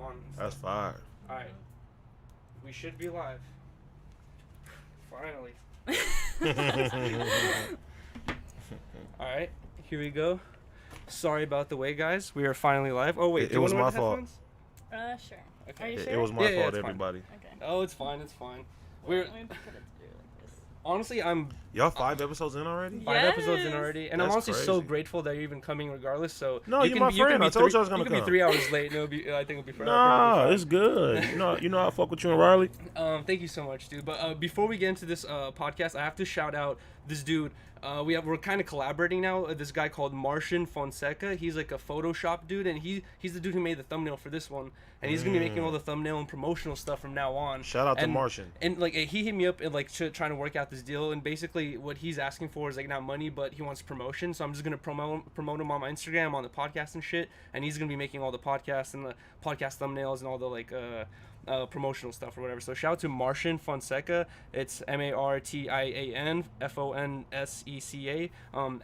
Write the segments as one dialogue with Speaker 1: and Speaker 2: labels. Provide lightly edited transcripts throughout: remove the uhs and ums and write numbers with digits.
Speaker 1: on.
Speaker 2: That's fire.
Speaker 1: All right. We should be live. Finally. All right. Here we go. Sorry about the wait, guys. We are finally live. Oh, wait.
Speaker 2: It was my fault.
Speaker 3: Sure.
Speaker 1: Okay.
Speaker 3: Are you sure?
Speaker 2: It was my fault,
Speaker 1: it's fine.
Speaker 2: everybody.
Speaker 3: Okay.
Speaker 1: Oh, it's fine. It's fine.
Speaker 3: Let me put it through like this.
Speaker 1: Honestly, I'm
Speaker 2: Y'all 5 episodes in already?
Speaker 1: 5 episodes in already, and I'm
Speaker 2: That's
Speaker 1: honestly so
Speaker 2: crazy.
Speaker 1: grateful that you're even coming regardless. So
Speaker 2: No, you're my friend. I told you I was gonna
Speaker 1: You can
Speaker 2: come.
Speaker 1: be 3 hours late, and it'll be. I think it'll be fine.
Speaker 2: Nah, it's good. You know I fuck with you and Riley.
Speaker 1: Thank you so much, dude. But before we get into this podcast, I have to shout out this dude. We're kind of collaborating now. This guy called Martian Fonseca. He's like a Photoshop dude, and he's the dude who made the thumbnail for this one. And he's gonna be making all the thumbnail and promotional stuff from now on.
Speaker 2: Shout out to Martian.
Speaker 1: And like he hit me up and like trying to work out this deal. And basically what he's asking for is like not money, but he wants promotion. So I'm just gonna promote him on my Instagram, on the podcast and shit. And he's gonna be making all the podcasts and the podcast thumbnails and all the like promotional stuff or whatever. So shout out to Martian Fonseca. It's MartianFonseca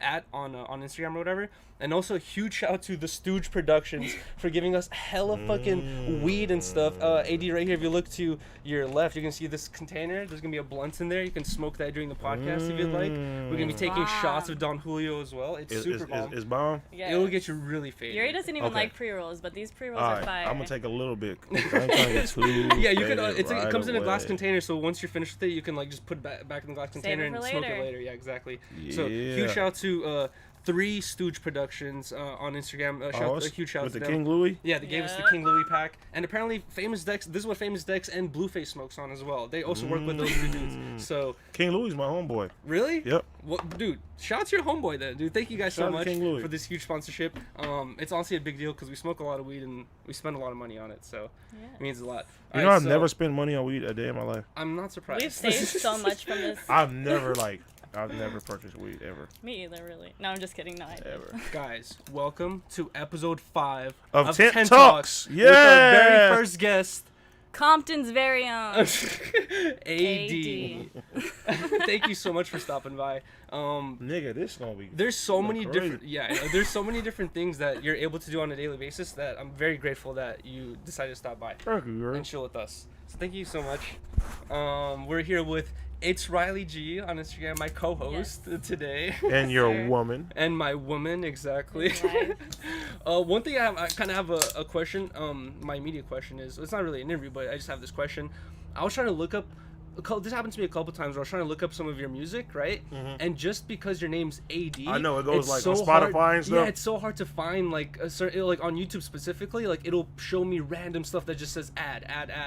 Speaker 1: at on Instagram or whatever. And also a huge shout out to the Stooge Productions for giving us hella fucking weed and stuff. AD right here, if you look to your left, you can see this container. There's gonna be a blunt in there. You can smoke that during the podcast if you'd like. We're gonna be taking shots of Don Julio as well. It's super bomb.
Speaker 2: It's bomb?
Speaker 3: Yeah.
Speaker 1: It will get you really faded.
Speaker 3: Yuiry doesn't even like pre-rolls, but these pre-rolls are fire.
Speaker 2: I'm gonna take a little bit. I ain't trying to get too
Speaker 1: Yeah, you can.
Speaker 2: faded
Speaker 1: It comes in a glass
Speaker 2: away.
Speaker 1: container, so once you're finished with it, you can like just put it back in the glass container and smoke it later. Yeah, exactly. So huge shout out to 3 Stooge Productions on Instagram. A huge shout out
Speaker 2: with
Speaker 1: to
Speaker 2: the
Speaker 1: them.
Speaker 2: King Louis?
Speaker 1: Yeah, they gave us the King Louis pack, and apparently Famous Dex. This is what Famous Dex and Blueface smokes on as well. They also work with those 2 dudes. So
Speaker 2: King Louis is my homeboy.
Speaker 1: really?
Speaker 2: Yep.
Speaker 1: Well, dude, shout out to your homeboy then, dude. Thank you guys so
Speaker 2: Shout out
Speaker 1: much
Speaker 2: to King Louis.
Speaker 1: for this huge sponsorship. It's honestly a big deal because we smoke a lot of weed and we spend a lot of money on it, so it means a lot.
Speaker 2: You know, I've never spent money on weed a day in my life.
Speaker 1: I'm not surprised.
Speaker 3: We've saved so much from this.
Speaker 2: I've never purchased weed ever.
Speaker 3: Me either, really. No, I'm just kidding. No, I did.
Speaker 2: Ever.
Speaker 1: Guys, welcome to episode 5
Speaker 2: Of
Speaker 1: 10
Speaker 2: 10
Speaker 1: Talks.
Speaker 2: Talks.
Speaker 1: With our
Speaker 2: Yeah.
Speaker 1: very first guest,
Speaker 3: Compton's very own.
Speaker 1: AD. Thank you so much for stopping by.
Speaker 2: Nigga, this gonna be.
Speaker 1: There's so many
Speaker 2: great.
Speaker 1: different there's so many different things that you're able to do on a daily basis that I'm very grateful that you decided to stop by
Speaker 2: Thank you, bro.
Speaker 1: and chill with us. So thank you so much. We're here with It's Riley G on Instagram, my co-host today.
Speaker 2: And your woman.
Speaker 1: And my woman, exactly.
Speaker 3: Nice.
Speaker 1: One thing I kind of have a question. My immediate question is, it's not really an interview, but I just have this question. I was trying to look up, this happened to me a couple times where I was trying to look up some of your music, right? And just because your name's AD,
Speaker 2: I know, it goes
Speaker 1: it's
Speaker 2: like
Speaker 1: so
Speaker 2: on Spotify
Speaker 1: hard,
Speaker 2: and stuff.
Speaker 1: Yeah, it's so hard to find like a certain, like on YouTube specifically, like it'll show me random stuff that just says ad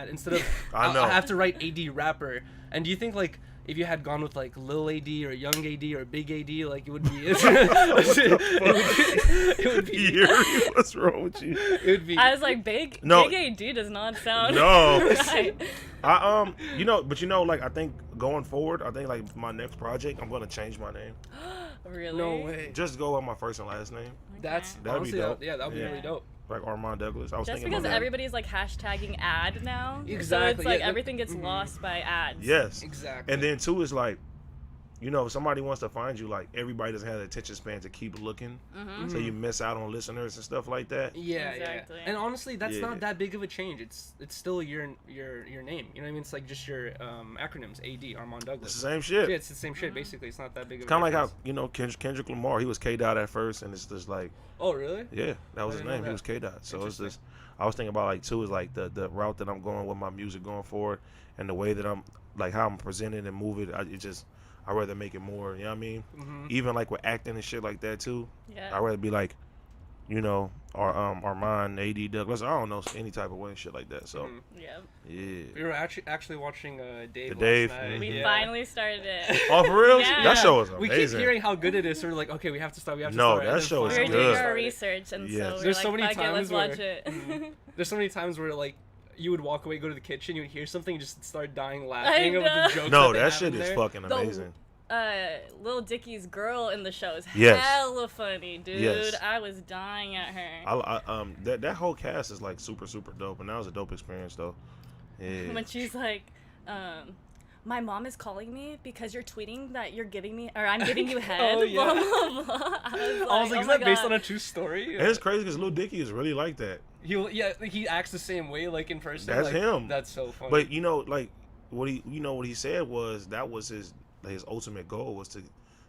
Speaker 1: instead of
Speaker 2: I know.
Speaker 1: I have to write AD rapper. And do you think like if you had gone with like Lil AD or Young AD or Big AD, like it would be it would be
Speaker 2: Yuiry, what's wrong with you?
Speaker 1: it would be
Speaker 3: I was like, Big AD does not sound
Speaker 2: No.
Speaker 3: right.
Speaker 2: Like I think going forward, I think like my next project, I'm gonna change my name.
Speaker 3: Really?
Speaker 1: no way.
Speaker 2: Just go with my first and last name,
Speaker 1: That's
Speaker 2: That'd be
Speaker 1: honestly
Speaker 2: dope.
Speaker 1: that would be
Speaker 2: Yeah.
Speaker 1: really dope.
Speaker 2: like Armand Douglas. I was
Speaker 3: Just
Speaker 2: thinking
Speaker 3: because
Speaker 2: about that.
Speaker 3: everybody's like hashtagging ad now. So
Speaker 1: Exactly,
Speaker 3: it's like
Speaker 1: yeah,
Speaker 3: everything gets lost by ads.
Speaker 2: Yes.
Speaker 1: Exactly.
Speaker 2: And then too is like, if somebody wants to find you, like everybody doesn't have the attention span to keep looking, so you miss out on listeners and stuff like that.
Speaker 1: Yeah,
Speaker 3: Exactly.
Speaker 1: And honestly, that's
Speaker 2: Yeah.
Speaker 1: not that big of a change. It's still your name. You know what I mean? It's like just your acronyms. AD, Armand Douglas.
Speaker 2: It's the same shit.
Speaker 1: Yeah, it's the same shit. Basically, it's not that big of a
Speaker 2: Kind of like how
Speaker 1: difference.
Speaker 2: Kendrick Lamar, he was K Dot at first, and it's just like,
Speaker 1: Oh, really?
Speaker 2: yeah, that was his
Speaker 1: didn't know
Speaker 2: name. He
Speaker 1: that.
Speaker 2: was K Dot. So it's
Speaker 1: Interesting.
Speaker 2: just, I was thinking about like too is like the route that I'm going with my music going forward, and the way that I'm like how I'm presenting and moving. I'd rather make it more. You know what I mean? Even like with acting and shit like that too.
Speaker 3: Yeah.
Speaker 2: I'd rather be like, Armand, AD Douglas. I don't know, any type of way and shit like that. So
Speaker 3: Yep.
Speaker 2: yeah.
Speaker 1: We were actually watching Dave.
Speaker 2: The Dave,
Speaker 1: Last night.
Speaker 3: We
Speaker 1: Yeah.
Speaker 3: finally started it.
Speaker 2: Oh, for real?
Speaker 3: Yeah.
Speaker 2: That show is
Speaker 1: We keep
Speaker 2: amazing.
Speaker 1: hearing how good it is, so we're like, okay, we have to start. We have to
Speaker 2: No,
Speaker 1: start.
Speaker 2: that
Speaker 1: and then
Speaker 2: show is
Speaker 3: We were
Speaker 1: finally
Speaker 3: doing
Speaker 2: good.
Speaker 3: our
Speaker 1: started.
Speaker 3: research, and
Speaker 2: Yes.
Speaker 3: so we were
Speaker 1: There's
Speaker 3: like,
Speaker 1: so many
Speaker 3: fuck it, let's
Speaker 1: times
Speaker 3: watch
Speaker 1: where-
Speaker 3: it.
Speaker 1: There's so many times where like you would walk away, go to the kitchen, you would hear something, and just start dying laughing over
Speaker 3: know.
Speaker 1: the jokes.
Speaker 2: No,
Speaker 1: they
Speaker 2: that
Speaker 1: have
Speaker 2: shit
Speaker 1: in
Speaker 2: is
Speaker 1: there.
Speaker 2: fucking
Speaker 3: The-
Speaker 2: amazing.
Speaker 3: Lil Dicky's girl in the show is
Speaker 2: Yes.
Speaker 3: hella funny, dude.
Speaker 2: Yes.
Speaker 3: I was dying at her.
Speaker 2: That whole cast is like super super dope, and that was a dope experience though. Yeah.
Speaker 3: When she's like, my mom is calling me because you're tweeting that you're giving me, or I'm giving you head,
Speaker 1: Oh, yeah.
Speaker 3: blah, blah, blah. I was like,
Speaker 1: I was like,
Speaker 3: oh
Speaker 1: is
Speaker 3: my
Speaker 1: that based
Speaker 3: God.
Speaker 1: on a true story?
Speaker 2: And it's crazy because Lil Dicky is really like that.
Speaker 1: He acts the same way like in person.
Speaker 2: That's him.
Speaker 1: That's so funny.
Speaker 2: But you know, like what he said was that was his ultimate goal was to,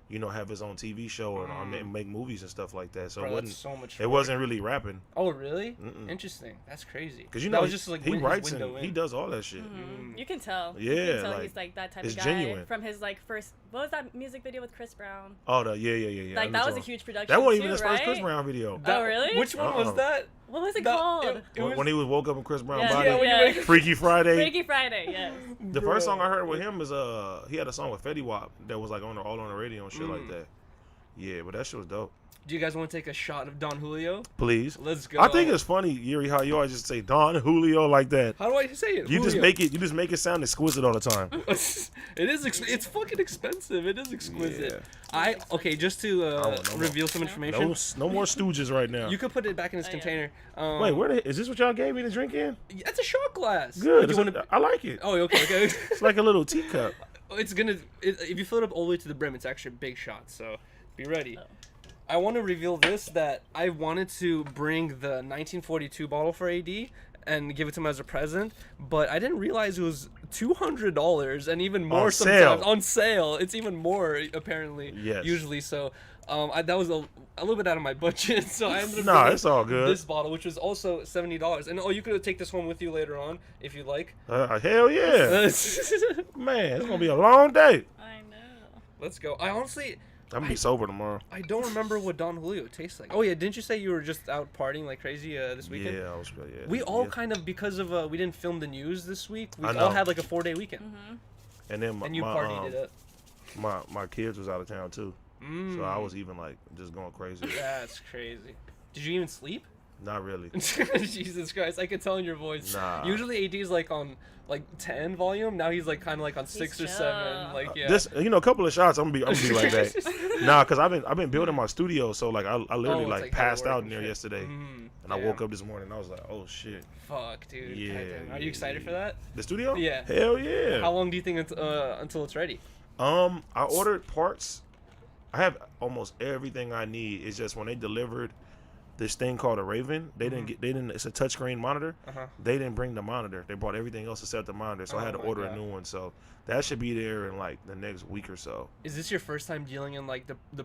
Speaker 2: you know, have his own TV show and make movies and stuff like that. So
Speaker 1: Bro,
Speaker 2: it wasn't
Speaker 1: so much
Speaker 2: it wasn't really rapping.
Speaker 1: Oh really?
Speaker 2: Mm-mm.
Speaker 1: Interesting. That's crazy.
Speaker 2: Because you
Speaker 1: that
Speaker 2: know
Speaker 1: was just like
Speaker 2: he writes
Speaker 1: his
Speaker 2: and he does all that shit.
Speaker 3: Mm-hmm. You can tell.
Speaker 2: Yeah,
Speaker 3: you can tell
Speaker 2: like,
Speaker 3: he's like that type
Speaker 2: it's
Speaker 3: of guy
Speaker 2: genuine.
Speaker 3: from his like first. What was that music video with Chris Brown?
Speaker 2: Oh, yeah.
Speaker 3: Like that was a huge production.
Speaker 2: That wasn't
Speaker 3: too,
Speaker 2: even his
Speaker 3: right?
Speaker 2: first Chris Brown video.
Speaker 3: Oh really?
Speaker 1: Which one was that?
Speaker 3: What was it called?
Speaker 2: When he was woke up in Chris Brown
Speaker 3: Yeah,
Speaker 2: body.
Speaker 3: yeah.
Speaker 2: Freaky Friday.
Speaker 3: Freaky Friday, yes.
Speaker 2: The first song I heard with him is he had a song with Fetty Wap that was like all on the radio and shit like that. Yeah, but that shit was dope.
Speaker 1: Do you guys want to take a shot of Don Julio?
Speaker 2: Please.
Speaker 1: Let's go.
Speaker 2: I think it's funny, Yuiry, how you always just say Don Julio like that.
Speaker 1: How do I say it?
Speaker 2: You
Speaker 1: Julio.
Speaker 2: just make it sound exquisite all the time.
Speaker 1: It is. It's fucking expensive. It is exquisite.
Speaker 2: Yeah.
Speaker 1: Just to reveal some information.
Speaker 2: No more Stooges right now.
Speaker 1: You could put it back in this container.
Speaker 2: Wait, is this what y'all gave me to drink in?
Speaker 1: It's a shot glass.
Speaker 2: Good. I like it.
Speaker 1: Oh, okay.
Speaker 2: It's like a little teacup.
Speaker 1: If you fill it up all the way to the brim, it's actually a big shot. So be ready. I want to reveal this, that I wanted to bring the 1942 bottle for AD and give it to him as a present, but I didn't realize it was $200 and even more sometimes on sale. It's even more apparently.
Speaker 2: Yes.
Speaker 1: Usually. So that was a little bit out of my budget, so I ended up bringing
Speaker 2: it's all good.
Speaker 1: this bottle, which was also $70. And you could take this one with you later on if you'd like.
Speaker 2: Hell yeah. Man, it's gonna be a long day.
Speaker 3: I know.
Speaker 1: Let's go.
Speaker 2: I'm gonna be sober tomorrow.
Speaker 1: I don't remember what Don Julio tastes like. Oh yeah, didn't you say you were just out partying like crazy this weekend?
Speaker 2: Yeah, I was. Yeah.
Speaker 1: We all kind of, because of we didn't film the news this week. We
Speaker 2: I know.
Speaker 1: all had like a 4-day weekend.
Speaker 2: And then
Speaker 1: You partied it up.
Speaker 2: My kids was out of town too, so I was even like just going crazy.
Speaker 1: That's crazy. Did you even sleep?
Speaker 2: Not really.
Speaker 1: Jesus Christ, I could tell in your voice.
Speaker 2: Nah.
Speaker 1: Usually AD's like on like 10 volume. Now he's like kind of like on 6 or 7. Like yeah.
Speaker 2: This, a couple of shots, I'm gonna be like that. Nah, cause I've been building my studio, so like I literally like passed out in there yesterday, and I woke up this morning and I was like, oh shit.
Speaker 1: Fuck, dude.
Speaker 2: Yeah.
Speaker 1: Are you excited for that?
Speaker 2: The studio?
Speaker 1: Yeah.
Speaker 2: Hell yeah.
Speaker 1: How long do you think it's until it's ready?
Speaker 2: I ordered parts. I have almost everything I need. It's just when they delivered this thing called a Raven, they didn't. It's a touchscreen monitor. They didn't bring the monitor. They brought everything else except the monitor. So I had to order a new one. So that should be there in like the next week or so.
Speaker 1: Is this your first time dealing in like the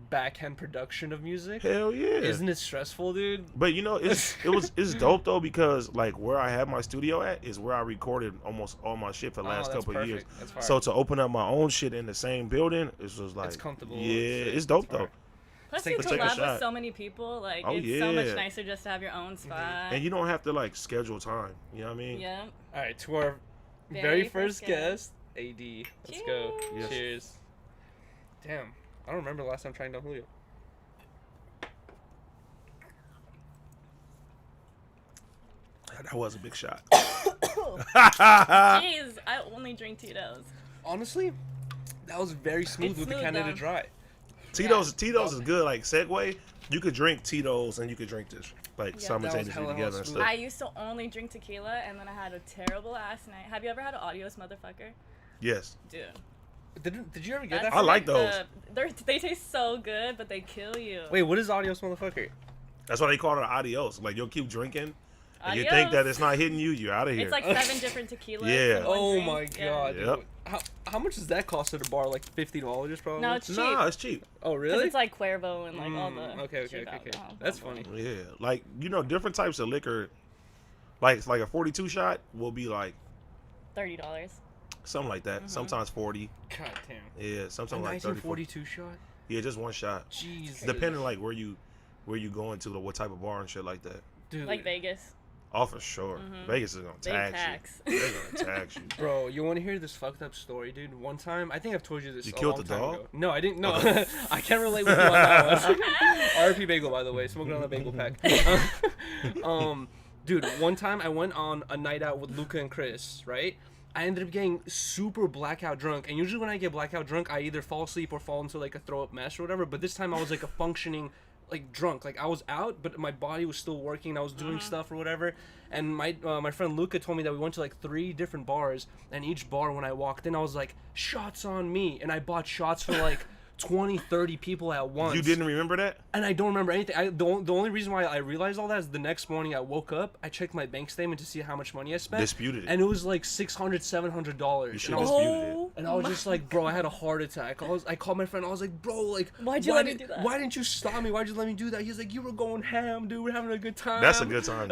Speaker 1: backhand production of music?
Speaker 2: Hell yeah.
Speaker 1: Isn't it stressful, dude?
Speaker 2: But it's dope though, because like where I have my studio at is where I recorded almost all my shit for the last couple of years. So to open up my own shit in the same building, it's just like
Speaker 1: it's comfortable.
Speaker 2: Yeah, it's dope though.
Speaker 3: Plus, you collab with so many people. Like, it's so much nicer just to have your own spot.
Speaker 2: And you don't have to like schedule time. You know what I mean?
Speaker 3: Yeah.
Speaker 1: All right, to our very first guest, AD. Let's go.
Speaker 2: Yes.
Speaker 1: Cheers. Damn, I don't remember the last time trying Don Julio.
Speaker 2: That was a big shot.
Speaker 3: Jeez, I only drink Tito's.
Speaker 1: Honestly, that was very smooth with the Canada Dry.
Speaker 2: Tito's is good. Like segue, you could drink Tito's and you could drink this like simultaneously together and stuff.
Speaker 3: I used to only drink tequila, and then I had a terrible ass night. Have you ever had an Adios motherfucker?
Speaker 2: Yes.
Speaker 3: Dude.
Speaker 1: Did you ever get that?
Speaker 2: I like those.
Speaker 3: They taste so good, but they kill you.
Speaker 1: Wait, what is Adios motherfucker?
Speaker 2: That's why they call it adios. Like you'll keep drinking, and you think that it's not hitting you, you're out of here.
Speaker 3: It's like 7 different tequilas.
Speaker 2: Yeah.
Speaker 1: Oh my god.
Speaker 2: Yeah.
Speaker 1: Dude. How much does that cost at a bar? Like $50 probably.
Speaker 3: No, it's cheap.
Speaker 2: Nah, it's cheap.
Speaker 1: Oh really?
Speaker 3: It's like Cuervo and like all the.
Speaker 1: Okay. That's funny.
Speaker 2: Yeah, like different types of liquor. Like a 42 shot will be like
Speaker 3: $30.
Speaker 2: Something like that. Sometimes 40.
Speaker 1: God damn.
Speaker 2: Yeah, sometimes like 30.
Speaker 1: 1942 shot.
Speaker 2: Yeah, just one shot.
Speaker 1: Jeez.
Speaker 2: Depending like where you going to, what type of bar and shit like that.
Speaker 1: Dude.
Speaker 3: Like Vegas.
Speaker 2: Oh, for sure. Vegas is gonna tax you. They're gonna tax you.
Speaker 1: Bro, you want to hear this fucked up story, dude? One time, I think I've told you this.
Speaker 2: You
Speaker 1: a
Speaker 2: killed
Speaker 1: long
Speaker 2: the
Speaker 1: time
Speaker 2: dog?
Speaker 1: ago. No, I didn't. No, I can't relate with you on that one. RP Bagel, by the way, smoking on a bagel pack. Dude, one time I went on a night out with Luca and Chris, right? I ended up getting super blackout drunk, and usually when I get blackout drunk, I either fall asleep or fall into like a throw up mess or whatever. But this time I was like a functioning, like drunk, like I was out, but my body was still working. I was doing stuff or whatever. And my friend Luca told me that we went to like 3 different bars, and each bar when I walked in, I was like, shots on me, and I bought shots for like 20, 30 people at once.
Speaker 2: You didn't remember that?
Speaker 1: And I don't remember anything. The only reason why I realized all that is the next morning I woke up, I checked my bank statement to see how much money I spent.
Speaker 2: Disputed it.
Speaker 1: And it was like $600, $700.
Speaker 2: You should have disputed it.
Speaker 1: And I was just like, bro, I had a heart attack. I called my friend. I was like, bro, like,
Speaker 3: why'd you let me do that?
Speaker 1: Why didn't you stop me? Why'd you let me do that? He's like, you were going ham, dude. We're having a good time.
Speaker 2: That's a good time.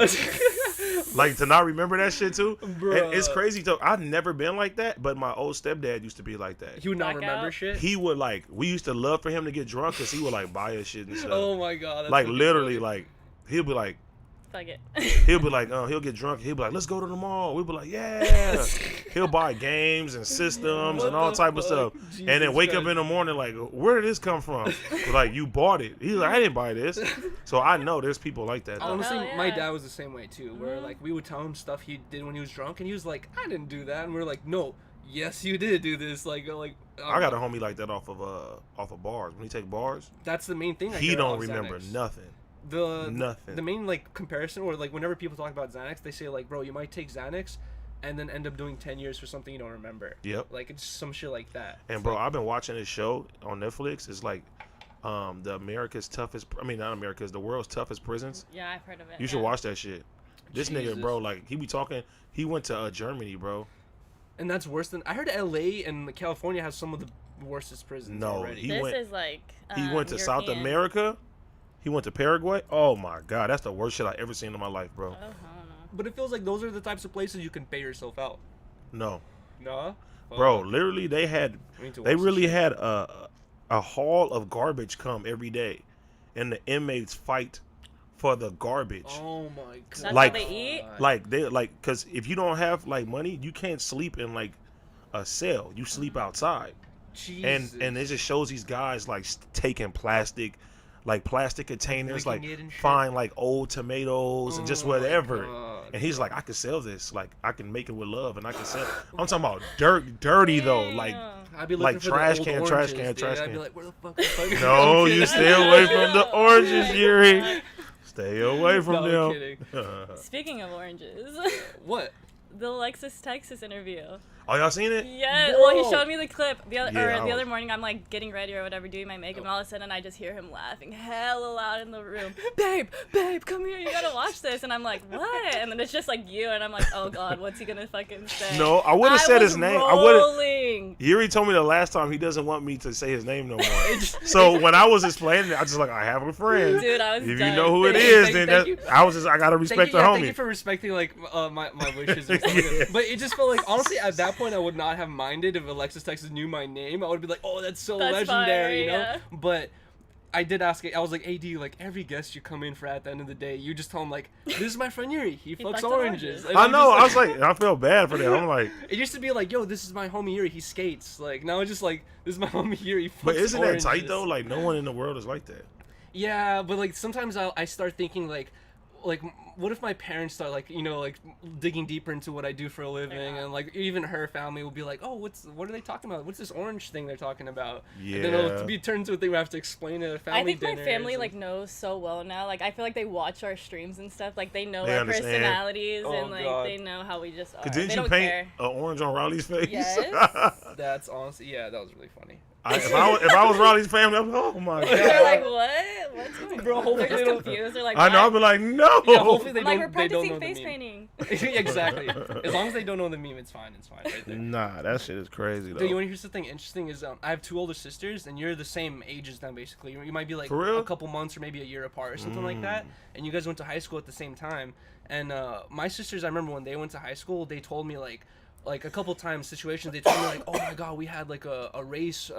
Speaker 2: Like, to not remember that shit, too.
Speaker 1: Bro.
Speaker 2: And it's crazy, though. I've never been like that, but my old stepdad used to be like that.
Speaker 1: He would not
Speaker 3: Blackout?
Speaker 1: remember shit?
Speaker 2: He would, like, we used to love for him to get drunk because he would, like, buy us shit and stuff.
Speaker 1: Oh, my God. That's
Speaker 2: Like,
Speaker 1: fucking
Speaker 2: literally,
Speaker 1: funny.
Speaker 2: like, he'll be like,
Speaker 3: Fuck it.
Speaker 2: he'll be like, he'll get drunk. He'll be like, let's go to the mall. We'll be like, yeah. He'll buy games and systems
Speaker 1: What
Speaker 2: and all
Speaker 1: the
Speaker 2: type of
Speaker 1: fuck?
Speaker 2: stuff. And
Speaker 1: Jesus
Speaker 2: then wake up
Speaker 1: Christ.
Speaker 2: in the morning like, where did this come from? We're like, you bought it. He's like, I didn't buy this. So I know there's people like that. Though.
Speaker 1: Honestly,
Speaker 3: hell yeah.
Speaker 1: my dad was the same way too. Where like we would tell him stuff he did when he was drunk, and he was like, "I didn't do that," and we're like, "No, yes, you did do this." Like,
Speaker 2: I got a homie like that off of bars. When he take bars,
Speaker 1: That's the main thing. I
Speaker 2: he
Speaker 1: hear
Speaker 2: don't
Speaker 1: about
Speaker 2: remember
Speaker 1: Xanax.
Speaker 2: nothing.
Speaker 1: The main like comparison, or like whenever people talk about Xanax, they say like, "Bro, you might take Xanax, and then end up doing 10 years for something you don't remember."
Speaker 2: Yep.
Speaker 1: Like it's some shit like that.
Speaker 2: And
Speaker 1: It's
Speaker 2: bro,
Speaker 1: like,
Speaker 2: I've been watching this show on Netflix. It's like the world's toughest prisons.
Speaker 3: Yeah, I've heard of it.
Speaker 2: You should
Speaker 3: yeah.
Speaker 2: watch that shit. This
Speaker 1: Jesus.
Speaker 2: nigga, bro, like he be talking. He went to Germany, bro.
Speaker 1: and that's worse than I heard. LA and California has some of the worstest prisons
Speaker 2: No,
Speaker 1: already.
Speaker 2: he
Speaker 3: This
Speaker 2: went-
Speaker 3: is like.
Speaker 2: He went to South
Speaker 3: European.
Speaker 2: America. He went to Paraguay. Oh my god, that's the worst shit I ever seen in my life, bro.
Speaker 3: Oh, I don't know.
Speaker 1: But it feels like those are the types of places you can pay yourself out.
Speaker 2: No,
Speaker 1: No,
Speaker 2: bro, literally they really had a haul of garbage come every day, and the inmates fight for the garbage.
Speaker 1: Oh my god!
Speaker 3: That's
Speaker 2: Like-
Speaker 3: how they eat.
Speaker 2: Because if you don't have like money, you can't sleep in like a cell. You sleep outside,
Speaker 1: Jesus.
Speaker 2: and it just shows these guys like taking plastic containers, like
Speaker 1: Licking it and shit.
Speaker 2: find like old tomatoes and just
Speaker 1: Oh my
Speaker 2: whatever.
Speaker 1: God,
Speaker 2: And he's like, I can sell this. Like I can make it with love, and I can sell it. I'm talking about dirty though. Like
Speaker 3: Damn.
Speaker 1: I'd be
Speaker 2: like
Speaker 1: looking for
Speaker 2: trash
Speaker 1: the old
Speaker 2: can, trash
Speaker 1: oranges,
Speaker 2: can,
Speaker 1: dude.
Speaker 2: trash
Speaker 1: I'd be
Speaker 2: can.
Speaker 1: like, where the fuck? I'm
Speaker 2: no,
Speaker 1: kidding.
Speaker 2: you stay away from the oranges,
Speaker 3: Oh my
Speaker 2: Yuiry.
Speaker 3: God.
Speaker 2: Stay away from
Speaker 1: No, I'm
Speaker 2: them.
Speaker 1: kidding.
Speaker 3: Speaking of oranges,
Speaker 1: What?
Speaker 3: the Alexis Texas interview.
Speaker 2: Oh, y'all seen it?
Speaker 3: Yeah,
Speaker 1: Bro.
Speaker 3: well, he showed me the clip the other
Speaker 2: Yeah, I
Speaker 3: the other
Speaker 2: was-
Speaker 3: morning. I'm like getting ready or whatever, doing my makeup, and all of a sudden I just hear him laughing hella loud in the room. Babe, come here, you gotta watch this. And I'm like, what? And then it's just like you, and I'm like, oh god, what's he gonna fucking say?
Speaker 2: No, I would've said
Speaker 3: was
Speaker 2: his name. I would've-
Speaker 3: rolling.
Speaker 2: Yuiry told me the last time he doesn't want me to say his name no more. So when I was explaining it, I just like, I have a friend.
Speaker 3: Dude, I was
Speaker 2: If you
Speaker 3: done.
Speaker 2: know who it
Speaker 1: Thank
Speaker 2: is,
Speaker 1: you,
Speaker 2: then
Speaker 1: thank you.
Speaker 2: I gotta respect the
Speaker 1: Thank you
Speaker 2: homie.
Speaker 1: for respecting like my wishes. And stuff like that. But it just felt like honestly at that point I would not have minded if Alexis Texas knew my name. I would be like, oh, that's so
Speaker 3: That's
Speaker 1: legendary, you know.
Speaker 3: fire, yeah.
Speaker 1: But I did ask it. I was like, AD, like every guest you come in for at the end of the day, you just tell him like, this is my friend Yuiry. He fucks
Speaker 3: fucks on
Speaker 1: oranges.
Speaker 3: oranges.
Speaker 1: And
Speaker 2: I
Speaker 1: I'm
Speaker 2: know.
Speaker 1: just
Speaker 2: I was like, I felt bad for that. I'm like,
Speaker 1: it used to be like, yo, this is my homie Yuiry. He skates. Like now it's just like, this is my homie Yuiry. He
Speaker 2: but
Speaker 1: fucks
Speaker 2: isn't that tight
Speaker 1: oranges.
Speaker 2: though? Like no one in the world is like that.
Speaker 1: Yeah, but like sometimes I start thinking like what if my parents start like like digging deeper into what I do for a living,
Speaker 3: Yeah.
Speaker 1: and like even her family will be like, oh, what are they talking about? What's this orange thing they're talking about?
Speaker 2: Yeah.
Speaker 1: And then it'll be turned into a thing we have to explain at a family
Speaker 3: I think my
Speaker 1: dinners
Speaker 3: family
Speaker 1: and-
Speaker 3: like knows so well now. Like I feel like they watch our streams and stuff. Like they know
Speaker 2: They
Speaker 3: our
Speaker 2: understand.
Speaker 3: personalities
Speaker 1: Oh,
Speaker 3: and like
Speaker 1: God.
Speaker 3: they know how we just are.
Speaker 2: Cause
Speaker 3: They
Speaker 2: didn't you
Speaker 3: don't
Speaker 2: paint
Speaker 3: care.
Speaker 2: an orange on Riley's face?
Speaker 3: Yes.
Speaker 1: That's honestly, yeah, that was really funny.
Speaker 2: If I was Riley's family, I'm like, oh my
Speaker 3: They're
Speaker 2: god.
Speaker 3: like, what? What's going
Speaker 1: Bro,
Speaker 3: on?
Speaker 1: hopefully
Speaker 3: They're
Speaker 1: they
Speaker 3: just
Speaker 1: don't-
Speaker 3: confused. They're like,
Speaker 2: I know. I'll
Speaker 3: what?
Speaker 2: be like, no.
Speaker 1: Yeah, hopefully they
Speaker 3: I'm like,
Speaker 1: don't.
Speaker 3: we're
Speaker 1: They don't
Speaker 3: practicing
Speaker 1: know the
Speaker 3: face
Speaker 1: meme.
Speaker 3: painting.
Speaker 1: Exactly. As long as they don't know the meme, it's fine. It's fine right there.
Speaker 2: Nah, that shit is crazy though.
Speaker 1: Dude, you want to hear something interesting? Is I have two older sisters, and you're the same age as them, basically. You might be like
Speaker 2: For real?
Speaker 1: a couple months or maybe a year apart or something like that. And you guys went to high school at the same time. And my sisters, I remember when they went to high school, they told me like a couple times situations. They told me like, oh my god, we had like a race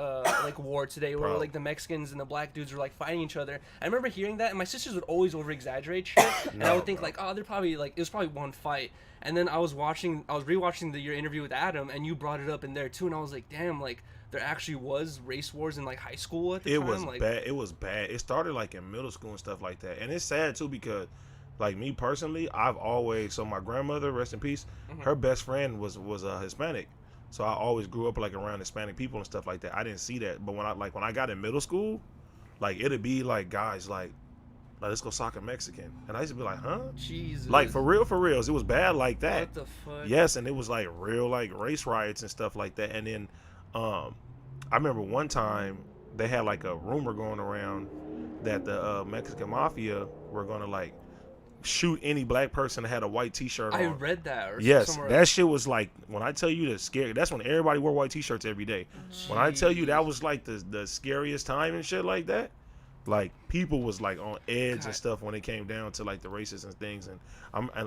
Speaker 1: like war today where
Speaker 2: Bro.
Speaker 1: like the Mexicans and the black dudes were like fighting each other. I remember hearing that, and my sisters would always over exaggerate shit, and I
Speaker 2: No,
Speaker 1: would think
Speaker 2: bro.
Speaker 1: like, oh, they're probably like it was probably one fight. And then I was rewatching your interview with Adam, and you brought it up in there too, and I was like, damn, like there actually was race wars in like high school at the
Speaker 2: It
Speaker 1: time.
Speaker 2: was
Speaker 1: like,
Speaker 2: bad. It was bad. It started like in middle school and stuff like that. And it's sad too because, like me personally, I've always my grandmother, rest in peace, her best friend was Hispanic. So I always grew up like around Hispanic people and stuff like that. I didn't see that, but when I got in middle school, like it'd be like guys like let's go sock a Mexican, and I used to be like, huh?
Speaker 1: Jesus.
Speaker 2: Like for reals, it was bad like that.
Speaker 1: What the fuck?
Speaker 2: Yes, and it was like real like race riots and stuff like that. And then I remember one time they had like a rumor going around that the Mexican mafia were gonna like shoot any black person that had a white T-shirt on.
Speaker 1: I read that. Or
Speaker 2: Yes,
Speaker 1: somewhere
Speaker 2: that shit was like, when I tell you the scary, that's when everybody wore white T-shirts every day. When I tell you that was like the scariest time and shit like that, like people was like on edge and stuff when it came down to like the races and things. And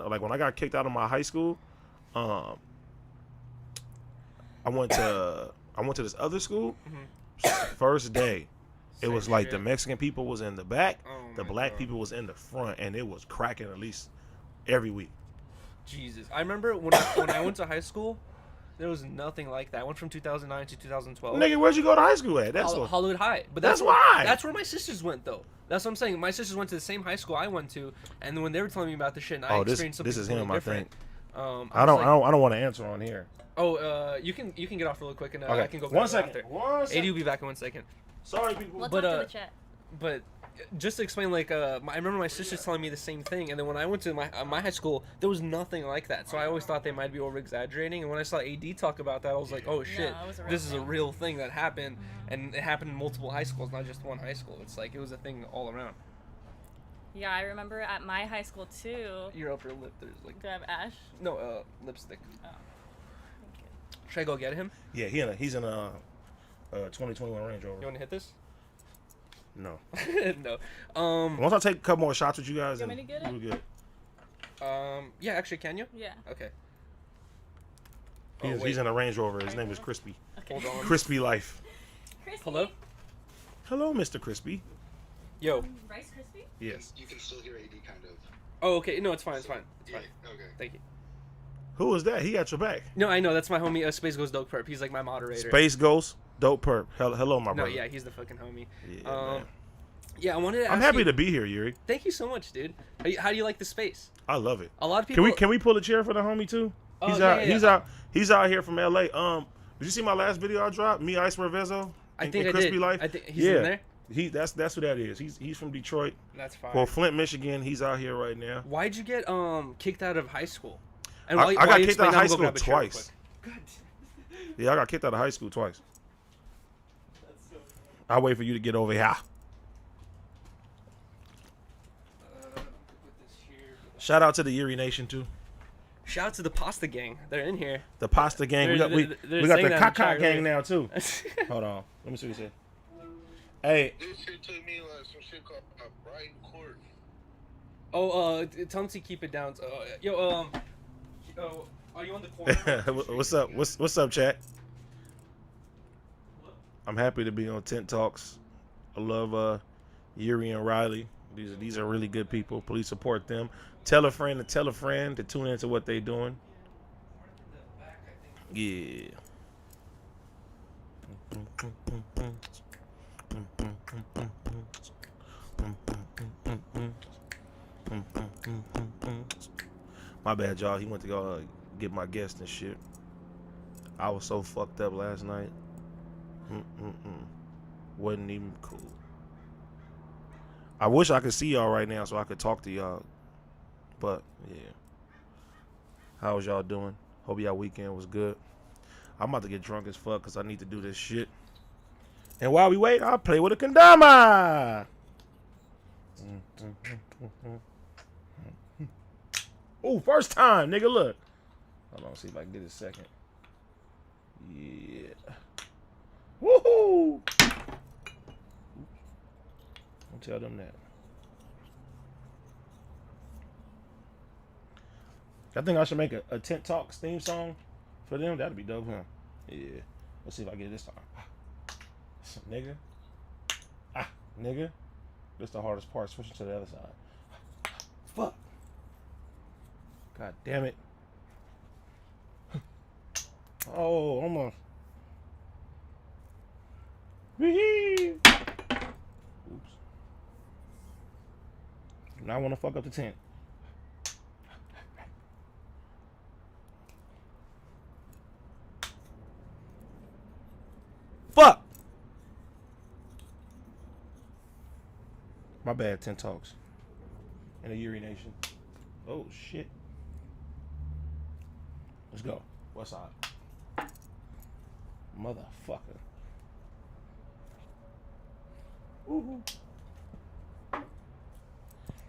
Speaker 2: like when I got kicked out of my high school, I went to this other school. First day, it was like the Mexican people was in the back, the black people was in the front, and it was cracking at least every week.
Speaker 1: Jesus, I remember when I went to high school, there was nothing like that. I went from 2009 to 2012.
Speaker 2: Nigga, where'd you go to high school at? That's
Speaker 1: Hollywood High. But
Speaker 2: that's why.
Speaker 1: That's where my sisters went though. That's what I'm saying. My sisters went to the same high school I went to, and when they were telling me about the shit, and I experienced something
Speaker 2: this is him,
Speaker 1: different.
Speaker 2: I think. I don't want to answer on here.
Speaker 1: Oh, you can get off real quick, and
Speaker 2: okay.
Speaker 1: I can go.
Speaker 2: One second.
Speaker 1: After.
Speaker 2: 1 second.
Speaker 1: AD will be back in 1 second.
Speaker 2: Sorry, people.
Speaker 3: We'll
Speaker 1: But
Speaker 3: talk to the chat.
Speaker 1: But just to explain, like, I remember my sisters telling me the same thing, and then when I went to my high school, there was nothing like that. So I always thought they might be over exaggerating. And when I saw AD talk about that, I was like, oh shit, this is a real thing that happened, and it happened in multiple high schools, not just one high school. It's like it was a thing all around.
Speaker 3: Yeah, I remember at my high school too.
Speaker 1: Your upper lip, there's like.
Speaker 3: Do I have ash?
Speaker 1: No, lipstick.
Speaker 3: Oh. Thank you.
Speaker 1: Should I go get him?
Speaker 2: Yeah, he's in a 2021 Range Rover.
Speaker 1: You want to hit this?
Speaker 2: No.
Speaker 1: No.
Speaker 2: Once I take a couple more shots with you guys,
Speaker 3: You want me to get it?
Speaker 2: we're good.
Speaker 1: Yeah, actually, can you?
Speaker 3: Yeah.
Speaker 1: Okay.
Speaker 2: He's in a Range Rover. His name is Krispy.
Speaker 3: Okay.
Speaker 1: Hold on.
Speaker 2: KrispyLife.
Speaker 3: Krispy.
Speaker 1: Hello?
Speaker 2: Hello, Mr. Krispy.
Speaker 1: Yo.
Speaker 3: Rice Krispy?
Speaker 2: Yes.
Speaker 4: You can still hear AD kind of.
Speaker 1: Oh, okay. No, it's fine. It's fine. It's
Speaker 4: Yeah,
Speaker 1: fine.
Speaker 4: okay.
Speaker 1: Thank you.
Speaker 2: Who is that? He got your back.
Speaker 1: No, I know. That's my homie, Space Ghost Dope Perp. He's like my moderator.
Speaker 2: Space Ghost, Dope Perp. Hello, my
Speaker 1: No,
Speaker 2: brother.
Speaker 1: yeah, he's the fucking homie.
Speaker 2: Yeah, man.
Speaker 1: Yeah, I wanted to ask
Speaker 2: I'm happy
Speaker 1: you,
Speaker 2: to be here, Yuiry.
Speaker 1: Thank you so much, dude. How do you like the space?
Speaker 2: I love it.
Speaker 1: A lot of people.
Speaker 2: Can we pull a chair for the homie too?
Speaker 1: Oh,
Speaker 2: He's
Speaker 1: yeah,
Speaker 2: out.
Speaker 1: yeah.
Speaker 2: He's out here from LA. Did you see my last video I dropped? Me, Ice Revezo.
Speaker 1: I think I
Speaker 2: Krispy
Speaker 1: did.
Speaker 2: Life.
Speaker 1: I think he's in there.
Speaker 2: That's who that is. He's from Detroit.
Speaker 1: That's fine.
Speaker 2: Well, Flint, Michigan. He's out here right now.
Speaker 1: Why'd you get kicked out of high school? And
Speaker 2: I got kicked out of high school
Speaker 1: grab a chair real
Speaker 2: twice.
Speaker 1: quick.
Speaker 2: Yeah, I got kicked out of high school twice. I'll wait for you to get over here. Shout out to the Yuiry Nation too.
Speaker 1: Shout out to the Pasta Gang. They're in here.
Speaker 2: The Pasta Gang.
Speaker 1: They're
Speaker 2: we got
Speaker 1: saying
Speaker 2: the
Speaker 1: that in the
Speaker 2: Kaka
Speaker 1: chat
Speaker 2: Gang
Speaker 1: earlier.
Speaker 2: now too. Hold on. Let me see what he said. Hey,
Speaker 4: This shit took me like some shit called a Brighton Court.
Speaker 1: Oh, tell them to keep it down. Yo, are you on the corner?
Speaker 2: what's up? What's up, chat? I'm happy to be on Tent Talks. I love Yuiry and Riley. These are really good people. Please support them. Tell a friend to tune into what they're doing. Yeah. My bad, y'all. He went to go get my guest and shit. I was so fucked up last night. Wasn't even cool. I wish I could see y'all right now so I could talk to y'all. But, yeah. How was y'all doing? Hope y'all weekend was good. I'm about to get drunk as fuck because I need to do this shit. And while we wait, I'll play with a Kendama. Oh, first time, nigga, look. Hold on, see if I can get a second. Yeah. Woohoo! Don't tell them that. I think I should make a Tent Talks theme song for them. That'd be dope, huh? Yeah. Let's see if I get it this time. Nigga. Nigga. This the hardest part. Switching to the other side. Fuck. God damn it. Oh, almost. Wee-hee. Oops. Now I want to fuck up the tent. Fuck. My bad, Tent Talks. And the Yuiry Nation. Oh, shit. Let's go. What's up? Motherfucker.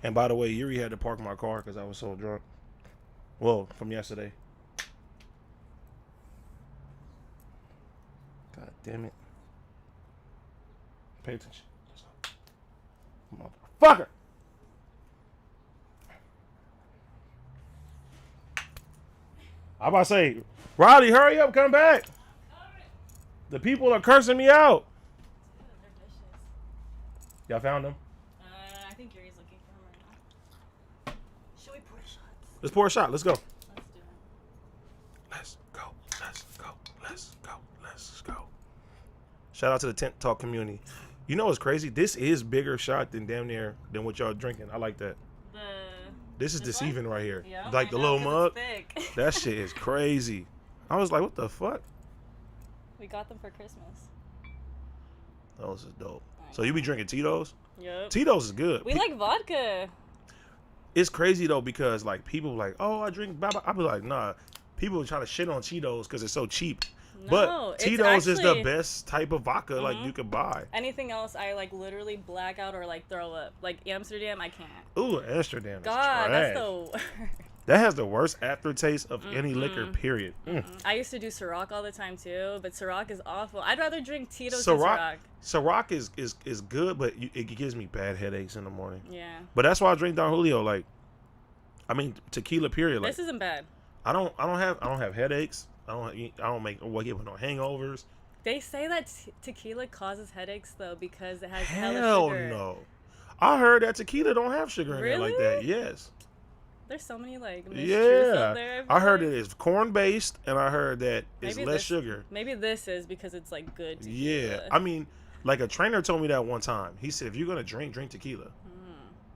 Speaker 2: And by the way, Yuiry had to park my car because I was so drunk. Well, from yesterday. God damn it. Pay attention. Motherfucker! I'm about to say, Riley, hurry up, come back. The people are cursing me out.
Speaker 3: They're vicious.
Speaker 2: Y'all found them?
Speaker 3: I think Yury's looking for him right now. Should we pour shots?
Speaker 2: Let's pour a shot. Let's go.
Speaker 3: Let's do it.
Speaker 2: Let's go. Let's go. Let's go. Let's go. Shout out to the Tent Talk community. You know what's crazy? This is bigger shot than damn near than what y'all drinking. I like that. This is deceiving right here.
Speaker 3: Yeah,
Speaker 2: Like the
Speaker 3: I know,
Speaker 2: little
Speaker 3: 'cause
Speaker 2: mug.
Speaker 3: it's thick.
Speaker 2: That shit is crazy. I was like, what the fuck?
Speaker 3: We got them for Christmas.
Speaker 2: Those is dope. So you be drinking Tito's?
Speaker 3: Yep.
Speaker 2: Tito's is good.
Speaker 3: We like vodka.
Speaker 2: It's crazy though because like people like, oh, I drink blah, blah. I be like, nah. People try to shit on Tito's because it's so cheap.
Speaker 3: No,
Speaker 2: But
Speaker 3: it's
Speaker 2: Tito's is the
Speaker 3: actually-
Speaker 2: best type of vodka like you could buy.
Speaker 3: Anything else, I like literally black out or like throw up. Like Amsterdam, I can't.
Speaker 2: Ooh, Amsterdam is
Speaker 3: God,
Speaker 2: trash.
Speaker 3: that's the.
Speaker 2: That has the worst aftertaste of any liquor, period.
Speaker 3: I used to do Ciroc all the time too, but Ciroc is awful. I'd rather drink Tito's
Speaker 2: Ciroc,
Speaker 3: than
Speaker 2: Ciroc is good, but it gives me bad headaches in the morning.
Speaker 3: Yeah.
Speaker 2: But that's why I drink Don Julio. Like, I mean, tequila. Period. Like,
Speaker 3: This isn't bad.
Speaker 2: I don't have headaches. I don't get no hangovers.
Speaker 3: They say that tequila causes headaches though because it has
Speaker 2: Hell
Speaker 3: hella sugar.
Speaker 2: no. I heard that tequila don't have sugar in it like that.
Speaker 3: Really?
Speaker 2: Yes.
Speaker 3: There's so many like mistruths
Speaker 2: Yeah.
Speaker 3: out there.
Speaker 2: I heard
Speaker 3: feel
Speaker 2: it is corn based, and I heard that it's
Speaker 3: Maybe
Speaker 2: less
Speaker 3: this-
Speaker 2: sugar.
Speaker 3: Maybe this is because it's like good tequila.
Speaker 2: Yeah. I mean, like a trainer told me that one time. He said, if you're gonna drink tequila.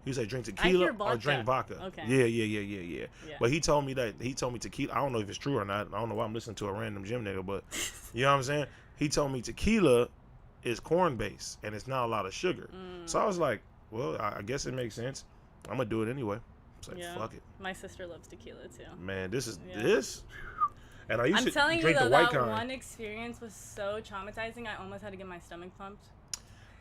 Speaker 2: He said drink tequila
Speaker 3: hear
Speaker 2: or drink vodka.
Speaker 3: Okay.
Speaker 2: Yeah.
Speaker 3: Yeah.
Speaker 2: But he told me tequila. I don't know if it's true or not. I don't know why I'm listening to a random gym nigga, but you know what I'm saying? He told me tequila is corn based and it's not a lot of sugar. So I was like, well, I guess it makes sense. I'm gonna do it anyway. It's like,
Speaker 3: Yeah.
Speaker 2: fuck it.
Speaker 3: My sister loves tequila too.
Speaker 2: Man, this is
Speaker 3: Yeah.
Speaker 2: this. And I used
Speaker 3: I'm
Speaker 2: to
Speaker 3: telling you
Speaker 2: drink
Speaker 3: though,
Speaker 2: the white
Speaker 3: that
Speaker 2: kind.
Speaker 3: one experience was so traumatizing. I almost had to get my stomach pumped.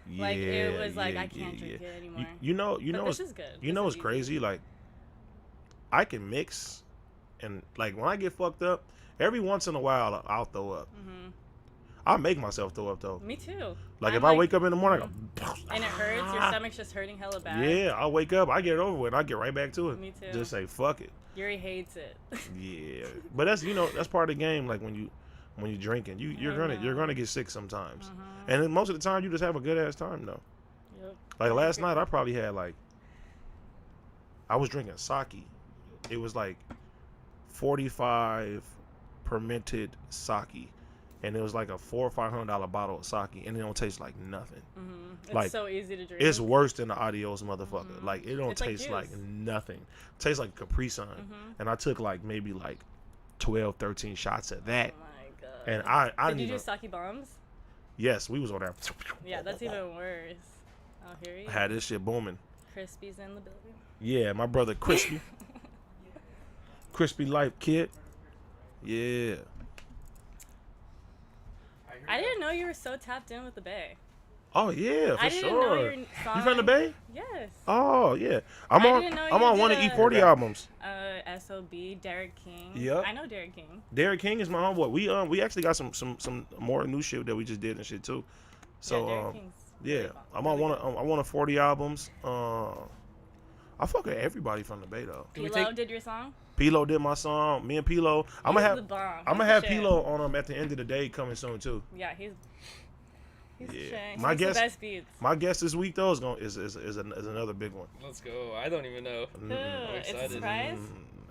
Speaker 2: Yeah,
Speaker 3: Like it was like
Speaker 2: yeah,
Speaker 3: I can't
Speaker 2: yeah,
Speaker 3: drink
Speaker 2: yeah.
Speaker 3: it anymore.
Speaker 2: You know
Speaker 3: But
Speaker 2: what's
Speaker 3: this is good.
Speaker 2: You
Speaker 3: This
Speaker 2: know
Speaker 3: is
Speaker 2: what's
Speaker 3: easy.
Speaker 2: crazy? Like, I can mix, and like when I get fucked up, every once in a while I'll throw up. I'll make myself throw up though.
Speaker 3: Me too.
Speaker 2: Like
Speaker 3: I'm
Speaker 2: if I wake up in the morning, I go,
Speaker 3: and it hurts, your stomach's just hurting hella bad.
Speaker 2: yeah, I'll wake up, I get it over with, I get right back to it.
Speaker 3: Me too.
Speaker 2: Just say fuck it.
Speaker 3: Yuri hates it.
Speaker 2: Yeah, but that's that's part of the game. Like when you're drinking, you're gonna get sick sometimes, and then most of the time you just have a good ass time though.
Speaker 3: Yep.
Speaker 2: Like last night, I probably had I was drinking sake. It was like 45 fermented sake, and it was like a $400 or $500 bottle of sake, and it don't taste like nothing.
Speaker 3: It's
Speaker 2: Like,
Speaker 3: so easy to drink.
Speaker 2: It's worse than the Adios motherfucker. Like it don't
Speaker 3: It's like
Speaker 2: taste like
Speaker 3: juice.
Speaker 2: nothing. It tastes like Capri Sun, and I took maybe 12, 13 shots of that,
Speaker 3: Oh my god.
Speaker 2: and I
Speaker 3: Did
Speaker 2: didn't
Speaker 3: you do
Speaker 2: even.
Speaker 3: sake bombs?
Speaker 2: Yes, we was on there.
Speaker 3: Yeah, that's even worse. Oh, here you
Speaker 2: I had this shit booming.
Speaker 3: Krispy's in the building.
Speaker 2: Yeah, my brother Krispy. KrispyLife kid. Yeah.
Speaker 3: I didn't know you were so tapped in with the Bay.
Speaker 2: Oh yeah, for
Speaker 3: I didn't
Speaker 2: sure.
Speaker 3: know your
Speaker 2: You
Speaker 3: song.
Speaker 2: from the Bay?
Speaker 3: Yes.
Speaker 2: Oh yeah. I'm on
Speaker 3: didn't know
Speaker 2: I'm
Speaker 3: you
Speaker 2: on one of
Speaker 3: did
Speaker 2: E40 albums.
Speaker 3: SOB, Derek King.
Speaker 2: Yep.
Speaker 3: I know Derek King.
Speaker 2: Derek King is my homeboy. We actually got some more new shit that we just did and shit too. So
Speaker 3: yeah, Derek King's
Speaker 2: yeah,
Speaker 3: really bomb.
Speaker 2: I'm on one of 40 albums. I fuck with everybody from the Bay though.
Speaker 3: Pilo did your song?
Speaker 2: Pilo did my song. Me and Pilo. I'm
Speaker 3: He's
Speaker 2: gonna
Speaker 3: the bomb.
Speaker 2: I'm
Speaker 3: He's
Speaker 2: gonna
Speaker 3: the
Speaker 2: have
Speaker 3: shit.
Speaker 2: Pilo on at the end of the day coming soon too.
Speaker 3: Yeah, he's the
Speaker 2: Yeah.
Speaker 3: shit.
Speaker 2: My
Speaker 3: He's the
Speaker 2: guess-
Speaker 3: best beats.
Speaker 2: My guest this week though is another big one.
Speaker 1: Let's go. I don't even know.
Speaker 3: Ooh, it's a
Speaker 1: excited.
Speaker 3: surprise.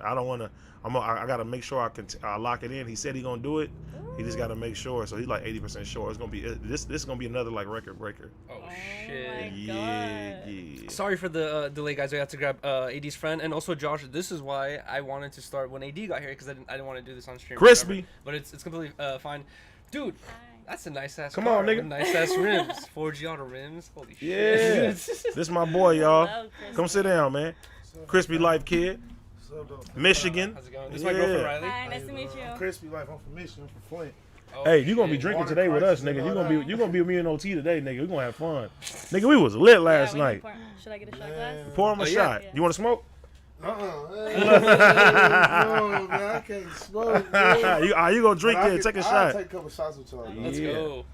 Speaker 2: I don't want to. I gotta make sure I lock it in. He said he gonna do it. He just gotta make sure. So he's 80% sure. It's gonna be this is gonna be another record breaker.
Speaker 1: Oh,
Speaker 3: my
Speaker 1: shit.
Speaker 2: Yeah,
Speaker 3: God.
Speaker 2: yeah.
Speaker 1: Sorry for the delay, guys. I had to grab AD's friend, and also Josh. This is why I wanted to start when AD got here because I didn't want to do this on stream. or
Speaker 2: Krispy.
Speaker 1: whatever. But it's completely fine, dude. That's a nice ass.
Speaker 2: Come
Speaker 1: car
Speaker 2: on, nigga.
Speaker 1: with nice ass rims. 4G auto rims. Holy
Speaker 2: Yeah.
Speaker 1: shit.
Speaker 2: This my boy, y'all.
Speaker 3: Love Krispy.
Speaker 2: Come sit down, man. KrispyLife kid, Michigan.
Speaker 1: How's it going? This is my girlfriend
Speaker 2: Yeah.
Speaker 1: Riley.
Speaker 3: Hi, nice to meet you.
Speaker 5: KrispyLife. I'm from Michigan. I'm from Flint.
Speaker 1: Oh,
Speaker 2: Hey, you gonna be
Speaker 1: shit.
Speaker 2: drinking
Speaker 5: Water
Speaker 2: today with us,
Speaker 5: crisis and
Speaker 2: nigga.
Speaker 5: all that.
Speaker 2: You gonna be with me and OT today, nigga. We gonna have fun, nigga. We was lit last
Speaker 3: Yeah, we need
Speaker 2: night.
Speaker 3: pour- Should I get a shot glass?
Speaker 2: Pour him a
Speaker 1: Oh, yeah.
Speaker 2: shot.
Speaker 3: Yeah.
Speaker 2: You want to smoke?
Speaker 5: Hey, no, man, I can't smoke. Man.
Speaker 2: you gonna drink
Speaker 5: But
Speaker 2: there? Take a
Speaker 5: I'll
Speaker 2: shot.
Speaker 5: take a couple shots with y'all.
Speaker 1: Let's
Speaker 2: Yeah.
Speaker 1: go.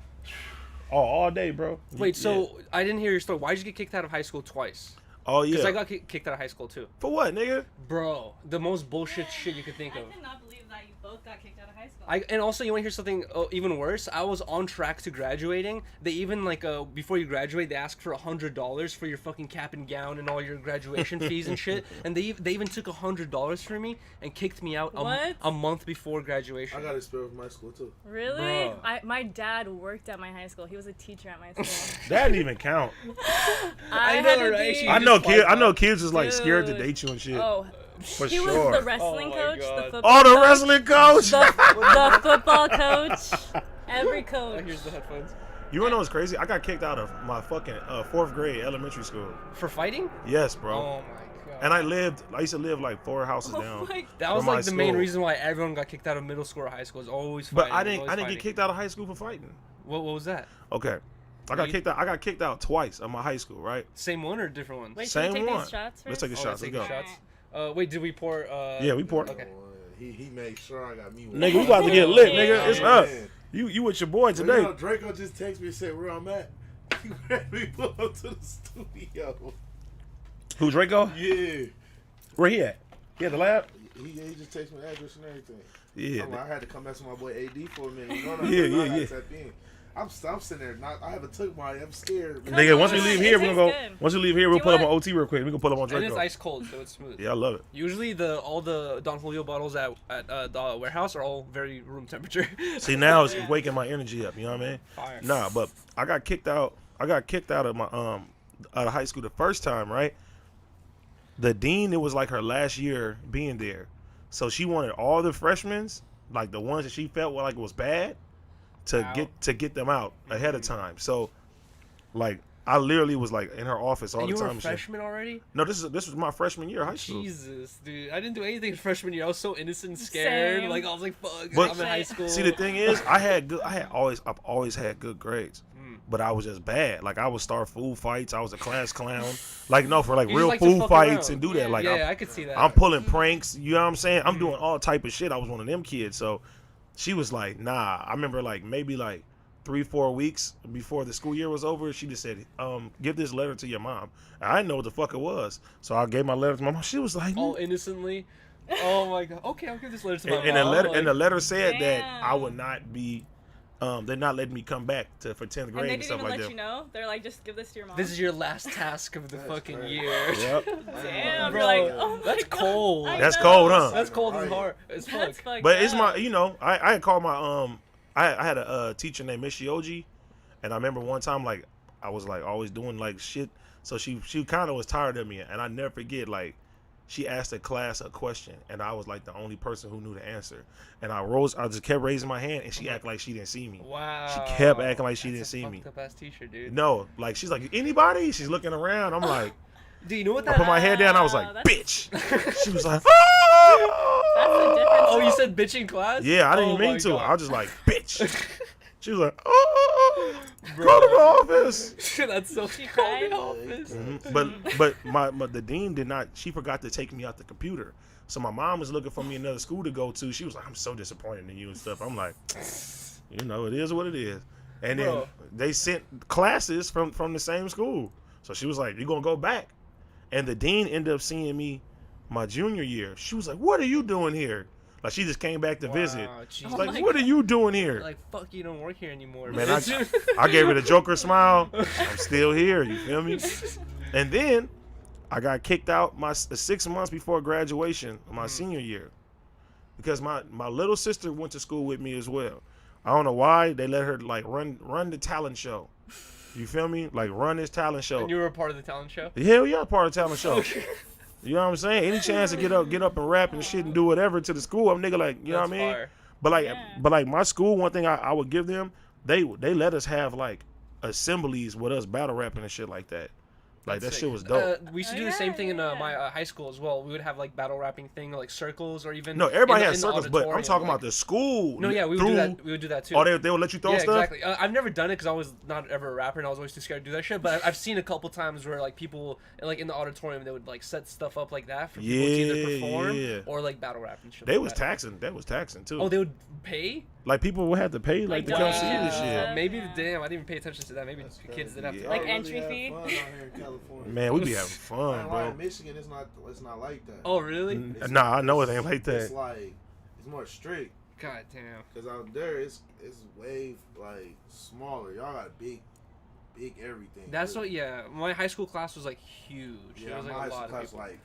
Speaker 2: Oh, all day, bro.
Speaker 1: Wait,
Speaker 2: Yeah.
Speaker 1: so I didn't hear your story. Why'd you get kicked out of high school twice?
Speaker 2: Oh
Speaker 1: Because
Speaker 2: yeah.
Speaker 1: I got kicked out of high school too.
Speaker 2: For what, nigga?
Speaker 1: Bro, the most bullshit shit you could think of.
Speaker 3: I cannot believe that you both got kicked out of high school.
Speaker 1: And also, you want to hear something even worse? I was on track to graduating. They even before you graduate, they ask for $100 for your fucking cap and gown and all your graduation fees and shit. And they even took $100 from me and kicked me out
Speaker 3: What?
Speaker 1: a month before graduation.
Speaker 5: I got experience with my school too.
Speaker 3: Really?
Speaker 1: Bro.
Speaker 3: My dad worked at my high school. He was a teacher at my school.
Speaker 2: That didn't even count.
Speaker 3: I
Speaker 1: know,
Speaker 3: had to
Speaker 1: right?
Speaker 3: be-
Speaker 1: She
Speaker 2: I know
Speaker 1: just
Speaker 2: kids.
Speaker 1: like
Speaker 2: I know
Speaker 1: that.
Speaker 2: kids is like scared to
Speaker 3: Dude.
Speaker 2: date you and shit.
Speaker 3: Oh,
Speaker 2: For
Speaker 3: he
Speaker 2: sure.
Speaker 3: was the wrestling
Speaker 1: Oh my
Speaker 3: coach,
Speaker 1: God.
Speaker 3: the football
Speaker 2: Oh, the
Speaker 3: coach,
Speaker 2: wrestling coach.
Speaker 3: the football coach, every
Speaker 1: Oh,
Speaker 3: coach.
Speaker 1: here's the headphones.
Speaker 2: You wanna know what's crazy? I got kicked out of my fucking 4th grade elementary school.
Speaker 1: For fighting?
Speaker 2: Yes, bro.
Speaker 1: Oh my god.
Speaker 2: And I used to live like 4 houses
Speaker 3: Oh
Speaker 2: down.
Speaker 3: my
Speaker 1: That was
Speaker 2: from my
Speaker 1: like the main
Speaker 2: school.
Speaker 1: reason why everyone got kicked out of middle school or high school. Is always
Speaker 2: But
Speaker 1: fighting.
Speaker 2: I
Speaker 1: always
Speaker 2: didn't get
Speaker 1: fighting.
Speaker 2: kicked out of high school for fighting.
Speaker 1: What was that?
Speaker 2: Okay. I got kicked out twice of my high school, right?
Speaker 1: Same one or different ones?
Speaker 3: Wait,
Speaker 2: Same
Speaker 3: should we take
Speaker 2: one.
Speaker 3: these shots
Speaker 2: Let's
Speaker 3: first?
Speaker 2: take a shot.
Speaker 1: let's
Speaker 2: Let's
Speaker 1: take
Speaker 2: go.
Speaker 1: shots. Wait, did we pour?
Speaker 2: Yeah, we poured.
Speaker 1: Okay.
Speaker 5: He made sure I got me one.
Speaker 2: Nigga, we about to get lit,
Speaker 3: Yeah.
Speaker 2: nigga. It's
Speaker 5: Yeah,
Speaker 2: up.
Speaker 5: man.
Speaker 2: You with your boy
Speaker 5: But,
Speaker 2: today.
Speaker 5: you know, Draco just texted me and said where I'm at. He ready me pull up to the studio.
Speaker 2: Who, Draco?
Speaker 5: Yeah.
Speaker 2: Where he at? He at the lab?
Speaker 5: He just texted me the address and everything.
Speaker 2: Yeah.
Speaker 5: I had to come back to my boy AD for a minute. You know what
Speaker 2: Yeah,
Speaker 5: I
Speaker 2: yeah.
Speaker 5: tap in. I'm sitting there. I haven't took my. I'm scared.
Speaker 3: Come
Speaker 2: Nigga, once we
Speaker 3: on,
Speaker 2: leave
Speaker 3: it
Speaker 2: here, we're
Speaker 3: tastes
Speaker 2: gonna go.
Speaker 3: good.
Speaker 2: Once we leave here, we'll
Speaker 3: Do
Speaker 2: pull
Speaker 3: you
Speaker 2: up on
Speaker 3: want-
Speaker 2: OT real quick. We can pull up on
Speaker 1: And it's
Speaker 2: Draco.
Speaker 1: ice cold, so it's smooth.
Speaker 2: Yeah, I love it.
Speaker 1: Usually, all the Don Julio bottles at the warehouse are all very room temperature.
Speaker 2: See, now it's waking my energy up. You know what I mean?
Speaker 1: Fire.
Speaker 2: Nah, but I got kicked out. I got kicked out of my out of high school the first time, right? The dean, it was like her last year being there, so she wanted all the freshmen, like the ones that she felt like was bad, to
Speaker 1: Out.
Speaker 2: get them out ahead of time. So, like, I literally was like in her office all
Speaker 1: And
Speaker 2: the
Speaker 1: you
Speaker 2: time.
Speaker 1: were a
Speaker 2: and shit.
Speaker 1: freshman already?
Speaker 2: No, this was my freshman year of high school.
Speaker 1: Jesus, dude. I didn't do anything in freshman year. I was so innocent and scared.
Speaker 3: Same.
Speaker 1: Like, I was like, fuck,
Speaker 2: But-
Speaker 1: I'm in high school.
Speaker 2: See, the thing is, I've always had good grades, but I was just bad. Like, I would start food fights. I was a class clown. Like, no, for like
Speaker 1: You just
Speaker 2: real
Speaker 1: like to
Speaker 2: food
Speaker 1: fuck
Speaker 2: fights
Speaker 1: around.
Speaker 2: and do that. Like,
Speaker 1: yeah, I could see that.
Speaker 2: I'm pulling pranks. You know what I'm saying? I'm doing all type of shit. I was one of them kids. So she was like, nah. I remember like maybe like 3-4 weeks before the school year was over, she just said, give this letter to your mom. I didn't know what the fuck it was. So I gave my letter to my mom. She was like,
Speaker 1: all innocently. Oh my god. Okay, I'll give this letter to my
Speaker 2: and the
Speaker 1: mom.
Speaker 2: letter
Speaker 1: Like,
Speaker 2: and the letter said that I
Speaker 3: Damn.
Speaker 2: would not be they're not letting me come back for 10th
Speaker 3: And
Speaker 2: grade
Speaker 3: they
Speaker 2: and
Speaker 3: didn't
Speaker 2: stuff
Speaker 3: even
Speaker 2: like
Speaker 3: let
Speaker 2: that.
Speaker 3: you know. They're like, just give this to your mom.
Speaker 1: This is your last task of the fucking
Speaker 5: right.
Speaker 1: year.
Speaker 2: Yep.
Speaker 3: Damn.
Speaker 1: Bro,
Speaker 3: You're like, oh my
Speaker 1: that's
Speaker 3: God.
Speaker 1: cold.
Speaker 3: I
Speaker 2: That's
Speaker 3: know.
Speaker 2: cold, huh?
Speaker 1: That's cold as
Speaker 5: Right.
Speaker 1: hard as fuck.
Speaker 3: That's fucked
Speaker 2: But it's
Speaker 3: up.
Speaker 2: my, I had called my, I had a teacher named Miss OG, and I remember one time, like, I was, like, always doing, like, shit, so she kind of was tired of me, and I never forget, like, she asked the class a question, and I was, like, the only person who knew the answer, and I just kept raising my hand, and she acted like she didn't see me.
Speaker 1: Wow.
Speaker 2: She kept acting like she
Speaker 1: That's
Speaker 2: didn't
Speaker 1: a
Speaker 2: see me.
Speaker 1: fucked up ass teacher, dude.
Speaker 2: No, like, she's like, anybody? She's looking around, I'm like,
Speaker 1: Do you know what
Speaker 2: I
Speaker 1: that?
Speaker 2: put my head down, I was like,
Speaker 3: That's-
Speaker 2: bitch. She was like,
Speaker 3: That's the difference.
Speaker 1: Oh, you said bitch in class?
Speaker 2: yeah, I didn't
Speaker 1: Oh
Speaker 2: mean
Speaker 1: my
Speaker 2: to.
Speaker 1: God.
Speaker 2: I was just like, bitch. She was like, oh, go to the office.
Speaker 1: That's so
Speaker 3: She
Speaker 1: cold in
Speaker 3: cried?
Speaker 1: office.
Speaker 2: But my the dean did not. She forgot to take me out the computer. So my mom was looking for me another school to go to. She was like, I'm so disappointed in you and stuff. I'm like, it is what it is. And then
Speaker 1: Bro.
Speaker 2: they sent classes from the same school. So she was like, you're gonna go back. And the dean ended up seeing me my junior year. She was like, what are you doing here? Like, she just came back to visit.
Speaker 1: Wow,
Speaker 2: She's
Speaker 1: jeez.
Speaker 2: like,
Speaker 3: my
Speaker 2: what are you doing here?
Speaker 1: Like, fuck, you don't work here anymore.
Speaker 2: Man,
Speaker 1: bitch.
Speaker 2: I gave her the Joker smile. I'm still here. You feel me? And then I got kicked out 6 months before graduation of my senior year because my little sister went to school with me as well. I don't know why they let her like run the talent show. You feel me? Like run this talent show.
Speaker 1: And you were a part of the talent show?
Speaker 2: Hell yeah, part of the talent show. You know what I'm saying? Any chance to get up and rap and shit and do whatever to the school, I'm nigga like, you know what I mean?
Speaker 1: Fire.
Speaker 2: But like my school, one thing I would give them, they let us have like assemblies with us battle rapping and shit like that. Like that
Speaker 1: Sick.
Speaker 2: shit was dope.
Speaker 1: We used to
Speaker 3: Oh,
Speaker 1: do the same
Speaker 3: yeah,
Speaker 1: thing in
Speaker 3: yeah.
Speaker 1: my high school as well. We would have like battle rapping thing, like circles or even.
Speaker 2: No, everybody
Speaker 1: in
Speaker 2: had
Speaker 1: the
Speaker 2: circles, but I'm
Speaker 1: auditorium,
Speaker 2: talking
Speaker 1: like-
Speaker 2: about the school.
Speaker 1: No, yeah, we would do that. We would do that too.
Speaker 2: Oh, they would let you throw
Speaker 1: Yeah,
Speaker 2: stuff?
Speaker 1: exactly. I've never done it because I was not ever a rapper and I was always too scared to do that shit. But I've seen a couple times where like people like in the auditorium they would like set stuff up like that for people to either perform or like battle rap and shit.
Speaker 2: They
Speaker 1: like
Speaker 2: was
Speaker 1: that.
Speaker 2: taxing. That was taxing too.
Speaker 1: Oh, they would pay?
Speaker 2: Like people would have to pay like to come see this shit.
Speaker 3: Yeah.
Speaker 1: Maybe
Speaker 3: Yeah.
Speaker 1: Damn, I didn't even pay attention to that. Maybe
Speaker 5: That's
Speaker 1: kids
Speaker 5: crazy.
Speaker 1: did have to.
Speaker 2: Yeah.
Speaker 3: Like
Speaker 1: pay.
Speaker 5: Y'all
Speaker 3: entry
Speaker 5: really
Speaker 3: fee?
Speaker 5: have fun out here in California.
Speaker 2: Man, we be having
Speaker 5: I
Speaker 2: fun,
Speaker 5: ain't lying,
Speaker 2: bro.
Speaker 5: Michigan, it's not like that.
Speaker 1: Oh, really?
Speaker 2: Nah, I know it ain't like
Speaker 5: It's
Speaker 2: that.
Speaker 5: like it's more strict.
Speaker 1: God damn.
Speaker 5: Cause out there it's way like smaller. Y'all got big everything.
Speaker 1: That's
Speaker 5: really.
Speaker 1: what. Yeah, my high school class was like huge.
Speaker 5: Yeah,
Speaker 1: It was
Speaker 5: my
Speaker 1: like
Speaker 5: high
Speaker 1: a
Speaker 5: school
Speaker 1: lot of
Speaker 5: class
Speaker 1: people.
Speaker 5: like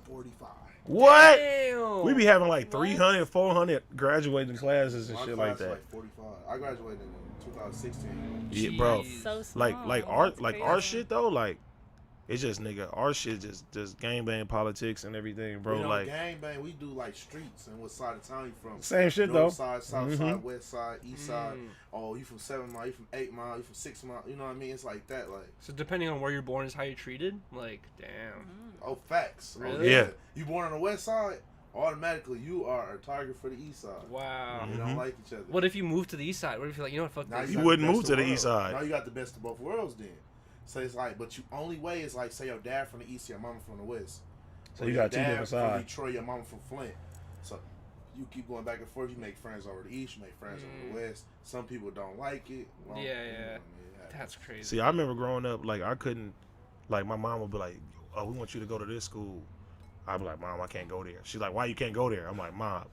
Speaker 5: 45.
Speaker 2: What?
Speaker 1: Damn.
Speaker 2: We be having like
Speaker 3: What?
Speaker 2: 300, 400 graduating classes and
Speaker 5: My
Speaker 2: shit
Speaker 5: class
Speaker 2: like that.
Speaker 5: like 45. I graduated in 2016.
Speaker 2: Yeah, bro.
Speaker 1: Jeez.
Speaker 3: So small.
Speaker 2: Like
Speaker 3: That's
Speaker 2: our
Speaker 3: crazy.
Speaker 2: shit though, like it's just nigga, our shit just gangbang politics and everything, bro.
Speaker 5: We don't
Speaker 2: Like
Speaker 5: gangbang, we do like streets and what side of town you from.
Speaker 2: same shit though.
Speaker 5: North side, south
Speaker 2: Mhm.
Speaker 5: side, west side, east side.
Speaker 1: Mm.
Speaker 5: Oh, you from 7 Mile, you from 8 Mile, you from 6 Mile. You know what I mean? It's like that. Like,
Speaker 1: So depending on where you're born is how you're treated. Like, damn.
Speaker 5: oh, facts. Oh,
Speaker 1: Really?
Speaker 2: Yeah.
Speaker 5: You born on the west side, automatically you are a target for the east side.
Speaker 1: Wow.
Speaker 5: They
Speaker 2: Mhm.
Speaker 5: don't like each other.
Speaker 1: What if you move to the east side? What if you're like, you know what, fuck
Speaker 5: Now
Speaker 1: this?
Speaker 2: You
Speaker 5: got
Speaker 2: wouldn't
Speaker 5: the best
Speaker 2: move to
Speaker 5: of
Speaker 2: the
Speaker 5: worlds.
Speaker 2: east side.
Speaker 5: Now you got the best of both worlds then. So it's like, but you only way is like, say your dad from the east, your mama from the west.
Speaker 2: So
Speaker 5: Or
Speaker 2: you
Speaker 5: your
Speaker 2: got two
Speaker 5: dad
Speaker 2: different
Speaker 5: from
Speaker 2: sides.
Speaker 5: Detroit, your mama from Flint. So you keep going back and forth. You make friends over the east, you make friends over the west. Some people don't like it. Well,
Speaker 1: Yeah,
Speaker 5: you know
Speaker 1: yeah.
Speaker 5: what I mean? It happens.
Speaker 1: That's crazy.
Speaker 2: See, I remember growing up, like I couldn't, like my mom would be like, "Oh, we want you to go to this school." I'd be like, "Mom, I can't go there." She's like, "Why you can't go there?" I'm like, "Mom,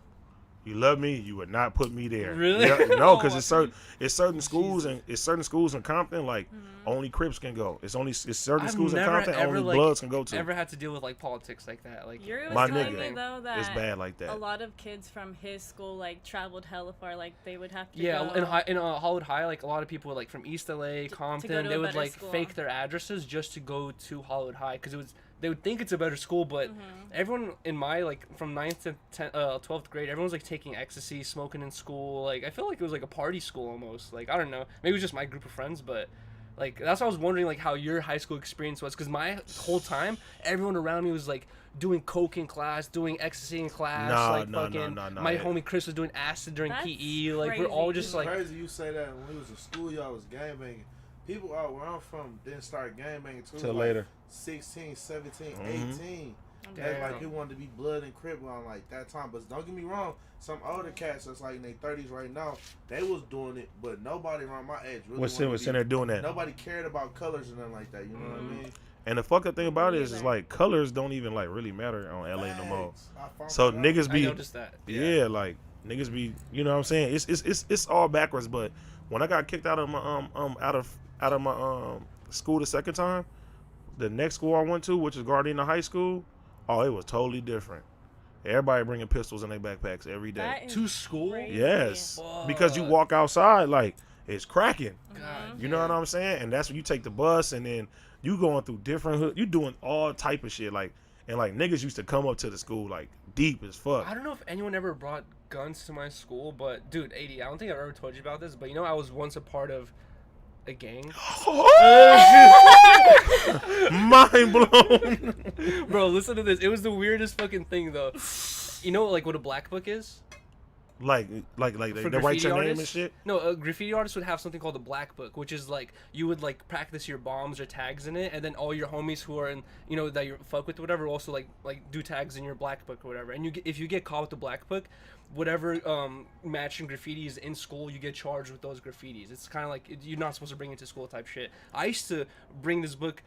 Speaker 2: you love me, you would not put me there."
Speaker 1: Really?
Speaker 2: Yeah, no,
Speaker 1: Oh,
Speaker 2: because
Speaker 1: I
Speaker 2: it's certain schools and it's certain schools in Compton. Like only Crips can go. It's certain
Speaker 1: I've
Speaker 2: schools in
Speaker 1: never
Speaker 2: Compton
Speaker 1: ever,
Speaker 2: only
Speaker 1: like,
Speaker 2: Bloods can go to.
Speaker 1: Ever had to deal with like politics like that? Like,
Speaker 3: Yuri was
Speaker 2: My
Speaker 3: telling
Speaker 2: nigga.
Speaker 3: me though that
Speaker 2: It's bad like that.
Speaker 3: a lot of kids from his school like traveled hella far. Like they would have to
Speaker 1: yeah,
Speaker 3: go.
Speaker 1: in Hollywood High, like a lot of people like from East LA, Compton,
Speaker 3: to
Speaker 1: they
Speaker 3: a
Speaker 1: would
Speaker 3: better
Speaker 1: like
Speaker 3: school.
Speaker 1: fake their addresses just to go to Hollywood High because they would think it's a better school, but everyone in my like from 9th to 12th grade, everyone's like taking ecstasy, smoking in school. Like I feel like it was like a party school almost. Like I don't know, maybe it was just my group of friends, but like that's why I was wondering like how your high school experience was because my whole time everyone around me was like doing coke in class, doing ecstasy in class.
Speaker 2: Nah,
Speaker 1: like
Speaker 2: nah,
Speaker 1: fucking
Speaker 2: nah, nah,
Speaker 1: my
Speaker 2: yeah.
Speaker 1: homie Chris was doing acid during
Speaker 3: That's
Speaker 1: PE. Like we're all
Speaker 3: crazy.
Speaker 1: just
Speaker 5: It's
Speaker 1: like.
Speaker 5: crazy you say that. When we was in school, y'all was gangbanging. People out where I'm from didn't start gangbanging
Speaker 2: Till
Speaker 5: like
Speaker 2: later.
Speaker 5: 16, 17,
Speaker 2: Mhm.
Speaker 5: 18.
Speaker 1: Damn.
Speaker 5: They like people wanted to be blood and crip on like that time. But don't get me wrong, some older cats that's like in their 30s right now, they was doing it, but nobody around my age really
Speaker 2: Was
Speaker 5: wanted to
Speaker 2: sitting there doing that.
Speaker 5: Nobody cared about colors and nothing like that. You know what I mean?
Speaker 2: And the fucked up thing about it is
Speaker 3: Neither.
Speaker 2: like colors don't even like really matter on LA no more.
Speaker 5: Facts. I found
Speaker 2: So
Speaker 5: that out.
Speaker 2: niggas
Speaker 1: I
Speaker 2: be
Speaker 1: noticed that.
Speaker 2: yeah, like niggas be, you know what I'm saying? It's all backwards. But when I got kicked out of my out of my school the second time, the next school I went to, which is Gardena High School, oh, it was totally different. Everybody bringing pistols in their backpacks every day.
Speaker 3: That is
Speaker 1: To school?
Speaker 3: crazy.
Speaker 2: Yes, because you
Speaker 1: Fuck.
Speaker 2: walk outside like it's cracking.
Speaker 1: God,
Speaker 2: You know what I'm saying? And that's when you take the bus and then you going through different hood. You doing all type of shit like, and like niggas used to come up to the school like deep as fuck.
Speaker 1: I don't know if anyone ever brought guns to my school, but dude, 80, I don't think I've ever told you about this, but you know I was once a part of a gang.
Speaker 2: Mind blown.
Speaker 1: Bro, listen to this. It was the weirdest fucking thing though. You know like what a black book is?
Speaker 2: like they
Speaker 1: For
Speaker 2: write
Speaker 1: graffiti
Speaker 2: your name and
Speaker 1: artists?
Speaker 2: shit.
Speaker 1: No, a graffiti artist would have something called a black book, which is like you would like practice your bombs or tags in it, and then all your homies who are in, you know, that you fuck with, whatever, also like do tags in your black book or whatever. And if you get caught with the black book, whatever matching graffitis in school, you get charged with those graffitis. It's kind of like you're not supposed to bring it to school type shit. I used to bring this book.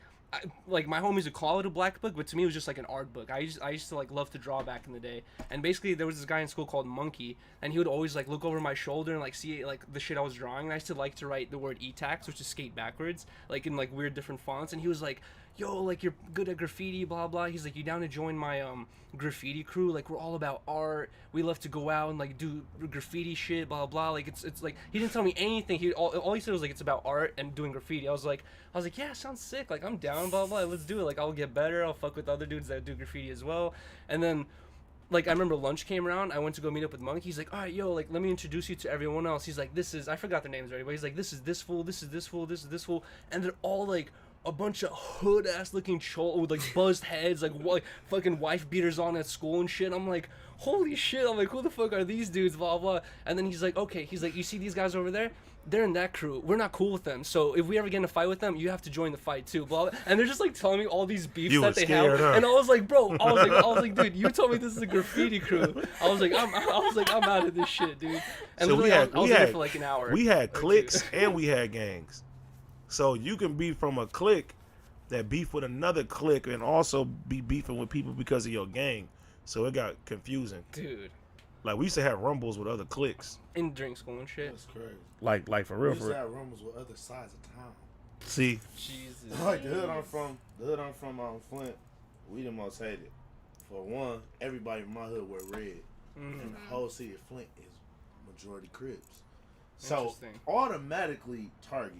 Speaker 1: Like my homies would call it a black book, but to me it was just like an art book. I used to like love to draw back in the day, and basically there was this guy in school called Monkey, and he would always like look over my shoulder and like see like the shit I was drawing. And I used to like to write the word E-tax, which is skate backwards, like in like weird different fonts. And he was like, "Yo, like you're good at graffiti, blah blah." He's like, "You down to join my graffiti crew? Like we're all about art. We love to go out and like do graffiti shit, blah blah." Like it's like he didn't tell me anything. He all he said was like it's about art and doing graffiti. I was like, yeah, sounds sick. Like I'm down, blah blah. Let's do it. Like I'll get better. I'll fuck with other dudes that do graffiti as well. And then, like I remember lunch came around. I went to go meet up with Monkey. He's like, all right, yo, like let me introduce you to everyone else. He's like, this is I forgot their names already, but he's like, this is this fool, this is this fool, this is this fool, and they're all like a bunch of hood ass looking chol with like buzzed heads, like fucking wife beaters on at school and shit. I'm like, holy shit. I'm like, who the fuck are these dudes? Blah blah. And then he's like, okay. He's like, you see these guys over there? They're in that crew. We're not cool with them. So if we ever get in a fight with them, you have to join the fight too. Blah, blah. And they're just like telling me all these beefs that they have.
Speaker 2: Huh?
Speaker 1: And I was like, bro, I was like, dude, you told me this is a graffiti crew. I was like, I'm out of this shit, dude. And
Speaker 2: So
Speaker 1: I was there for like an hour.
Speaker 2: We had cliques and we had gangs. So you can be from a clique that beef with another clique and also be beefing with people because of your gang. So it got confusing.
Speaker 1: Dude.
Speaker 2: Like, we used to have rumbles with other cliques.
Speaker 1: In drink school and shit.
Speaker 5: That's crazy.
Speaker 2: Like for real,
Speaker 5: We used to have rumors with other sides of town.
Speaker 2: See?
Speaker 1: Jesus.
Speaker 5: Like the hood I'm from, Flint, we the most hated. For one, everybody in my hood wear red. And the whole city of Flint is majority Crips. So automatically target.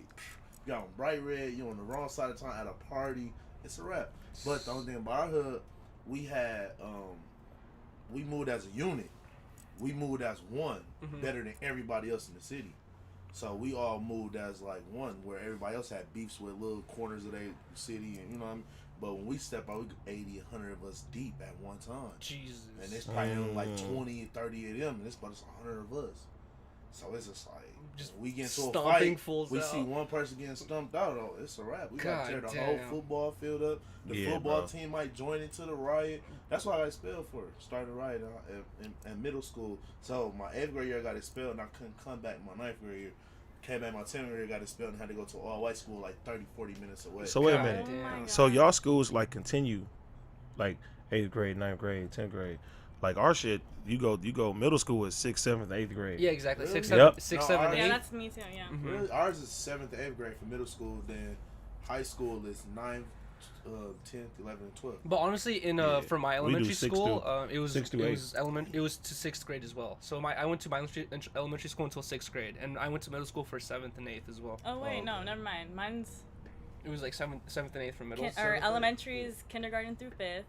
Speaker 5: You on bright red, you on the wrong side of town at a party, it's a wrap. But the only thing about our hood, we had we moved as a unit. We moved as one, better than everybody else in the city. So we all moved as like one, where everybody else had beefs with little corners of their city, and you know what I mean? But when we step out, we could 80, 100 of us deep at one time.
Speaker 1: Jesus.
Speaker 5: And it's probably like 20, 30 of them, and it's about 100 of us. So it's just like, just we get into a fight, we see one person getting stumped out, it's a wrap. We got to tear the whole football field up. The football team might join into the riot. That's why I got expelled for it. Started a riot in middle school. So my 8th grade year I got expelled, and I couldn't come back my 9th grade year. Came back my 10th grade year, got expelled, and had to go to all white school like 30, 40 minutes away.
Speaker 2: So wait a minute. So y'all schools like continue, like 8th grade, 9th grade, 10th grade. Like our shit, you go middle school is 6th, 7th, 8th grade.
Speaker 1: Yeah, exactly.
Speaker 5: Really?
Speaker 1: 6th, 7th, 8th.
Speaker 3: Yeah, that's me too. Yeah.
Speaker 5: Really? Ours is 7th to 8th grade for middle school. Then high school is 9th, 10th, 11th, and 12th.
Speaker 1: But honestly, for my elementary school, it was to 6th grade as well. So I went to my elementary school until 6th grade, and I went to middle school for 7th and 8th as well.
Speaker 3: Oh wait, no, never mind. Mine's.
Speaker 1: It was like 7th and 8th for middle.
Speaker 3: Our elementary is kindergarten through 5th.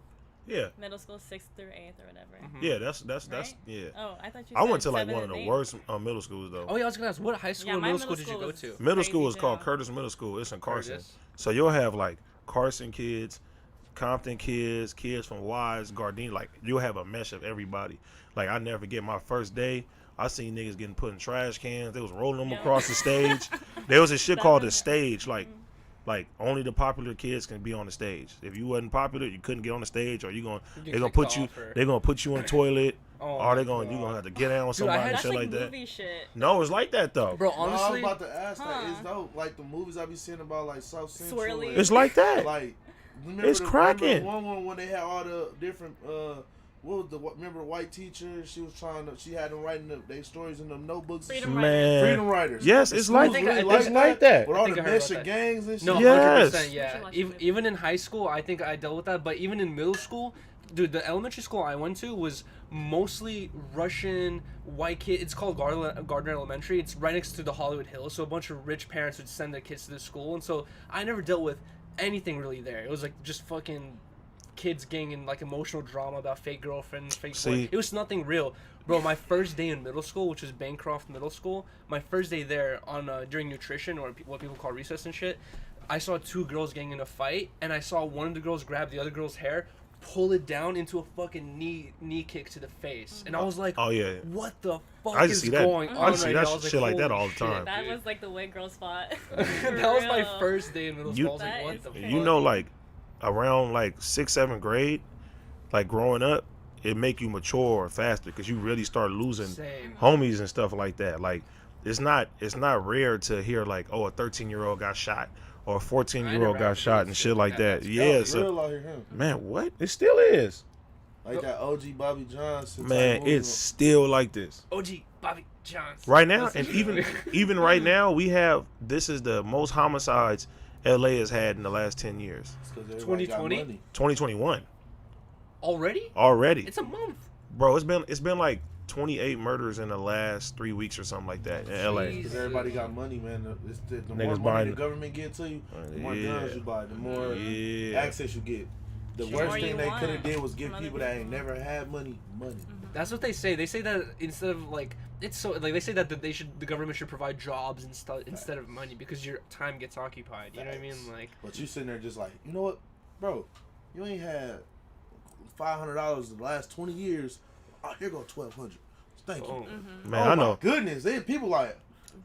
Speaker 2: Yeah.
Speaker 3: Middle school 6th through 8th or whatever.
Speaker 2: Yeah, that's
Speaker 3: right?
Speaker 2: yeah.
Speaker 3: Oh, I thought you.
Speaker 2: I went to like
Speaker 3: 7th
Speaker 2: one of the
Speaker 3: 8th.
Speaker 2: worst middle schools though.
Speaker 1: Oh yeah, I was gonna ask, what high school and middle school did you go
Speaker 3: was
Speaker 1: to?
Speaker 2: Middle school is
Speaker 3: crazy
Speaker 2: called
Speaker 3: too.
Speaker 2: Curtis Middle School. It's in Carson.
Speaker 1: Curtis.
Speaker 2: So you'll have like Carson kids, Compton kids, kids from Wise, Gardena. Like you'll have a mesh of everybody. Like I never forget my first day. I seen niggas getting put in trash cans. They was rolling them across the stage. There was a shit called the stage. Like only the popular kids can be on the stage. If you wasn't popular, you couldn't get on the stage, or they're gonna put you in the toilet, or you gonna have to get down with somebody and shit like that.
Speaker 3: Movie shit.
Speaker 2: No, it's like that though.
Speaker 1: Bro, honestly,
Speaker 5: I was about to ask, like, is though like the movies I be seeing about like South Central?
Speaker 3: Swirly.
Speaker 2: It's like that.
Speaker 5: Like,
Speaker 2: It's cracking.
Speaker 5: One when they had all the different remember the white teacher? She had them writing their stories in them notebooks.
Speaker 3: Freedom
Speaker 5: Writers.
Speaker 2: Yes, it's like that.
Speaker 5: With all the mesh of gangs and shit.
Speaker 1: No,
Speaker 2: Yes.
Speaker 1: 100%, yeah. Even in high school, I think I dealt with that. But even in middle school, dude, the elementary school I went to was mostly Russian white kid. It's called Gardner Elementary. It's right next to the Hollywood Hills. So a bunch of rich parents would send their kids to the school, and so I never dealt with anything really there. It was like just fucking kids getting in like emotional drama about fake girlfriends, fake boy. It was nothing real. Bro, my first day in middle school, which was Bancroft Middle School, my first day there on during nutrition, or what people call recess and shit, I saw two girls getting in a fight, and I saw one of the girls grab the other girl's hair, pull it down into a fucking knee kick to the face, and I was like,
Speaker 2: oh yeah,
Speaker 1: what the fuck is going on?
Speaker 2: I see that shit like that all the
Speaker 1: shit,
Speaker 2: time.
Speaker 3: That was like the white girl spot.
Speaker 1: That was my first day in middle school. I was like, what the fuck?
Speaker 2: You know, like around like 6th, 7th grade, like growing up, it make you mature faster because you really start losing homies and stuff like that. Like it's not rare to hear like, oh, a 13-year-old got shot or a 14-year-old got shot and shit like that. Yeah, so
Speaker 5: real out here,
Speaker 2: man, what? It still is.
Speaker 5: Like that OG Bobby Johnson.
Speaker 2: Man, it's still like this.
Speaker 1: OG Bobby Johnson.
Speaker 2: Right now, and even right now, this is the most homicides LA has had in the last 10 years.
Speaker 1: 2020?
Speaker 2: 2021.
Speaker 1: Already? It's a month.
Speaker 2: Bro, it's been like 28 murders in the last 3 weeks or something like that in LA.
Speaker 5: Because everybody got money, man. The more money the government get to you, the more guns you buy, the more access you get. The worst thing they could have did was give people that ain't never had money.
Speaker 1: That's what they say. They say that instead of like, It's so like they say that the government should provide jobs instead of money because your time gets occupied. You know what I mean? Like,
Speaker 5: but you sitting there just like, you know what, bro? You ain't had $500 in the last 20 years. Oh, here go 1,200. Thank you.
Speaker 3: Mm-hmm.
Speaker 2: Man, I know.
Speaker 5: Goodness, they people like.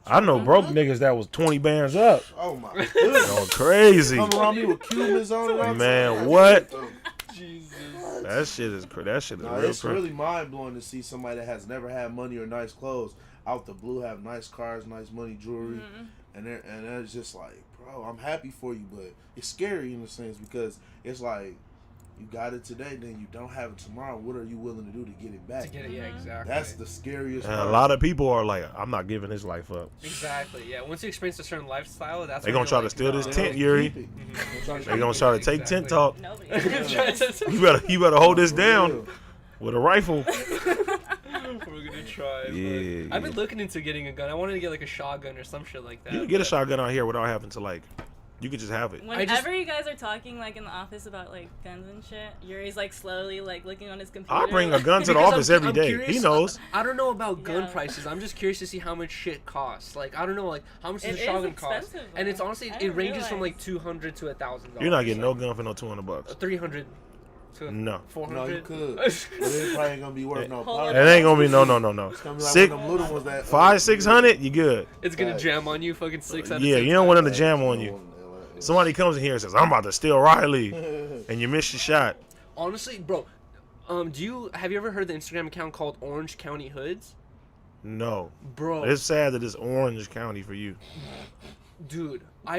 Speaker 2: I know broke niggas that was 20 bands up.
Speaker 5: Oh my goodness.
Speaker 2: Going crazy.
Speaker 5: Come around me with Cubans on around.
Speaker 2: Man, what?
Speaker 1: Jesus.
Speaker 2: That shit is
Speaker 5: No,
Speaker 2: real
Speaker 5: it's really mind blowing to see somebody that has never had money or nice clothes out the blue have nice cars, nice money, jewelry, and it's just like, bro, I'm happy for you, but it's scary in a sense because it's like you got it today, then you don't have it tomorrow. What are you willing to do to get it back?
Speaker 1: To get it, yeah, exactly.
Speaker 5: That's the scariest.
Speaker 2: And
Speaker 5: part.
Speaker 2: a lot of people are like, I'm not giving this life up.
Speaker 1: Exactly. Yeah. Once you experience a certain lifestyle, that's
Speaker 2: They
Speaker 1: when
Speaker 2: gonna try
Speaker 1: you're
Speaker 2: to steal
Speaker 1: like,
Speaker 2: this
Speaker 1: no.
Speaker 2: tent, Yuiry. They gonna try to take tent talk.
Speaker 3: Nobody.
Speaker 2: You better hold this down with a rifle.
Speaker 1: We're gonna try.
Speaker 2: Yeah,
Speaker 1: I've been looking into getting a gun. I wanted to get like a shotgun or some shit like that.
Speaker 2: You can get a shotgun out here without having to like. You could just have it.
Speaker 3: Whenever you guys are talking like in the office about like guns and shit, Yuri's like slowly like looking on his computer.
Speaker 2: I bring a gun to the
Speaker 1: Because
Speaker 2: office
Speaker 1: I'm
Speaker 2: every day.
Speaker 1: curious,
Speaker 2: He knows.
Speaker 1: I don't know about gun
Speaker 3: Yeah.
Speaker 1: prices. I'm just curious to see how much shit costs. Like I don't know, like how much does
Speaker 3: It
Speaker 1: a
Speaker 3: is
Speaker 1: shotgun cost?
Speaker 3: expensive,
Speaker 1: And
Speaker 3: though.
Speaker 1: it's honestly
Speaker 3: I
Speaker 1: it
Speaker 3: didn't
Speaker 1: ranges from
Speaker 3: realize.
Speaker 1: like $200 to $1,000.
Speaker 2: You're not getting no gun for no $200.
Speaker 1: 300 to
Speaker 2: No.
Speaker 1: 400.
Speaker 5: No, you could. But it probably ain't gonna be worth no.
Speaker 3: Hold on.
Speaker 2: It ain't gonna be no.
Speaker 5: It's gonna be like
Speaker 2: Six,
Speaker 5: one of them little ones that
Speaker 2: 500-600, you good.
Speaker 1: It's gonna
Speaker 5: Facts.
Speaker 1: jam on you, fucking 6 out of
Speaker 2: Yeah,
Speaker 1: 6.
Speaker 2: you don't want them to jam on you. Somebody comes in here and says, "I'm about to steal Riley," and you miss your shot.
Speaker 1: Honestly, bro, have you ever heard the Instagram account called Orange County Hoods?
Speaker 2: No,
Speaker 1: Bro,
Speaker 2: it's sad that it's Orange County for you.
Speaker 1: dude, I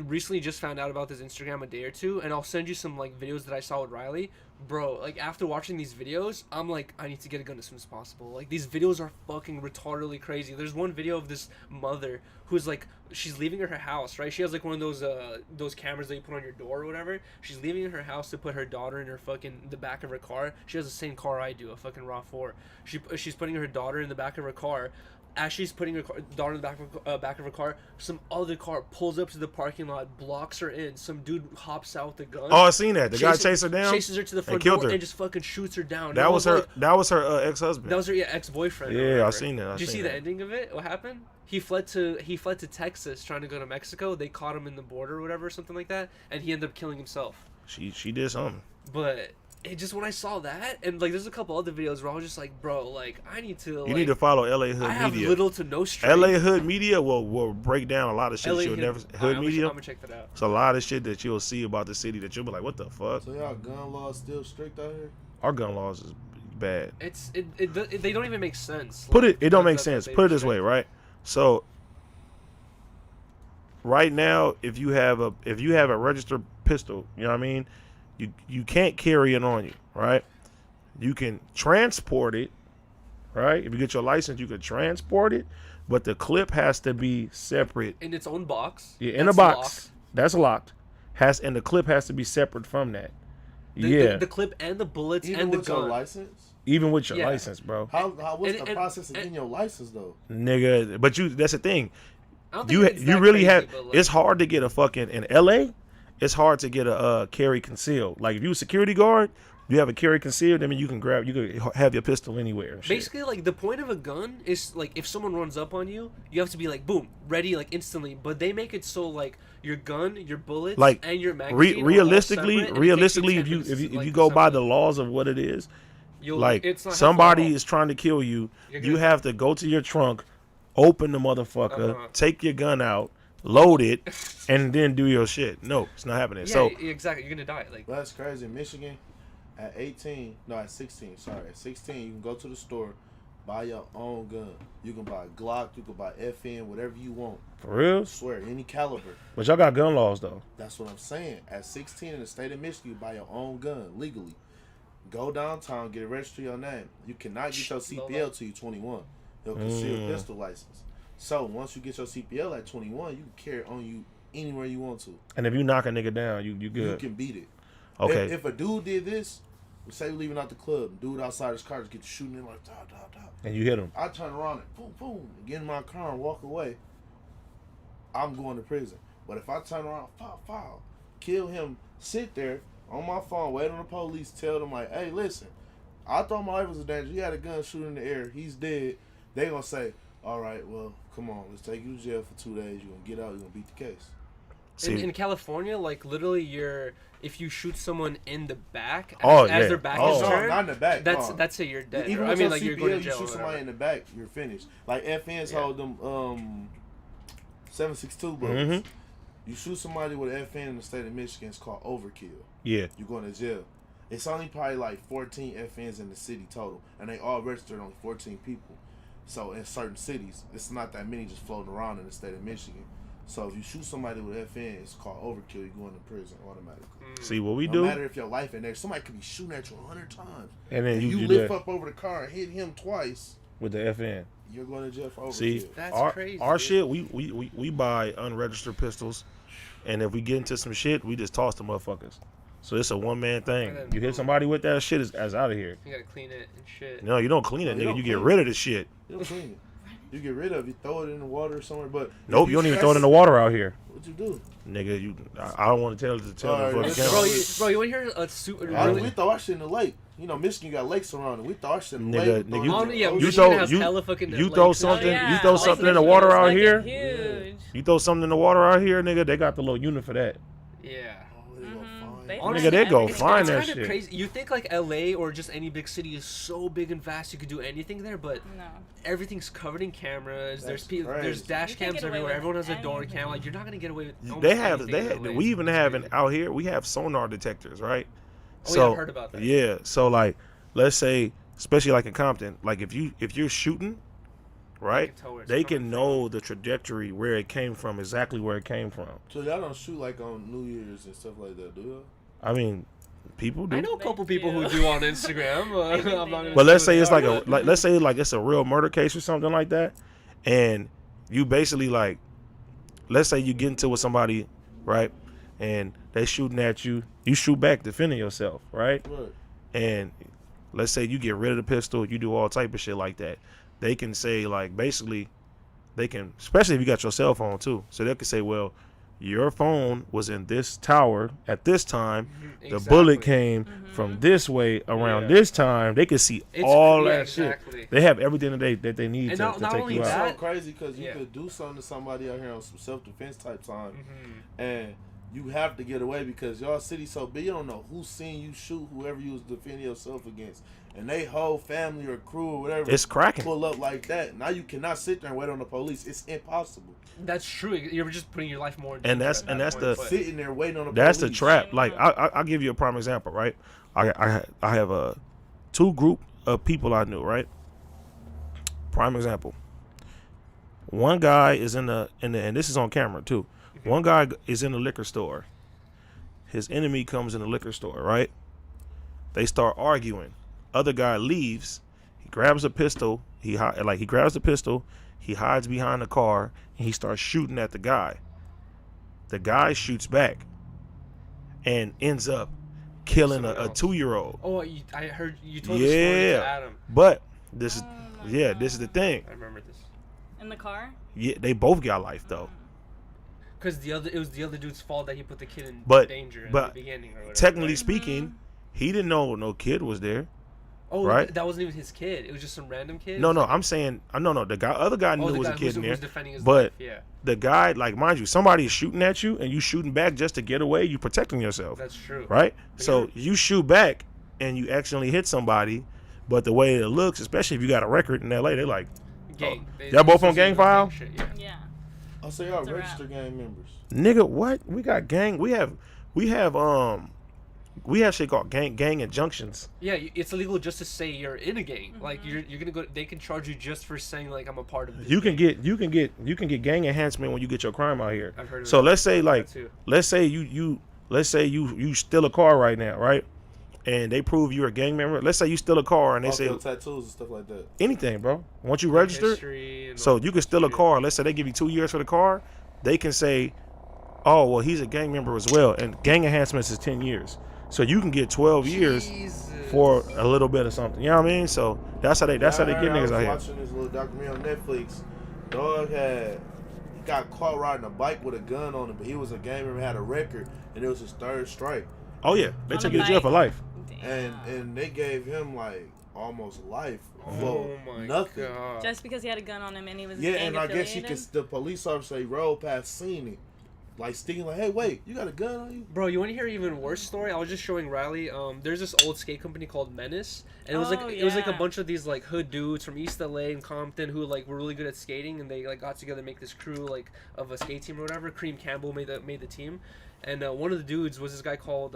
Speaker 1: recently just found out about this Instagram a day or two, and I'll send you some like videos that I saw with Riley. Bro, like after watching these videos, I'm like, I need to get a gun as soon as possible. Like these videos are fucking retardedly crazy. There's one video of this mother who's like, she's leaving her house, right? She has like one of those cameras that you put on your door or whatever. She's leaving her house to put her daughter in her fucking the back of her car. She has the same car I do, a fucking RAV4. She's putting her daughter in the back of her car. As she's putting her daughter in the back of her car, some other car pulls up to the parking lot, blocks her in. Some dude hops out with a gun.
Speaker 2: Oh, I seen that. The guy chased her down.
Speaker 1: Chases her to the front
Speaker 2: killed
Speaker 1: door
Speaker 2: her.
Speaker 1: and just fucking shoots her down.
Speaker 2: That was her.
Speaker 1: Like,
Speaker 2: That was her ex-husband.
Speaker 1: that was her ex-boyfriend. or
Speaker 2: Yeah, I
Speaker 1: whatever.
Speaker 2: seen that.
Speaker 1: Did you see the ending of it? What happened? He fled to Texas trying to go to Mexico. They caught him in the border or whatever, something like that, and he ended up killing himself.
Speaker 2: She did something.
Speaker 1: But it just when I saw that, and like there's a couple other videos where I was just like, bro, like I need to.
Speaker 2: You need to follow LA Hood
Speaker 1: I have
Speaker 2: Media.
Speaker 1: little to no strength.
Speaker 2: LA Hood Media will break down a lot of shit
Speaker 1: LA
Speaker 2: you'll never. Hood
Speaker 1: I'm
Speaker 2: Media.
Speaker 1: gonna check that out.
Speaker 2: It's a lot of shit that you'll see about the city that you'll be like, what the fuck?
Speaker 5: So y'all gun laws still strict out here?
Speaker 2: Our gun laws is bad.
Speaker 1: They don't even make sense.
Speaker 2: It don't make
Speaker 1: that
Speaker 2: sense.
Speaker 1: they
Speaker 2: Put it this way,
Speaker 1: restrict.
Speaker 2: right? So right now, if you have a registered pistol, you know what I mean? You can't carry it on you, right? You can transport it, right? If you get your license, you can transport it, but the clip has to be separate.
Speaker 1: In its own box.
Speaker 2: Yeah, in a
Speaker 1: That's
Speaker 2: box.
Speaker 1: locked.
Speaker 2: That's locked. And the clip has to be separate from that.
Speaker 1: The clip and the bullets
Speaker 5: Even
Speaker 1: and the
Speaker 5: with your
Speaker 1: gun.
Speaker 5: license?
Speaker 2: Even with your
Speaker 1: Yeah.
Speaker 2: license, bro.
Speaker 5: What's
Speaker 1: And-
Speaker 5: the
Speaker 1: and-
Speaker 5: process of
Speaker 1: and-
Speaker 5: getting your license though?
Speaker 2: Nigga, but that's the thing.
Speaker 1: I don't think it's
Speaker 2: You
Speaker 1: that
Speaker 2: really
Speaker 1: crazy,
Speaker 2: have
Speaker 1: but, like,
Speaker 2: it's hard to get a fucking in LA. It's hard to get a carry concealed. Like if you a security guard, you have a carry concealed. I mean, you can have your pistol anywhere. And shit.
Speaker 1: Basically, like the point of a gun is like if someone runs up on you, you have to be like boom, ready like instantly. But they make it so like your gun, your bullets,
Speaker 2: like
Speaker 1: and your magazine. are all
Speaker 2: realistically,
Speaker 1: separate, and it takes you 10
Speaker 2: if
Speaker 1: minutes
Speaker 2: you
Speaker 1: to, like,
Speaker 2: go by
Speaker 1: separate.
Speaker 2: the laws of what it is, like
Speaker 1: it's not
Speaker 2: somebody
Speaker 1: helpful at
Speaker 2: is trying to kill you,
Speaker 1: You're
Speaker 2: you
Speaker 1: gonna-
Speaker 2: have to go to your trunk, open the motherfucker,
Speaker 1: Uh-huh.
Speaker 2: take your gun out, load it, and then do your shit. No, it's not happening.
Speaker 1: all.
Speaker 2: So
Speaker 1: Yeah, exactly. You're gonna die. Like
Speaker 5: Well, that's crazy. In Michigan, at 16, at 16, you can go to the store, buy your own gun. You can buy Glock, you can buy FN, whatever you want.
Speaker 2: for real,
Speaker 5: I swear, any caliber.
Speaker 2: but y'all got gun laws though.
Speaker 5: That's what I'm saying. At 16 in the state of Michigan, you buy your own gun legally. Go downtown, get it registered your name. You cannot get your CPL till you 21. They'll conceal pistol license. So once you get your CPL at 21, you can carry it on you anywhere you want to.
Speaker 2: And if you knock a nigga down, you
Speaker 5: You
Speaker 2: good.
Speaker 5: can beat it.
Speaker 2: Okay.
Speaker 5: If a dude did this, say we leaving out the club, dude outside his car just get to shooting him like, da, da, da.
Speaker 2: And you hit him.
Speaker 5: I turn around and boom, boom, get in my car and walk away. I'm going to prison. But if I turn around, foul, kill him, sit there on my phone, wait on the police, tell them like, hey, listen, I thought my life was a danger. He had a gun shooting in the air. He's dead. they gonna say, all right, well, come on, let's take you to jail for 2 days. You're gonna get out. You're gonna beat the case.
Speaker 1: In California, like literally, if you shoot someone in the back as their back is
Speaker 5: no,
Speaker 1: turned,
Speaker 5: not in the back.
Speaker 1: that's it. You're dead.
Speaker 5: Even
Speaker 1: I mean, like
Speaker 5: CPL,
Speaker 1: you're going to
Speaker 5: you
Speaker 1: jail.
Speaker 5: shoot somebody in the back, you're finished. Like FNs hold them 7.62 bullets. You shoot somebody with an FN in the state of Michigan, it's called overkill.
Speaker 2: Yeah.
Speaker 5: You're going to jail. It's only probably like 14 FNs in the city total, and they all registered only 14 people. So in certain cities, it's not that many just floating around in the state of Michigan. So if you shoot somebody with FN, it's called overkill. You're going to prison automatically.
Speaker 2: See what we
Speaker 5: no
Speaker 2: do?
Speaker 5: No matter if your life in there, somebody could be shooting at you 100 times,
Speaker 2: and then you
Speaker 5: lift up over the car and hit him twice
Speaker 2: with the FN.
Speaker 5: You're going to jail for overkill.
Speaker 2: See,
Speaker 1: that's crazy.
Speaker 2: Our shit, we buy unregistered pistols, and if we get into some shit, we just toss the motherfuckers. So it's a one-man thing. You hit somebody with that shit, is out of here.
Speaker 1: You gotta clean it and shit.
Speaker 2: No, you don't clean it, nigga. You get rid of the shit.
Speaker 5: You don't clean it. You get rid of it. You throw it in the water somewhere. But
Speaker 2: nope, you don't even throw it in the water out here.
Speaker 5: What you do?
Speaker 2: Nigga, I don't want to tell the camera.
Speaker 1: Bro, you want to hear a super?
Speaker 5: We throw our shit in the lake. You know, Michigan got lakes around it. We throw our shit in the lake.
Speaker 2: You throw something in the water out here.
Speaker 3: Huge.
Speaker 2: You throw something in the water out here, nigga. They got the little unit for that.
Speaker 1: Yeah.
Speaker 2: Nigga, they go find that shit.
Speaker 1: It's kind of crazy. You think like LA or just any big city is so big and vast you could do anything there, but everything's covered in cameras. There's dash cams everywhere. Everyone has a door cam. Like you're not gonna get away with.
Speaker 2: We even have out here. We have sonar detectors, right?
Speaker 1: Oh, yeah, I've heard about that.
Speaker 2: Yeah. So like, let's say, especially like in Compton, like if you're shooting, right? They can know the trajectory where it came from, exactly where it came from.
Speaker 5: So y'all don't shoot like on New Year's and stuff like that, do y'all?
Speaker 2: I mean, people do.
Speaker 1: I know a couple people who do on Instagram.
Speaker 2: But let's say it's let's say it's a real murder case or something like that, and you basically like, let's say you get into with somebody, right, and they shooting at you, you shoot back defending yourself, right? And let's say you get rid of the pistol, you do all type of shit like that. They can say like basically, they can, especially if you got your cell phone too, so they can say, well, your phone was in this tower at this time. The bullet came from this way around this time. They can see all that shit. They have everything that they need to take you out.
Speaker 5: It's so crazy because you could do something to somebody out here on some self-defense type time, and you have to get away because y'all city so big. You don't know who's seeing you shoot whoever you was defending yourself against. And they whole family or crew or whatever,
Speaker 2: it's cracking.
Speaker 5: Pull up like that. Now you cannot sit there and wait on the police. It's impossible.
Speaker 1: That's true. You're just putting your life more.
Speaker 2: And that's the
Speaker 5: sitting there waiting on the
Speaker 2: that's
Speaker 5: police.
Speaker 2: The trap. Like I'll give you a prime example, right? I have two group of people I knew, right? Prime example. One guy is in the and this is on camera too. One guy is in the liquor store. His enemy comes in the liquor store, right? They start arguing. Other guy leaves. He grabs a pistol. He grabs the pistol. He hides behind the car and he starts shooting at the guy. The guy shoots back and ends up killing a 2-year-old.
Speaker 1: Oh, I heard you told the story to Adam.
Speaker 2: But this is the thing.
Speaker 1: I remember this.
Speaker 3: In the car?
Speaker 2: Yeah, they both got life though.
Speaker 1: Because it was the other dude's fault that he put the kid in danger in the beginning or whatever.
Speaker 2: Technically speaking, he didn't know no kid was there.
Speaker 1: Oh,
Speaker 2: right?
Speaker 1: That wasn't even his kid. It was just some random kid.
Speaker 2: No, I'm saying no. The other guy knew there was a kid in there. But the guy, like, mind you, somebody is shooting at you and you shooting back just to get away. You protecting yourself.
Speaker 1: That's true.
Speaker 2: Right? So you shoot back and you accidentally hit somebody, but the way it looks, especially if you got a record in LA, they're like,
Speaker 1: gang.
Speaker 2: Y'all both on gang file?
Speaker 3: Yeah.
Speaker 5: Oh, so y'all registered gang members?
Speaker 2: Nigga, what? We got gang. We have shit called gang injunctions.
Speaker 1: Yeah, it's illegal just to say you're in a gang. Like you're gonna go. They can charge you just for saying like I'm a part of this.
Speaker 2: You can get gang enhancement when you get your crime out here.
Speaker 1: I've heard of
Speaker 2: so
Speaker 1: that.
Speaker 2: Let's say you steal a car right now, right? And they prove you're a gang member. Let's say you steal a car and they say
Speaker 5: tattoos and stuff like that.
Speaker 2: Anything, bro. Once you register, so you can steal a car. Let's say they give you 2 years for the car. They can say, oh well, he's a gang member as well, and gang enhancements is 10 years. So you can get 12 years for a little bit of something. You know what I mean? So that's how they get niggas out here.
Speaker 5: I was watching this little documentary on Netflix. Dog he got caught riding a bike with a gun on him, but he was a gang member, had a record, and it was his third strike.
Speaker 2: Oh yeah, they took you to jail for life.
Speaker 5: And they gave him like almost life
Speaker 1: Oh
Speaker 5: for
Speaker 1: my
Speaker 5: nothing.
Speaker 1: god.
Speaker 3: Just because he had a gun on him and he was
Speaker 5: Yeah,
Speaker 3: gang
Speaker 5: and I guess
Speaker 3: affiliated?
Speaker 5: the police officer he rode past seen it, like sticking like, hey, wait, you got a gun on you?
Speaker 1: Bro, you want to hear an even worse story? I was just showing Riley. There's this old skate company called Menace, and it was like it was like a
Speaker 3: yeah.
Speaker 1: bunch of these like hood dudes from East LA and Compton who like were really good at skating, and they like got together to make this crew like of a skate team or whatever. Cream Campbell made the team, and one of the dudes was this guy called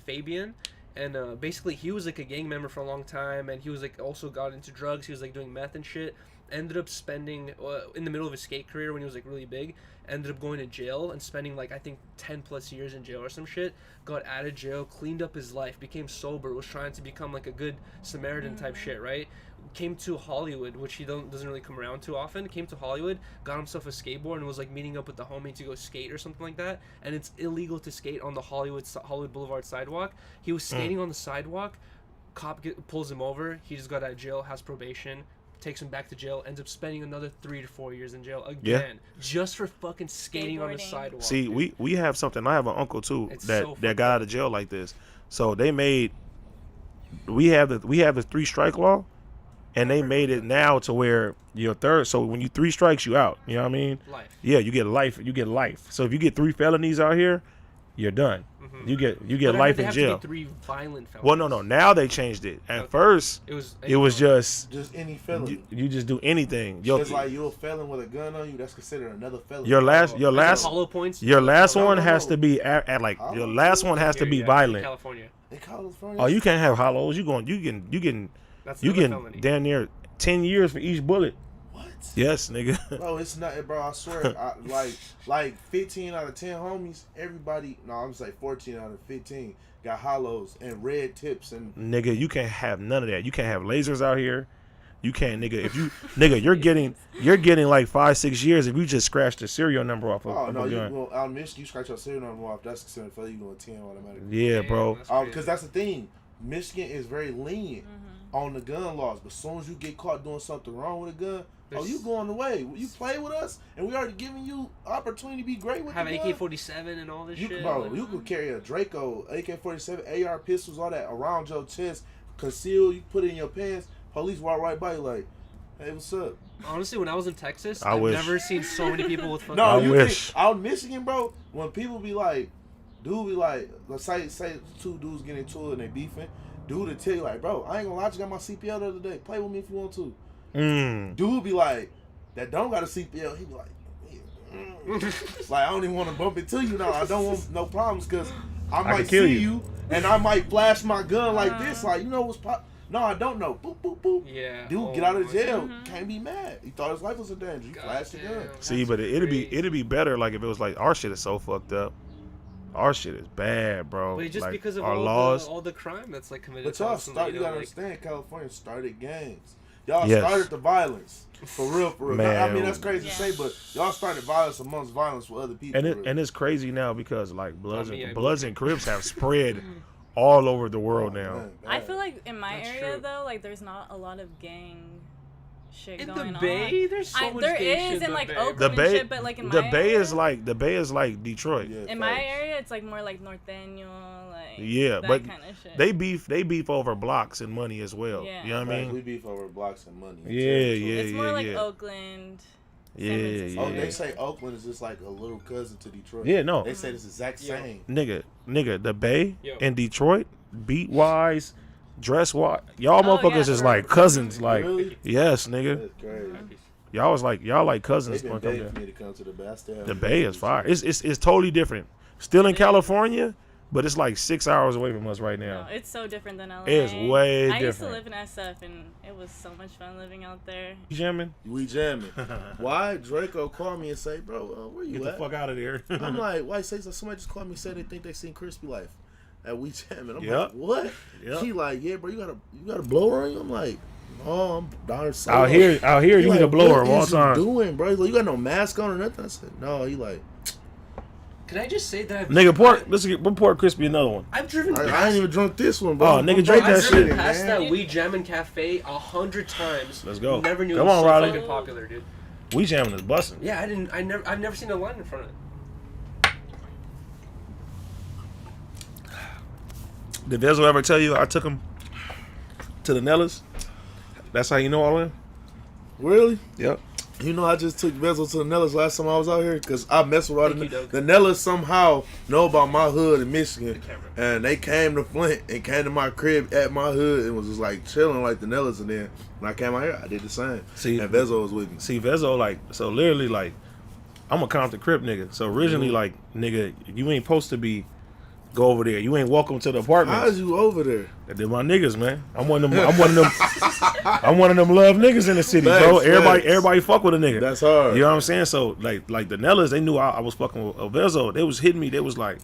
Speaker 1: Fabian. And basically, he was like a gang member for a long time, and he was like also got into drugs. He was like doing meth and shit. Ended up spending in the middle of his skate career when he was like really big. Ended up going to jail and spending like I think 10+ years in jail or some shit. Got out of jail, cleaned up his life, became sober, was trying to become like a good Samaritan type shit, right? Came to Hollywood, which he doesn't really come around too often. Came to Hollywood, got himself a skateboard, and was like meeting up with the homie to go skate or something like that. And it's illegal to skate on the Hollywood Boulevard sidewalk. He was skating on the sidewalk. Cop pulls him over. He just got out of jail, has probation, takes him back to jail, ends up spending another 3 to 4 years in jail again, just for fucking skating on the
Speaker 3: Skateboarding.
Speaker 1: sidewalk.
Speaker 2: See,
Speaker 1: dude.
Speaker 2: we have something. I have an uncle too
Speaker 1: It's
Speaker 2: that
Speaker 1: so
Speaker 2: that got out of jail like this. So they made we have the 3-strike law, and they made it now to where you're third. So when you 3 strikes, you out. You know what I mean?
Speaker 1: Life.
Speaker 2: Yeah, you get life. You get life. So if you get 3 felonies out here, you're done. You get
Speaker 1: But I heard
Speaker 2: life
Speaker 1: they
Speaker 2: in
Speaker 1: have to
Speaker 2: jail.
Speaker 1: get 3 violent felonies.
Speaker 2: Well, no. Now they changed it. At
Speaker 1: Okay.
Speaker 2: first,
Speaker 1: It was
Speaker 2: just
Speaker 5: Just any felony.
Speaker 2: you just do anything. Yo,
Speaker 5: Just like you're a felon with a gun on you, that's considered another felony.
Speaker 2: your last
Speaker 1: hollow points.
Speaker 2: your last
Speaker 5: No,
Speaker 2: one
Speaker 5: no,
Speaker 2: has
Speaker 5: no.
Speaker 2: to be at like your
Speaker 5: Hollow?
Speaker 2: last one has to be
Speaker 1: Yeah,
Speaker 2: violent.
Speaker 1: California.
Speaker 5: In California.
Speaker 2: Oh, you can't have hollows. You
Speaker 1: That's
Speaker 2: you
Speaker 1: another
Speaker 2: get
Speaker 1: felony.
Speaker 2: damn near 10 years for each bullet.
Speaker 5: What?
Speaker 2: Yes, nigga.
Speaker 5: Bro, it's nothing, bro. I swear. Like 15 out of 10 homies, everybody, no, I'm saying 14 out of 15 got hollows and red tips and
Speaker 2: Nigga, you can't have none of that. You can't have lasers out here. You can't, nigga. If you, nigga, you're getting like 5-6 years if you just scratch the serial number off of,
Speaker 5: oh
Speaker 2: of
Speaker 5: no,
Speaker 2: a
Speaker 5: you
Speaker 2: gun.
Speaker 5: go out in Michigan, you scratch your serial number off. That's considered felony. You going 10 automatically.
Speaker 2: Yeah, bro.
Speaker 1: That's crazy.
Speaker 5: Because that's the thing. Michigan is very lenient on the gun laws, but as soon as you get caught doing something wrong with a gun, you going away. You play with us, and we already giving you opportunity to be great with
Speaker 1: have
Speaker 5: the gun.
Speaker 1: AK-47 and all this
Speaker 5: You,
Speaker 1: shit.
Speaker 5: bro,
Speaker 1: like-
Speaker 5: you could carry a Draco, AK-47, AR pistols, all that around your chest, concealed. You put it in your pants. Police walk right by you like, hey, what's up?
Speaker 1: Honestly, when I was in Texas,
Speaker 2: I
Speaker 1: I've
Speaker 2: wish.
Speaker 1: never seen so many people with fucking.
Speaker 5: No,
Speaker 2: I
Speaker 5: you
Speaker 2: wish.
Speaker 5: think out in Michigan, bro, when people be like, dude be like, let's say 2 dudes get into it and they beefing, dude will tell you like, bro, I ain't gonna lie, I just got my CPL the other day. Play with me if you want to. Dude be like, that don't got a CPL, he be like, like I don't even want to bump into you now. I don't want no problems because I might
Speaker 2: kill
Speaker 5: see
Speaker 2: you.
Speaker 5: you and I might flash my gun like this. Like, you know what's pop? No, I don't know. Boop, boop, boop.
Speaker 1: Yeah.
Speaker 5: Dude,
Speaker 1: oh
Speaker 5: get out of
Speaker 1: my
Speaker 5: jail.
Speaker 1: God.
Speaker 5: Can't be mad. He thought his life was in danger. He flashed the gun.
Speaker 1: Goddamn,
Speaker 2: See,
Speaker 1: that's
Speaker 2: but it'd
Speaker 1: crazy.
Speaker 2: be better like if it was like our shit is so fucked up. Our shit is bad, bro.
Speaker 1: But just
Speaker 2: like,
Speaker 1: because of
Speaker 2: our laws.
Speaker 1: all the crime that's like committed.
Speaker 5: But y'all
Speaker 1: constantly,
Speaker 5: start. You gotta
Speaker 1: like,
Speaker 5: understand, California started gangs. Y'all
Speaker 2: Yes.
Speaker 5: started the violence. For real, for real.
Speaker 2: Man.
Speaker 5: I mean, that's crazy
Speaker 3: Yeah.
Speaker 5: to say, but y'all started violence amongst violence with other people.
Speaker 2: And it's crazy now because like Bloods
Speaker 1: me, I
Speaker 2: and Crips have spread all over the world now.
Speaker 5: Man,
Speaker 3: I
Speaker 5: bad.
Speaker 3: feel like in my
Speaker 1: That's
Speaker 3: area
Speaker 1: true.
Speaker 3: though, like there's not a lot of gang shit
Speaker 1: in
Speaker 3: going
Speaker 1: the Bay,
Speaker 3: on.
Speaker 1: there's so much
Speaker 3: There
Speaker 1: gay shit
Speaker 3: is in like
Speaker 1: Bay,
Speaker 3: Oakland
Speaker 2: The
Speaker 3: and
Speaker 2: Bay,
Speaker 3: shit, but like in
Speaker 2: the
Speaker 3: my
Speaker 2: Bay
Speaker 3: area,
Speaker 2: is like Detroit.
Speaker 5: Yeah,
Speaker 3: in my
Speaker 5: facts.
Speaker 3: area, it's like more like North Daniel, like
Speaker 2: Yeah,
Speaker 3: that
Speaker 2: but
Speaker 3: kind of shit.
Speaker 2: They beef over blocks and money as well.
Speaker 3: Yeah.
Speaker 2: You know what I
Speaker 5: Facts, we
Speaker 2: mean?
Speaker 5: beef over blocks and money. and
Speaker 2: Yeah,
Speaker 5: territory.
Speaker 2: yeah,
Speaker 3: it's more like
Speaker 2: yeah.
Speaker 3: Oakland.
Speaker 2: Yeah,
Speaker 3: Francisco.
Speaker 5: Oh,
Speaker 2: yeah.
Speaker 5: they say Oakland is just like a little cousin to Detroit.
Speaker 2: Yeah, no.
Speaker 5: They say it's the exact
Speaker 1: Yo.
Speaker 5: same.
Speaker 2: Nigga, the Bay
Speaker 1: Yo.
Speaker 2: and Detroit, beat wise, dress wise, y'all
Speaker 3: Oh,
Speaker 2: motherfuckers
Speaker 3: yeah.
Speaker 2: is like cousins. Like,
Speaker 5: Really?
Speaker 2: yes, nigga.
Speaker 5: That's crazy.
Speaker 2: Y'all like cousins.
Speaker 5: They've been
Speaker 2: when it comes
Speaker 5: begging
Speaker 2: to-
Speaker 5: for me to come to the Bay. I still
Speaker 2: The
Speaker 5: haven't
Speaker 2: Bay
Speaker 5: been
Speaker 2: is
Speaker 5: to
Speaker 2: fire.
Speaker 5: Detroit.
Speaker 2: It's totally different. Still in California, but it's like 6 hours away from us right
Speaker 3: No,
Speaker 2: now.
Speaker 3: it's so different than LA.
Speaker 2: It's way
Speaker 3: I used to
Speaker 2: different.
Speaker 3: live in SF and it was so much fun living out there.
Speaker 2: You jamming?
Speaker 5: We jamming. Why Draco called me and say, bro, where you
Speaker 2: Get the
Speaker 5: at?
Speaker 2: fuck out of there.
Speaker 5: I'm like, why say so? Somebody just called me and said they think they seen KrispyLife at We Jamming. I'm
Speaker 2: Yep.
Speaker 5: like, what?
Speaker 2: Yep.
Speaker 5: He like, yeah, bro, you got a blower on you? I'm like, oh, I'm down here solo.
Speaker 2: out here,
Speaker 5: He
Speaker 2: you need
Speaker 5: like,
Speaker 2: a blower
Speaker 5: what
Speaker 2: of all
Speaker 5: is you
Speaker 2: time.
Speaker 5: doing, bro? He's like, you got no mask on or nothing? I said, no. He like,
Speaker 1: Can I just say that?
Speaker 2: Nigga, we'll pour Crispy another one.
Speaker 1: I've driven.
Speaker 5: I ain't even drunk this one, bro.
Speaker 2: Oh, nigga,
Speaker 5: I'm
Speaker 2: drink
Speaker 5: about
Speaker 2: that
Speaker 5: to
Speaker 2: shit.
Speaker 5: it,
Speaker 1: Past
Speaker 5: man.
Speaker 1: that We Jammin' Cafe 100 times.
Speaker 2: Let's go.
Speaker 1: Never knew
Speaker 2: Come
Speaker 1: it was
Speaker 2: on,
Speaker 1: so
Speaker 2: Riley.
Speaker 1: fucking popular, dude.
Speaker 2: We jamming is busting.
Speaker 1: Yeah, I've never seen a line in front of it.
Speaker 2: Did Vezo ever tell you I took him to the Nellis? That's how you know all of them?
Speaker 5: Really?
Speaker 2: Yep.
Speaker 5: You know, I just took Vezo to the Nellas last time I was out here because I messed with all
Speaker 1: Thank you, Doug.
Speaker 5: the Nellas somehow know about my hood in Michigan, and they came to Flint and came to my crib at my hood and was just like chilling like the Nellas. And then when I came out here, I did the same.
Speaker 2: See,
Speaker 5: and Vezo was with me.
Speaker 2: See, Vezo, like, so literally, like, I'm a Compton Crip nigga. So originally, like, nigga, you ain't supposed to be go over there. You ain't welcome to the apartment.
Speaker 5: How's you over there?
Speaker 2: They're my niggas, man. I'm one of them. I'm one of them love niggas in the city,
Speaker 5: Thanks,
Speaker 2: bro.
Speaker 5: thanks.
Speaker 2: Everybody fuck with a nigga.
Speaker 5: That's hard.
Speaker 2: You know what I'm saying? So like the Nellas, they knew I was fucking with Vezo. They was hitting me. They was like,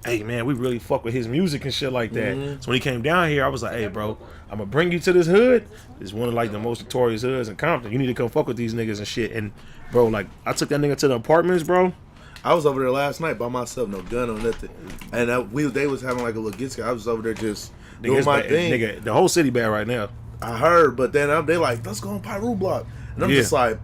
Speaker 2: hey man, we really fuck with his music and shit like that. So when he came down here, I was like, hey bro, I'm gonna bring you to this hood. It's one of like the most notorious hoods in Compton. You need to come fuck with these niggas and shit. And bro, like I took that nigga to the apartments, bro.
Speaker 5: I was over there last night by myself, no gun or nothing. And they was having like a little get together. I was over there just doing my thing.
Speaker 2: Nigga, the whole city bad right now.
Speaker 5: I heard, but then they like, let's go on Pyru Block. And I'm just like,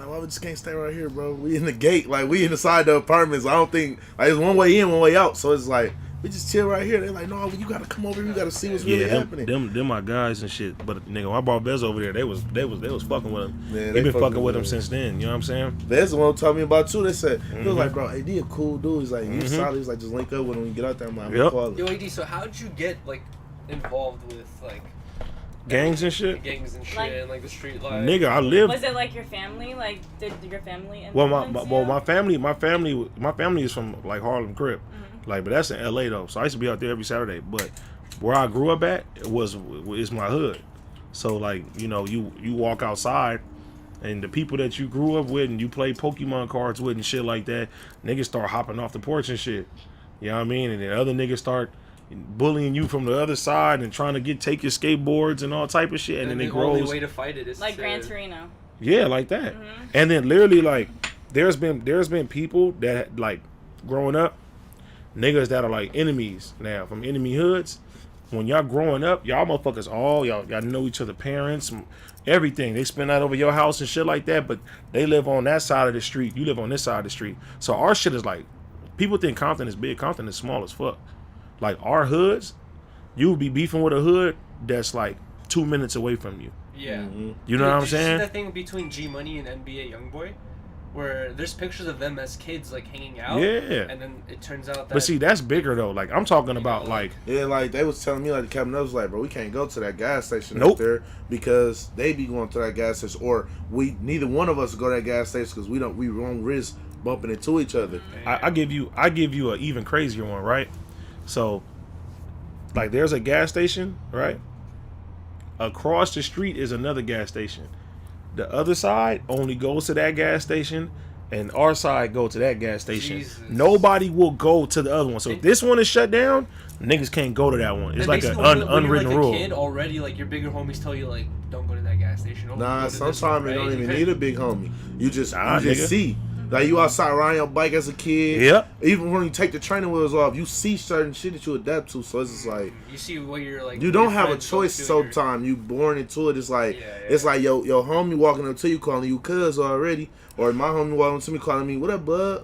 Speaker 5: why we just can't stay right here, bro? We in the gate, like we inside the apartments. I don't think like it's one way in, one way out. So it's like we just chill right here. They're like, no, you gotta come over here. You gotta see what's really happening.
Speaker 2: Them my guys and shit. But nigga, when I brought Bez over there, they was fucking with him.
Speaker 5: Man,
Speaker 2: They been fucking with him since then. You know what I'm saying?
Speaker 5: That's the one who told me about too. They said he was like, bro, AD a cool dude. He's like, you solid. He's like, just link up with him when you get out there. I'm like,
Speaker 2: Yep.
Speaker 1: Yo, AD, so how'd you get like involved with like
Speaker 2: Gangs and shit.
Speaker 1: gangs and shit
Speaker 3: Like-
Speaker 1: and like the street life?
Speaker 2: Nigga, I live.
Speaker 3: Was it like your family? Like, did your family
Speaker 2: Well,
Speaker 3: influence you?
Speaker 2: my family is from like Harlem Crip, like, but that's in LA though. So I used to be out there every Saturday. But where I grew up at is my hood. So like, you know, you walk outside, and the people that you grew up with and you play Pokemon cards with and shit like that, niggas start hopping off the porch and shit. You know what I mean? And then other niggas start bullying you from the other side and trying to take your skateboards and all type of shit. And then
Speaker 1: the
Speaker 2: it grows.
Speaker 1: only way to fight it is
Speaker 3: Like
Speaker 1: to,
Speaker 3: Gran Torino.
Speaker 2: Yeah, like that. And then literally like there's been people that like growing up, niggas that are like enemies now from enemy hoods. When y'all growing up, y'all motherfuckers y'all know each other parents, everything. They spend out over your house and shit like that, but they live on that side of the street. You live on this side of the street. So our shit is like, people think Compton is big. Compton is small as fuck. Like our hoods, you would be beefing with a hood that's like 2 minutes away from you.
Speaker 1: Yeah.
Speaker 2: You know what I'm
Speaker 1: Did you
Speaker 2: saying?
Speaker 1: see that thing between G Money and NBA YoungBoy, where there's pictures of them as kids like hanging out.
Speaker 2: Yeah.
Speaker 1: And then it turns out that.
Speaker 2: But see, that's bigger though. Like I'm talking about like.
Speaker 5: Yeah, like they was telling me, like the captain was like, bro, we can't go to that gas station
Speaker 2: Nope.
Speaker 5: up there because they be going to that gas station, or neither one of us go to that gas station because we won't risk bumping into each other.
Speaker 2: I give you an even crazier one, right? So, like, there's a gas station, right? Across the street is another gas station. The other side only goes to that gas station, and our side go to that gas station.
Speaker 1: Jesus.
Speaker 2: Nobody will go to the other one. So if this one is shut down, niggas can't go to that one. It's
Speaker 1: And
Speaker 2: like an
Speaker 1: basically, when
Speaker 2: unwritten
Speaker 1: you're like
Speaker 2: rule.
Speaker 1: a kid already, like your bigger homies tell you like, don't go to that gas station. Don't
Speaker 5: Nah,
Speaker 1: go to this one,
Speaker 5: sometimes you don't
Speaker 1: right?
Speaker 5: even need a big homie. You just
Speaker 2: nigga.
Speaker 5: see. Like you outside riding your bike as a kid.
Speaker 2: Yep.
Speaker 5: Even when you take the training wheels off, you see certain shit that you adapt to. So it's just like
Speaker 1: You see what you're like.
Speaker 5: you don't
Speaker 1: your
Speaker 5: have a
Speaker 1: friends go
Speaker 5: choice.
Speaker 1: to,
Speaker 5: Sometimes you born into it. It's like
Speaker 1: Yeah,
Speaker 5: it's like your homie walking up to you calling you cuz already, or my homie walking up to me calling me what up, bud?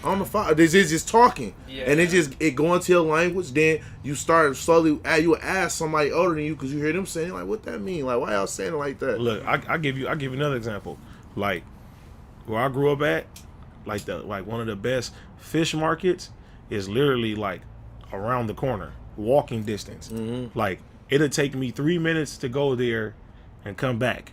Speaker 5: On the phone, they just talking,
Speaker 1: Yeah.
Speaker 5: and it go into your language. Then you start slowly. You would ask somebody older than you because you hear them saying like, "What that mean? Like, why y'all saying it like that?"
Speaker 2: Look, I give you another example. Like where I grew up at, like one of the best fish markets is literally like around the corner, walking distance. Like it'll take me 3 minutes to go there and come back.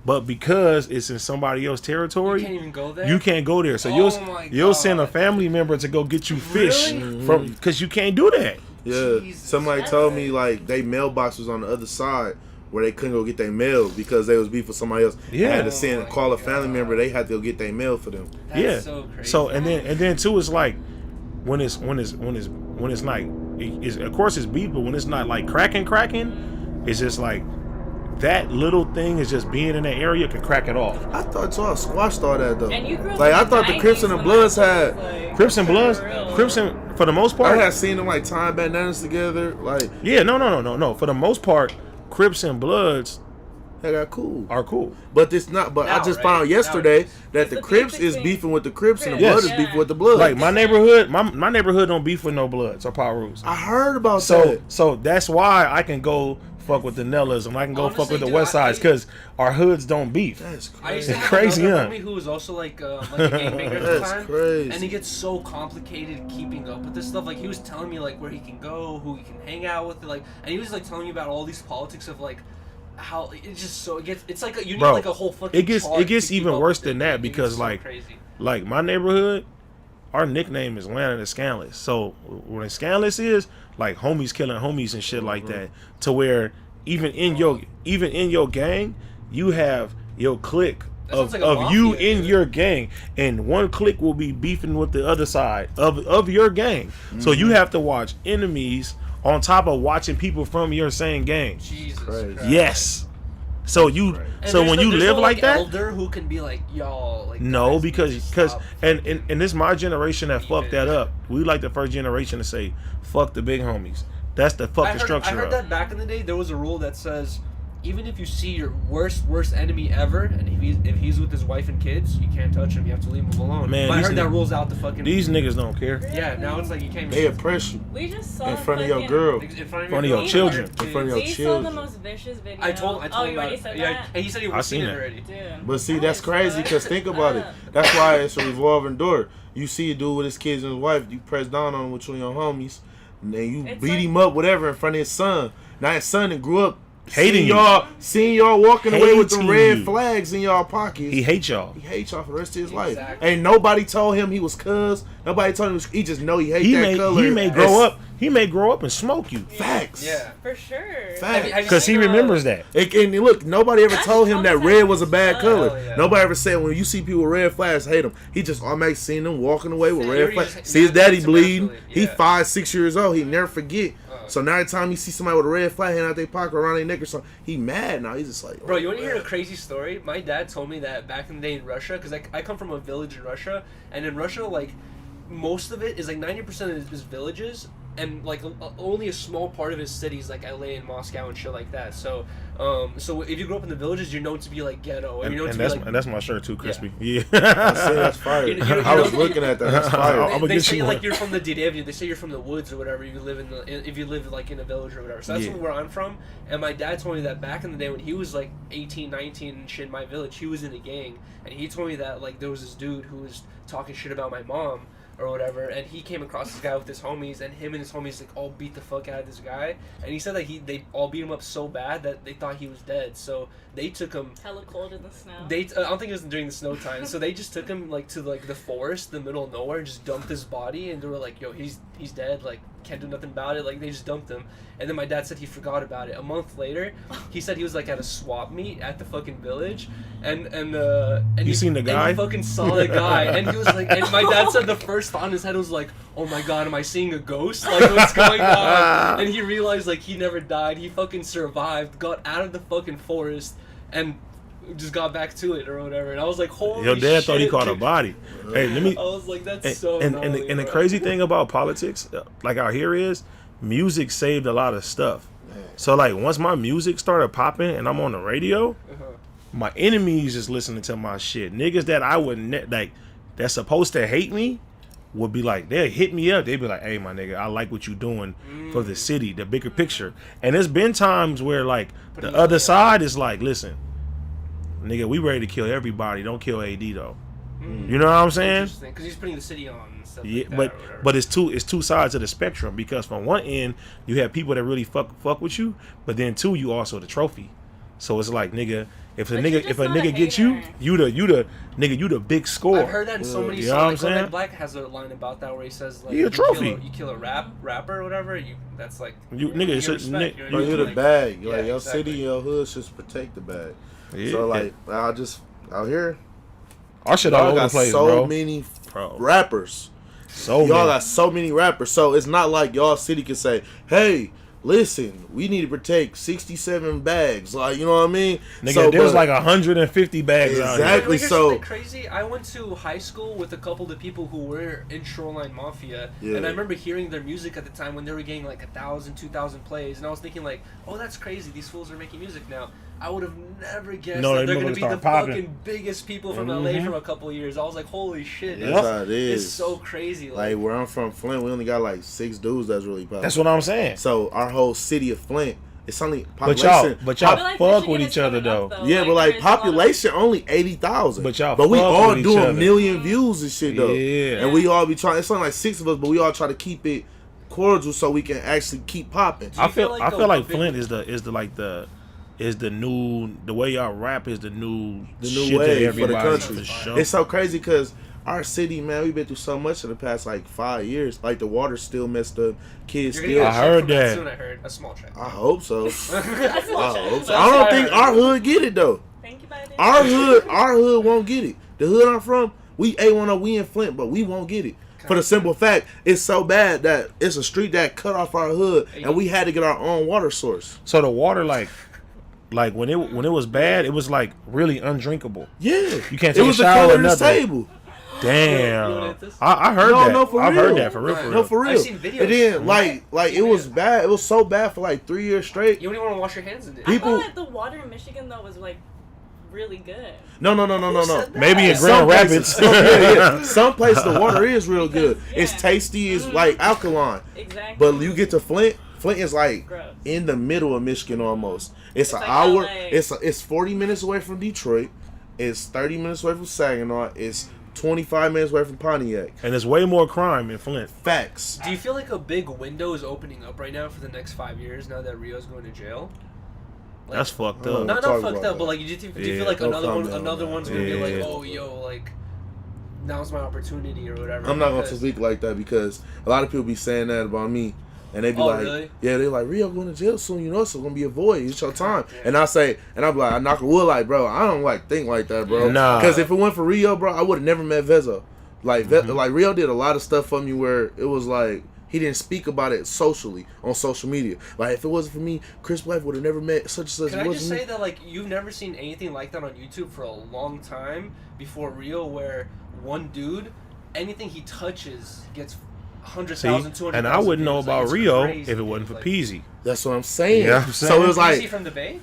Speaker 2: But because it's in somebody else's territory,
Speaker 1: You can't even go there.
Speaker 2: you can't go there. So
Speaker 1: Oh my
Speaker 2: you'll send a
Speaker 1: God.
Speaker 2: family member to go get you fish from because you can't do that.
Speaker 5: Yeah,
Speaker 1: Jesus.
Speaker 5: somebody told me like they mailbox was on the other side where they couldn't go get their mail because they was beef with somebody else.
Speaker 2: Yeah.
Speaker 5: They had to call a family member. They had to go get their mail for them.
Speaker 1: That's
Speaker 2: Yeah.
Speaker 1: so crazy.
Speaker 2: So and then too, it's like when it's like it's of course it's beef, but when it's not like cracking, it's just like that little thing is just being in that area can crack it off.
Speaker 5: I thought y'all squashed all that though.
Speaker 3: And you grew up
Speaker 5: Like
Speaker 3: in
Speaker 5: I
Speaker 3: the
Speaker 5: thought the
Speaker 3: 90s
Speaker 5: Crips and the
Speaker 3: when
Speaker 5: Bloods
Speaker 3: that
Speaker 5: had.
Speaker 3: was, like,
Speaker 2: Crips and Bloods,
Speaker 3: for real.
Speaker 2: Crips and for the most
Speaker 5: I
Speaker 2: part.
Speaker 5: had seen them like tying bandanas together. Like
Speaker 2: Yeah, no. For the most part, Crips and Bloods
Speaker 5: they got cool.
Speaker 2: are cool.
Speaker 5: But it's not. But I
Speaker 1: Now,
Speaker 5: just
Speaker 1: right?
Speaker 5: found out yesterday
Speaker 1: Nowadays.
Speaker 5: that
Speaker 3: It's
Speaker 5: the
Speaker 3: the
Speaker 5: Crips
Speaker 3: basic
Speaker 5: is
Speaker 3: thing.
Speaker 5: beefing with the Crips and the
Speaker 3: Yes.
Speaker 5: Bloods is
Speaker 3: Yeah.
Speaker 5: beefing with the Bloods.
Speaker 2: Like my neighborhood, my neighborhood don't beef with no Bloods or Power Rules.
Speaker 5: I heard about
Speaker 2: So
Speaker 5: that.
Speaker 2: so that's why I can go fuck with the Nellas and I can go fuck
Speaker 1: Honestly,
Speaker 2: with the
Speaker 1: dude,
Speaker 2: West Sides because our hoods don't beef.
Speaker 5: That's
Speaker 1: I used
Speaker 5: crazy.
Speaker 1: to have
Speaker 2: Crazy,
Speaker 1: another
Speaker 2: huh?
Speaker 1: homie who was also like a gangbanger at the
Speaker 5: That's
Speaker 1: time,
Speaker 5: crazy.
Speaker 1: and he gets so complicated keeping up with this stuff. Like he was telling me like where he can go, who he can hang out with, like, and he was like telling me about all these politics of like how it's just so it's like you need
Speaker 2: Bro,
Speaker 1: like a whole fucking.
Speaker 2: it gets
Speaker 1: chart to keep
Speaker 2: even
Speaker 1: up
Speaker 2: worse
Speaker 1: with
Speaker 2: than
Speaker 1: it.
Speaker 2: that
Speaker 1: It gets
Speaker 2: because
Speaker 1: so
Speaker 2: like
Speaker 1: crazy.
Speaker 2: like my neighborhood, our nickname is Land of the Scandalous. So when Scandalous is like homies killing homies and shit like that, to where even in your gang, you have your clique
Speaker 1: That
Speaker 2: of,
Speaker 1: sounds like a
Speaker 2: of you
Speaker 1: mafia,
Speaker 2: in
Speaker 1: dude.
Speaker 2: your gang, and one clique will be beefing with the other side of your gang. So you have to watch enemies on top of watching people from your same gang.
Speaker 1: Jesus
Speaker 5: Crazy.
Speaker 1: Christ.
Speaker 2: Yes. So you
Speaker 1: And
Speaker 2: so
Speaker 1: there's
Speaker 2: when
Speaker 1: no-
Speaker 2: you
Speaker 1: there's
Speaker 2: live
Speaker 1: no,
Speaker 2: like that,
Speaker 1: elder who can be like, y'all, like,
Speaker 2: no,
Speaker 1: guys,
Speaker 2: because
Speaker 1: just
Speaker 2: because
Speaker 1: stop.
Speaker 2: and this my generation that fucked
Speaker 1: Even.
Speaker 2: that up. We like the first generation to say fuck the big homies. That's the fuck the structure
Speaker 1: I heard
Speaker 2: of.
Speaker 1: that back in the day there was a rule that says even if you see your worst enemy ever, and if he's with his wife and kids, you can't touch him. You have to leave him alone.
Speaker 2: Man,
Speaker 1: but I
Speaker 2: these
Speaker 1: heard that
Speaker 2: nigg-
Speaker 1: rules out the fucking.
Speaker 2: These niggas don't care.
Speaker 1: Yeah, now it's like you can't.
Speaker 5: They oppress you
Speaker 3: We just saw
Speaker 5: in front of your
Speaker 3: fucking-
Speaker 5: girl.
Speaker 1: in front of
Speaker 2: Front of
Speaker 1: your
Speaker 2: your children.
Speaker 5: In front of your
Speaker 3: We saw the
Speaker 5: children.
Speaker 3: most vicious video.
Speaker 1: I told
Speaker 3: Oh,
Speaker 1: him
Speaker 3: you
Speaker 1: about
Speaker 3: already
Speaker 1: it.
Speaker 3: said
Speaker 1: Yeah,
Speaker 3: that?
Speaker 1: and he said he
Speaker 2: I
Speaker 1: was
Speaker 2: seen
Speaker 1: seen it
Speaker 2: it.
Speaker 1: already.
Speaker 3: Dude.
Speaker 5: But see,
Speaker 3: That
Speaker 5: that's
Speaker 3: is
Speaker 5: crazy
Speaker 3: fucked
Speaker 5: because think about it.
Speaker 3: up.
Speaker 5: That's why it's a revolving door. You see a dude with his kids and his wife, you press down on him with you and your homies, and then you
Speaker 3: It's
Speaker 5: beat
Speaker 3: like-
Speaker 5: him up, whatever, in front of his son. Now his son that grew up
Speaker 2: Hating you.
Speaker 5: seeing y'all walking away with them
Speaker 2: Hating
Speaker 5: red
Speaker 2: you.
Speaker 5: flags in y'all pockets.
Speaker 2: He hates y'all.
Speaker 5: He hates y'all for the rest of his life.
Speaker 1: Exactly.
Speaker 5: Ain't nobody told him he was cuz. Nobody told him he just know he hate
Speaker 2: He
Speaker 5: that
Speaker 2: may
Speaker 5: color.
Speaker 2: he may grow up. He may grow up and smoke you.
Speaker 5: Facts.
Speaker 1: Yeah.
Speaker 3: For sure.
Speaker 5: Facts.
Speaker 1: Have you
Speaker 2: Because he
Speaker 1: seen,
Speaker 2: remembers that.
Speaker 5: And look, nobody ever
Speaker 3: That's
Speaker 5: told him that red was a bad
Speaker 3: traumatizing.
Speaker 5: color.
Speaker 1: Hell yeah.
Speaker 5: Nobody ever said when you see people with red flags, hate them. He just automatically seen them walking away with
Speaker 1: Yeah,
Speaker 5: red
Speaker 1: Yuiry
Speaker 5: flags.
Speaker 1: just-
Speaker 5: See his daddy
Speaker 1: that's
Speaker 5: bleeding.
Speaker 1: eventually,
Speaker 5: He
Speaker 1: yeah.
Speaker 5: 5-6 years old. He never forget. So now every time he see somebody with a red flag hanging out their pocket around their neck or something, he mad now. He's just like,
Speaker 1: Bro,
Speaker 5: oh,
Speaker 1: you want to hear a
Speaker 5: man.
Speaker 1: crazy story? My dad told me that back in the day in Russia, because I come from a village in Russia, and in Russia, like, most of it is like 90% is villages, and like only a small part of his cities, like LA and Moscow and shit like that. So, so if you grow up in the villages, you're known to be like ghetto,
Speaker 2: And,
Speaker 1: you're known
Speaker 2: and
Speaker 1: to
Speaker 2: that's
Speaker 1: be like.
Speaker 2: and that's my shirt too, Crispy. Yeah.
Speaker 5: I said that's fire. I was looking at that. That's fire.
Speaker 2: I'ma
Speaker 1: They
Speaker 2: get
Speaker 1: say
Speaker 2: you
Speaker 1: like
Speaker 2: one.
Speaker 1: you're from the derevnia. They say you're from the woods or whatever. You live if you live like in a village or whatever. So that's
Speaker 2: Yeah.
Speaker 1: where I'm from. And my dad told me that back in the day when he was like 18, 19 and shit in my village, he was in a gang. And he told me that like there was this dude who was talking shit about my mom or whatever, and he came across this guy with his homies, and him and his homies like all beat the fuck out of this guy. And he said that they all beat him up so bad that they thought he was dead. So they took him.
Speaker 3: Hella cold in the snow.
Speaker 1: I don't think it was during the snow time. So they just took him like to like the forest, the middle of nowhere, and just dumped his body. And they were like, "Yo, he's dead. Like, can't do nothing about it." Like they just dumped him. And then my dad said he forgot about it. A month later, he said he was like at a swap meet at the fucking village, and
Speaker 2: You seen the guy?
Speaker 1: And he fucking saw the guy, and he was like, and my dad said the first thought in his head was like, "Oh my god, am I seeing a ghost? Like, what's going on?" And he realized like he never died. He fucking survived, got out of the fucking forest, and just got back to it or whatever. And I was like, holy
Speaker 2: Your dad
Speaker 1: shit,
Speaker 2: thought he caught a
Speaker 1: dude.
Speaker 2: body. Hey, let me.
Speaker 1: I was like, that's
Speaker 2: And,
Speaker 1: so
Speaker 2: and,
Speaker 1: gnarly,
Speaker 2: and the
Speaker 1: bro.
Speaker 2: crazy thing about politics, like out here, is music saved a lot of stuff. So like once my music started popping and I'm on the radio, my enemies just listening to my shit. Niggas that I would like that's supposed to hate me would be like, they'll hit me up. They'd be like, "Hey, my nigga, I like what you doing for the city, the bigger picture." And there's been times where like the other side is like, "Listen, nigga, we ready to kill everybody. Don't kill AD though." You know what I'm saying?
Speaker 1: Interesting, because he's putting the city on and stuff
Speaker 2: Yeah,
Speaker 1: like that
Speaker 2: but
Speaker 1: or whatever.
Speaker 2: but it's two sides of the spectrum, because from one end you have people that really fuck with you, but then two, you also the trophy. So it's like, nigga, if a
Speaker 3: But you're
Speaker 2: nigga
Speaker 3: just not a
Speaker 2: gets you,
Speaker 3: hater.
Speaker 2: you the big score.
Speaker 1: I've heard that in so many
Speaker 2: You know
Speaker 1: songs.
Speaker 2: what I'm
Speaker 1: Like,
Speaker 2: saying?
Speaker 1: Kodak Black has a line about that where he says like,
Speaker 2: He a
Speaker 1: you
Speaker 2: trophy.
Speaker 1: kill a rapper or whatever. That's like
Speaker 2: You nigga,
Speaker 1: you
Speaker 2: should,
Speaker 1: respect,
Speaker 2: ni-
Speaker 1: you
Speaker 5: Bro,
Speaker 1: know,
Speaker 5: you're the
Speaker 1: like-
Speaker 5: bag.
Speaker 1: Yeah,
Speaker 5: Like your
Speaker 1: exactly.
Speaker 5: city, your hood should protect the bag.
Speaker 2: yeah.
Speaker 5: So like, I just out here,
Speaker 2: our shit all
Speaker 5: y'all
Speaker 2: over the
Speaker 5: got
Speaker 2: place,
Speaker 5: so
Speaker 2: bro.
Speaker 5: many
Speaker 2: Bro.
Speaker 5: rappers.
Speaker 2: So
Speaker 5: Y'all
Speaker 2: many.
Speaker 5: got so many rappers. So it's not like y'all city can say, "Hey, listen, we need to protect 67 bags." Like, you know what I mean?
Speaker 2: Nigga,
Speaker 5: So,
Speaker 2: there's
Speaker 5: but-
Speaker 2: like 150 bags out here.
Speaker 5: Exactly.
Speaker 1: Here's
Speaker 5: so-
Speaker 1: something crazy. I went to high school with a couple of the people who were in Shoreline Mafia,
Speaker 5: Yeah.
Speaker 1: and I remember hearing their music at the time when they were getting like 1,000, 2,000 plays, and I was thinking like, "Oh, that's crazy. These fools are making music now." I would have never guessed
Speaker 2: No,
Speaker 1: that
Speaker 2: they
Speaker 1: they're gonna be the
Speaker 2: start popping.
Speaker 1: fucking biggest people from LA from a couple of years. I was like, "Holy shit!"
Speaker 5: That's
Speaker 2: Yep.
Speaker 5: how it is.
Speaker 1: It's so crazy.
Speaker 5: Like where I'm from, Flint, we only got like 6 dudes that's really popular.
Speaker 2: That's what I'm saying.
Speaker 5: So our whole city of Flint It's only
Speaker 2: But
Speaker 5: population.
Speaker 2: y'all
Speaker 3: I feel like
Speaker 2: fuck
Speaker 3: Michigan
Speaker 2: with
Speaker 3: is
Speaker 2: each other
Speaker 3: coming up,
Speaker 2: though.
Speaker 5: Yeah, but like
Speaker 3: there's a lot of-
Speaker 5: population only 80,000.
Speaker 2: But
Speaker 5: we
Speaker 2: fuck
Speaker 5: all
Speaker 2: with each
Speaker 5: do
Speaker 2: other.
Speaker 5: a million views and shit though.
Speaker 2: Yeah.
Speaker 5: And we all be trying. It's only like 6 of us, but we all try to keep it cordial so we can actually keep popping.
Speaker 1: Do you feel like the
Speaker 2: Flint is the new, the way y'all rap is the new
Speaker 5: wave
Speaker 2: shit that
Speaker 5: for the
Speaker 2: everybody
Speaker 5: country.
Speaker 2: for sure.
Speaker 5: It's so crazy because our city, man, we've been through so much in the past like 5 years. Like the water's still messed up. Kids
Speaker 1: You're
Speaker 5: still.
Speaker 1: gonna
Speaker 2: I
Speaker 1: get a check
Speaker 2: heard
Speaker 1: from
Speaker 2: that.
Speaker 1: Soon, I heard a small check.
Speaker 5: I hope so.
Speaker 3: That's
Speaker 5: I hope so.
Speaker 1: That's
Speaker 5: I don't
Speaker 1: what I
Speaker 5: think
Speaker 1: heard.
Speaker 5: our hood get it though.
Speaker 3: Thank you, buddy.
Speaker 5: Our hood won't get it. The hood I'm from, we A10, we in Flint, but we won't get it. For the simple fact, it's so bad that it's a street that cut off our hood, and we had to get our own water source.
Speaker 2: So the water, like when it was bad, it was like really undrinkable.
Speaker 5: Yeah,
Speaker 2: You can't
Speaker 5: it
Speaker 2: take
Speaker 5: was
Speaker 2: a
Speaker 5: the
Speaker 2: shower
Speaker 5: color
Speaker 2: or
Speaker 5: of this
Speaker 2: nothing.
Speaker 5: table.
Speaker 2: Damn, I heard
Speaker 5: No,
Speaker 2: that.
Speaker 5: no, for
Speaker 2: I've
Speaker 5: real.
Speaker 2: heard that for real. For real.
Speaker 5: No, for real.
Speaker 1: I've seen videos.
Speaker 5: And then like it was bad. It was so bad for like 3 years straight.
Speaker 1: You don't even want to wash your hands in it.
Speaker 3: I
Speaker 5: people-
Speaker 3: thought that the water in Michigan though was like really good.
Speaker 5: No.
Speaker 2: Maybe in
Speaker 5: Some
Speaker 2: Grand Rapids.
Speaker 5: places, yeah. Some places the water is real good.
Speaker 3: Yeah.
Speaker 5: It's tasty. It's like alkaline.
Speaker 3: Exactly.
Speaker 5: But you get to Flint. Flint is like
Speaker 3: Gross.
Speaker 5: in the middle of Michigan almost. It's an
Speaker 3: like
Speaker 5: hour.
Speaker 3: LA.
Speaker 5: It's 40 minutes away from Detroit. It's 30 minutes away from Saginaw. It's 25 minutes away from Pontiac.
Speaker 2: And there's way more crime in Flint.
Speaker 5: Facts.
Speaker 1: Do you feel like a big window is opening up right now for the next 5 years now that Rio's going to jail? Like,
Speaker 2: That's fucked
Speaker 5: Oh.
Speaker 2: up.
Speaker 1: not
Speaker 5: talk
Speaker 1: fucked
Speaker 5: about
Speaker 1: up,
Speaker 5: that.
Speaker 1: but like, do you
Speaker 2: Yeah,
Speaker 1: feel like
Speaker 5: don't
Speaker 1: another
Speaker 5: comment on that.
Speaker 1: one's gonna be like,
Speaker 2: Yeah.
Speaker 1: oh yo, like now's my opportunity or whatever?
Speaker 5: I'm not gonna
Speaker 1: because-
Speaker 5: speak like that because a lot of people be saying that about me. And they be
Speaker 1: Oh,
Speaker 5: like,
Speaker 1: really?
Speaker 5: yeah, they like, Rio going to jail soon, you know, it's gonna be a void. It's your time. And I say, and I'm like, I knock a wood, like, bro, I don't like think like that, bro.
Speaker 2: Nah.
Speaker 5: Because if it went for Rio, bro, I would have never met Vezo. Like, like Rio did a lot of stuff for me where it was like he didn't speak about it socially on social media. Like, if it wasn't for me, KrispyLife would have never met such and such.
Speaker 1: Can
Speaker 5: It
Speaker 1: I
Speaker 5: wasn't
Speaker 1: just
Speaker 5: me.
Speaker 1: say that like you've never seen anything like that on YouTube for a long time before Rio, where one dude, anything he touches gets 100,000, 200,000.
Speaker 2: And I wouldn't know
Speaker 1: views. Like,
Speaker 2: about
Speaker 1: it's
Speaker 2: Rio
Speaker 1: crazy,
Speaker 2: if it wasn't for
Speaker 1: like,
Speaker 2: Peasy.
Speaker 5: That's what I'm saying.
Speaker 2: Yeah, I'm
Speaker 5: So
Speaker 2: saying.
Speaker 5: it was
Speaker 1: Is he
Speaker 5: like,
Speaker 1: from the Bay?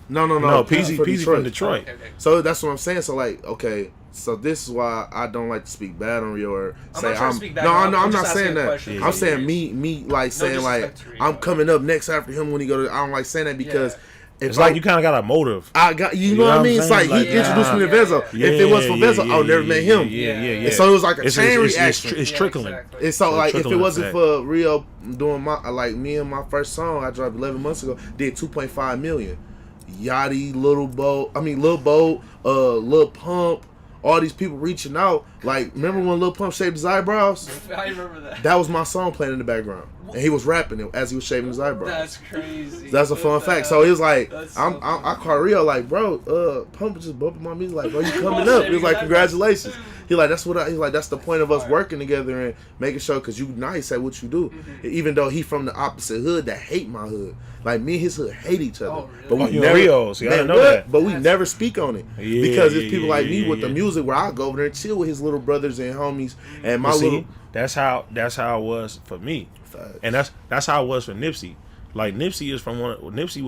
Speaker 5: no,
Speaker 2: No,
Speaker 5: Peasy
Speaker 2: Peasy from Detroit.
Speaker 1: Okay.
Speaker 5: So that's what I'm saying. So like, okay, so this is why I don't like to speak bad on Rio or
Speaker 1: I'm
Speaker 5: say
Speaker 1: not trying to speak bad
Speaker 5: no,
Speaker 1: on him.
Speaker 5: I'm
Speaker 1: I'm
Speaker 5: not
Speaker 1: just
Speaker 5: saying
Speaker 1: asking a
Speaker 5: that.
Speaker 1: question.
Speaker 2: Yeah.
Speaker 5: I'm saying me like saying like
Speaker 1: disrespect to Rio.
Speaker 5: I'm coming up next after him when he go to. I don't like saying that because if
Speaker 2: It's like you kind of got a motive.
Speaker 5: I got you know what I mean. It's like he introduced me to Vezo. If it was for Vezo, I would never met him.
Speaker 2: Yeah.
Speaker 5: And so it was like a chain reaction.
Speaker 2: It's trickling.
Speaker 1: Exactly.
Speaker 5: And so like if it
Speaker 2: trickling
Speaker 5: wasn't
Speaker 2: effect.
Speaker 5: for Rio doing my like me and my first song I dropped 11 months ago did 2.5 million. Yachty, Lil Bo, Lil Pump, all these people reaching out. Like remember when Lil Pump shaved his eyebrows?
Speaker 1: I remember that.
Speaker 5: That was my song playing in the background, and he was rapping it as he was shaving his eyebrows.
Speaker 1: That's crazy.
Speaker 5: That's a fun fact. So he was like,
Speaker 1: That's so
Speaker 5: I called Rio like, bro, Pump was just bumping my music. Like, bro, you coming up? He was like, congratulations. He like, that's he's like, that's the point of us working together and making sure because you nice at what you do. Even though he from the opposite hood that hate my hood. Like me and his hood hate each other.
Speaker 1: Oh,
Speaker 5: But
Speaker 1: really?
Speaker 5: we
Speaker 2: You
Speaker 5: never,
Speaker 2: Rio, see, I didn't know
Speaker 5: what?
Speaker 2: that.
Speaker 5: But we never speak on it
Speaker 2: Yeah,
Speaker 5: because it's
Speaker 2: yeah,
Speaker 5: people
Speaker 2: yeah,
Speaker 5: like me
Speaker 2: yeah,
Speaker 5: with the
Speaker 2: yeah.
Speaker 5: music where I go over there and chill with his little brothers and homies and my
Speaker 2: But see,
Speaker 5: little.
Speaker 2: that's how it was for me, and that's how it was for Nipsey. Like Nipsey was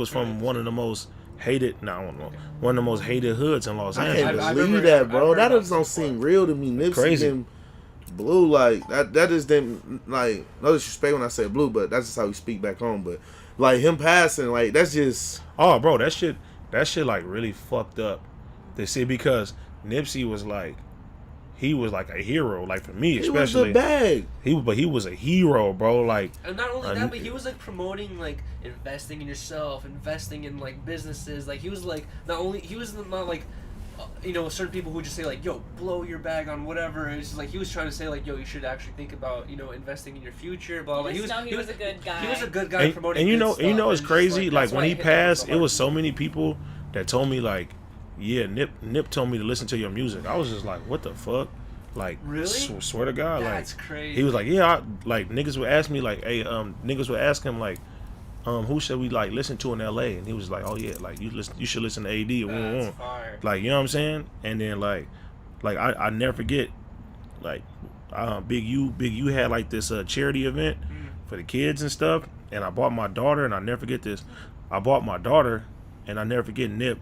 Speaker 2: from one of the most hated, one of the most hated hoods in Los
Speaker 5: I
Speaker 2: Angeles.
Speaker 5: can't
Speaker 1: I've
Speaker 5: believe
Speaker 1: heard-
Speaker 5: that,
Speaker 1: I've
Speaker 5: bro.
Speaker 1: heard
Speaker 5: That
Speaker 1: about
Speaker 5: just don't
Speaker 1: this before.
Speaker 5: seem real to me. Nipsey
Speaker 2: Crazy.
Speaker 5: them blue like that. That is them like no disrespect when I say blue, but that's just how we speak back home. But like him passing, like that's just
Speaker 2: Oh, bro, that shit like really fucked up. To see because Nipsey was like, he was like a hero. Like for me,
Speaker 5: it was the
Speaker 2: especially,
Speaker 5: bag.
Speaker 2: he was a hero, bro. Like
Speaker 1: And not only that, but he was like promoting like investing in yourself, investing in like businesses. Like he was like not like certain people who just say like, yo, blow your bag on whatever. It's just like he was trying to say like, yo, you should actually think about investing in your future. Blah blah.
Speaker 3: You just know he was a good guy.
Speaker 1: He was a good guy
Speaker 2: and,
Speaker 1: promoting.
Speaker 2: and you
Speaker 1: good
Speaker 2: know
Speaker 1: stuff,
Speaker 2: it's
Speaker 1: and just,
Speaker 2: crazy. Like
Speaker 1: that's
Speaker 2: when
Speaker 1: why
Speaker 2: he
Speaker 1: it hit him
Speaker 2: passed,
Speaker 1: so
Speaker 2: it
Speaker 1: hard.
Speaker 2: was so many people that told me like, yeah, Nip told me to listen to your music. I was just like, what the fuck? Like,
Speaker 1: Really?
Speaker 2: Swear to God,
Speaker 1: That's
Speaker 2: like,
Speaker 1: crazy.
Speaker 2: he was like, yeah, like niggas would ask me like, hey, niggas would ask him like, who should we like listen to in L.A. And he was like, oh yeah, like you should listen to A.D.
Speaker 1: That's fire.
Speaker 2: Like, you know what I'm saying? And then like I never forget, like, Big U had like this charity event for the kids and stuff, and I bought my daughter, and I never forget this. I bought my daughter, and I never forget Nip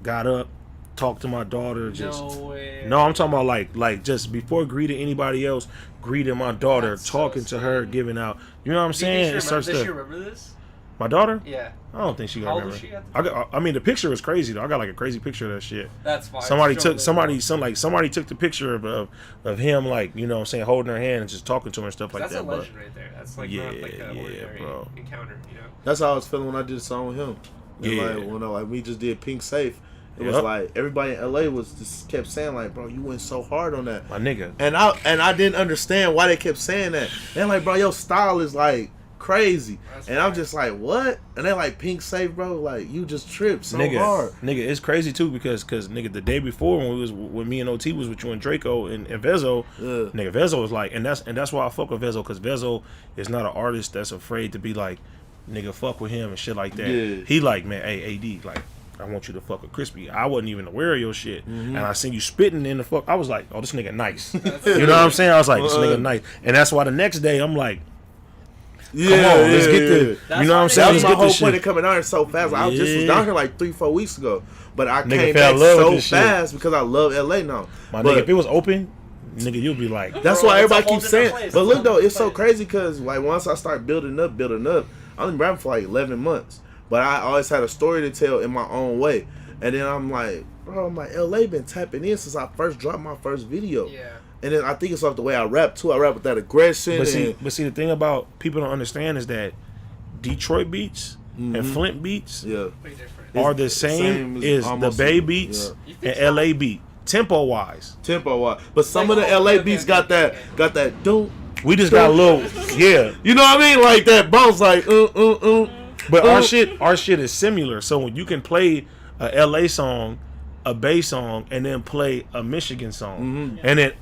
Speaker 2: got up, talked to my daughter, just
Speaker 1: No way.
Speaker 2: no, I'm talking about like just before greeting anybody else, greeting my daughter,
Speaker 1: That's so
Speaker 2: talking to her,
Speaker 1: sweet.
Speaker 2: giving out. You know what I'm saying? It starts
Speaker 1: Does she
Speaker 2: to.
Speaker 1: remember this?
Speaker 2: My daughter?
Speaker 1: Yeah.
Speaker 2: I don't think she
Speaker 1: How
Speaker 2: gonna
Speaker 1: old
Speaker 2: remember.
Speaker 1: is she at the
Speaker 2: I mean, the picture was crazy though. I got like a crazy picture of that shit.
Speaker 1: That's fine.
Speaker 2: Somebody
Speaker 1: Show
Speaker 2: took
Speaker 1: them.
Speaker 2: somebody took the picture of him, like, you know what I'm saying, holding her hand and just talking to her and stuff like
Speaker 1: That's
Speaker 2: that.
Speaker 1: a legend right there. That's like not like an ordinary
Speaker 2: bro.
Speaker 1: encounter, you know.
Speaker 5: That's how I was feeling when I did a song with him. And
Speaker 2: Yeah.
Speaker 5: like when like we just did Pink Safe, it was
Speaker 2: Yep.
Speaker 5: like everybody in LA was just kept saying like, bro, you went so hard on that.
Speaker 2: My nigga.
Speaker 5: And I didn't understand why they kept saying that. They're like, bro, your style is like crazy.
Speaker 1: That's
Speaker 5: And I'm
Speaker 1: right.
Speaker 5: just like, what? And they're like, Pink Safe, bro, like you just tripped so
Speaker 2: Nigga,
Speaker 5: hard.
Speaker 2: nigga, it's crazy too because nigga, the day before when me and OT was with you and Draco and Vezo, nigga, Vezo was like, and that's why I fuck with Vezo, because Vezo is not an artist that's afraid to be like, nigga, fuck with him and shit like that.
Speaker 5: Yeah.
Speaker 2: He like, man, hey AD, like, I want you to fuck with Krispy. I wasn't even aware of your shit, and I seen you spitting in the fuck. I was like, oh, this nigga nice. You know what I'm saying? I was like, this nigga nice, and that's why the next day I'm like,
Speaker 5: Yeah,
Speaker 2: come on, let's get the,
Speaker 1: That's
Speaker 2: you know what I'm
Speaker 1: why
Speaker 2: saying?
Speaker 5: That
Speaker 2: Let's
Speaker 5: was my
Speaker 2: get
Speaker 5: whole
Speaker 2: this
Speaker 5: point
Speaker 2: shit.
Speaker 5: of coming out here so fast. I just was down here like 3-4 weeks ago, but I
Speaker 2: Nigga
Speaker 5: came
Speaker 2: fell
Speaker 5: back
Speaker 2: in love with
Speaker 5: so
Speaker 2: this shit.
Speaker 5: fast because I love LA now.
Speaker 2: My
Speaker 5: But
Speaker 2: nigga, if it was open, nigga, you'll be like,
Speaker 5: that's
Speaker 1: Bro,
Speaker 5: why
Speaker 1: it's a
Speaker 5: everybody
Speaker 1: whole
Speaker 5: keeps
Speaker 1: different
Speaker 5: saying.
Speaker 1: place.
Speaker 5: But
Speaker 1: It's a
Speaker 5: look
Speaker 1: whole
Speaker 5: though, it's so
Speaker 1: different
Speaker 5: crazy because like once I start building up, I only been rapping for like 11 months, but I always had a story to tell in my own way. And then I'm like, bro, my LA been tapping in since I first dropped my first video.
Speaker 1: Yeah.
Speaker 5: And then I think it's off the way I rap too. I rap with that aggression.
Speaker 2: But
Speaker 5: and,
Speaker 2: see, the thing about people don't understand is that Detroit beats and Flint beats
Speaker 5: yeah,
Speaker 1: Pretty different.
Speaker 2: are the same as the
Speaker 5: almost
Speaker 2: Bay
Speaker 5: similar,
Speaker 2: beats
Speaker 5: yeah.
Speaker 1: You think
Speaker 2: and
Speaker 1: so?
Speaker 2: LA beat, tempo wise.
Speaker 5: Tempo wise. But some
Speaker 1: Like,
Speaker 5: of the
Speaker 1: oh,
Speaker 5: LA
Speaker 1: okay,
Speaker 5: beats
Speaker 1: okay, okay.
Speaker 5: got that doom.
Speaker 2: We just got a little, yeah.
Speaker 5: You know what I mean? Like that bounce, like
Speaker 2: But our shit is similar. So when you can play a LA song, a Bay song, and then play a Michigan song, and it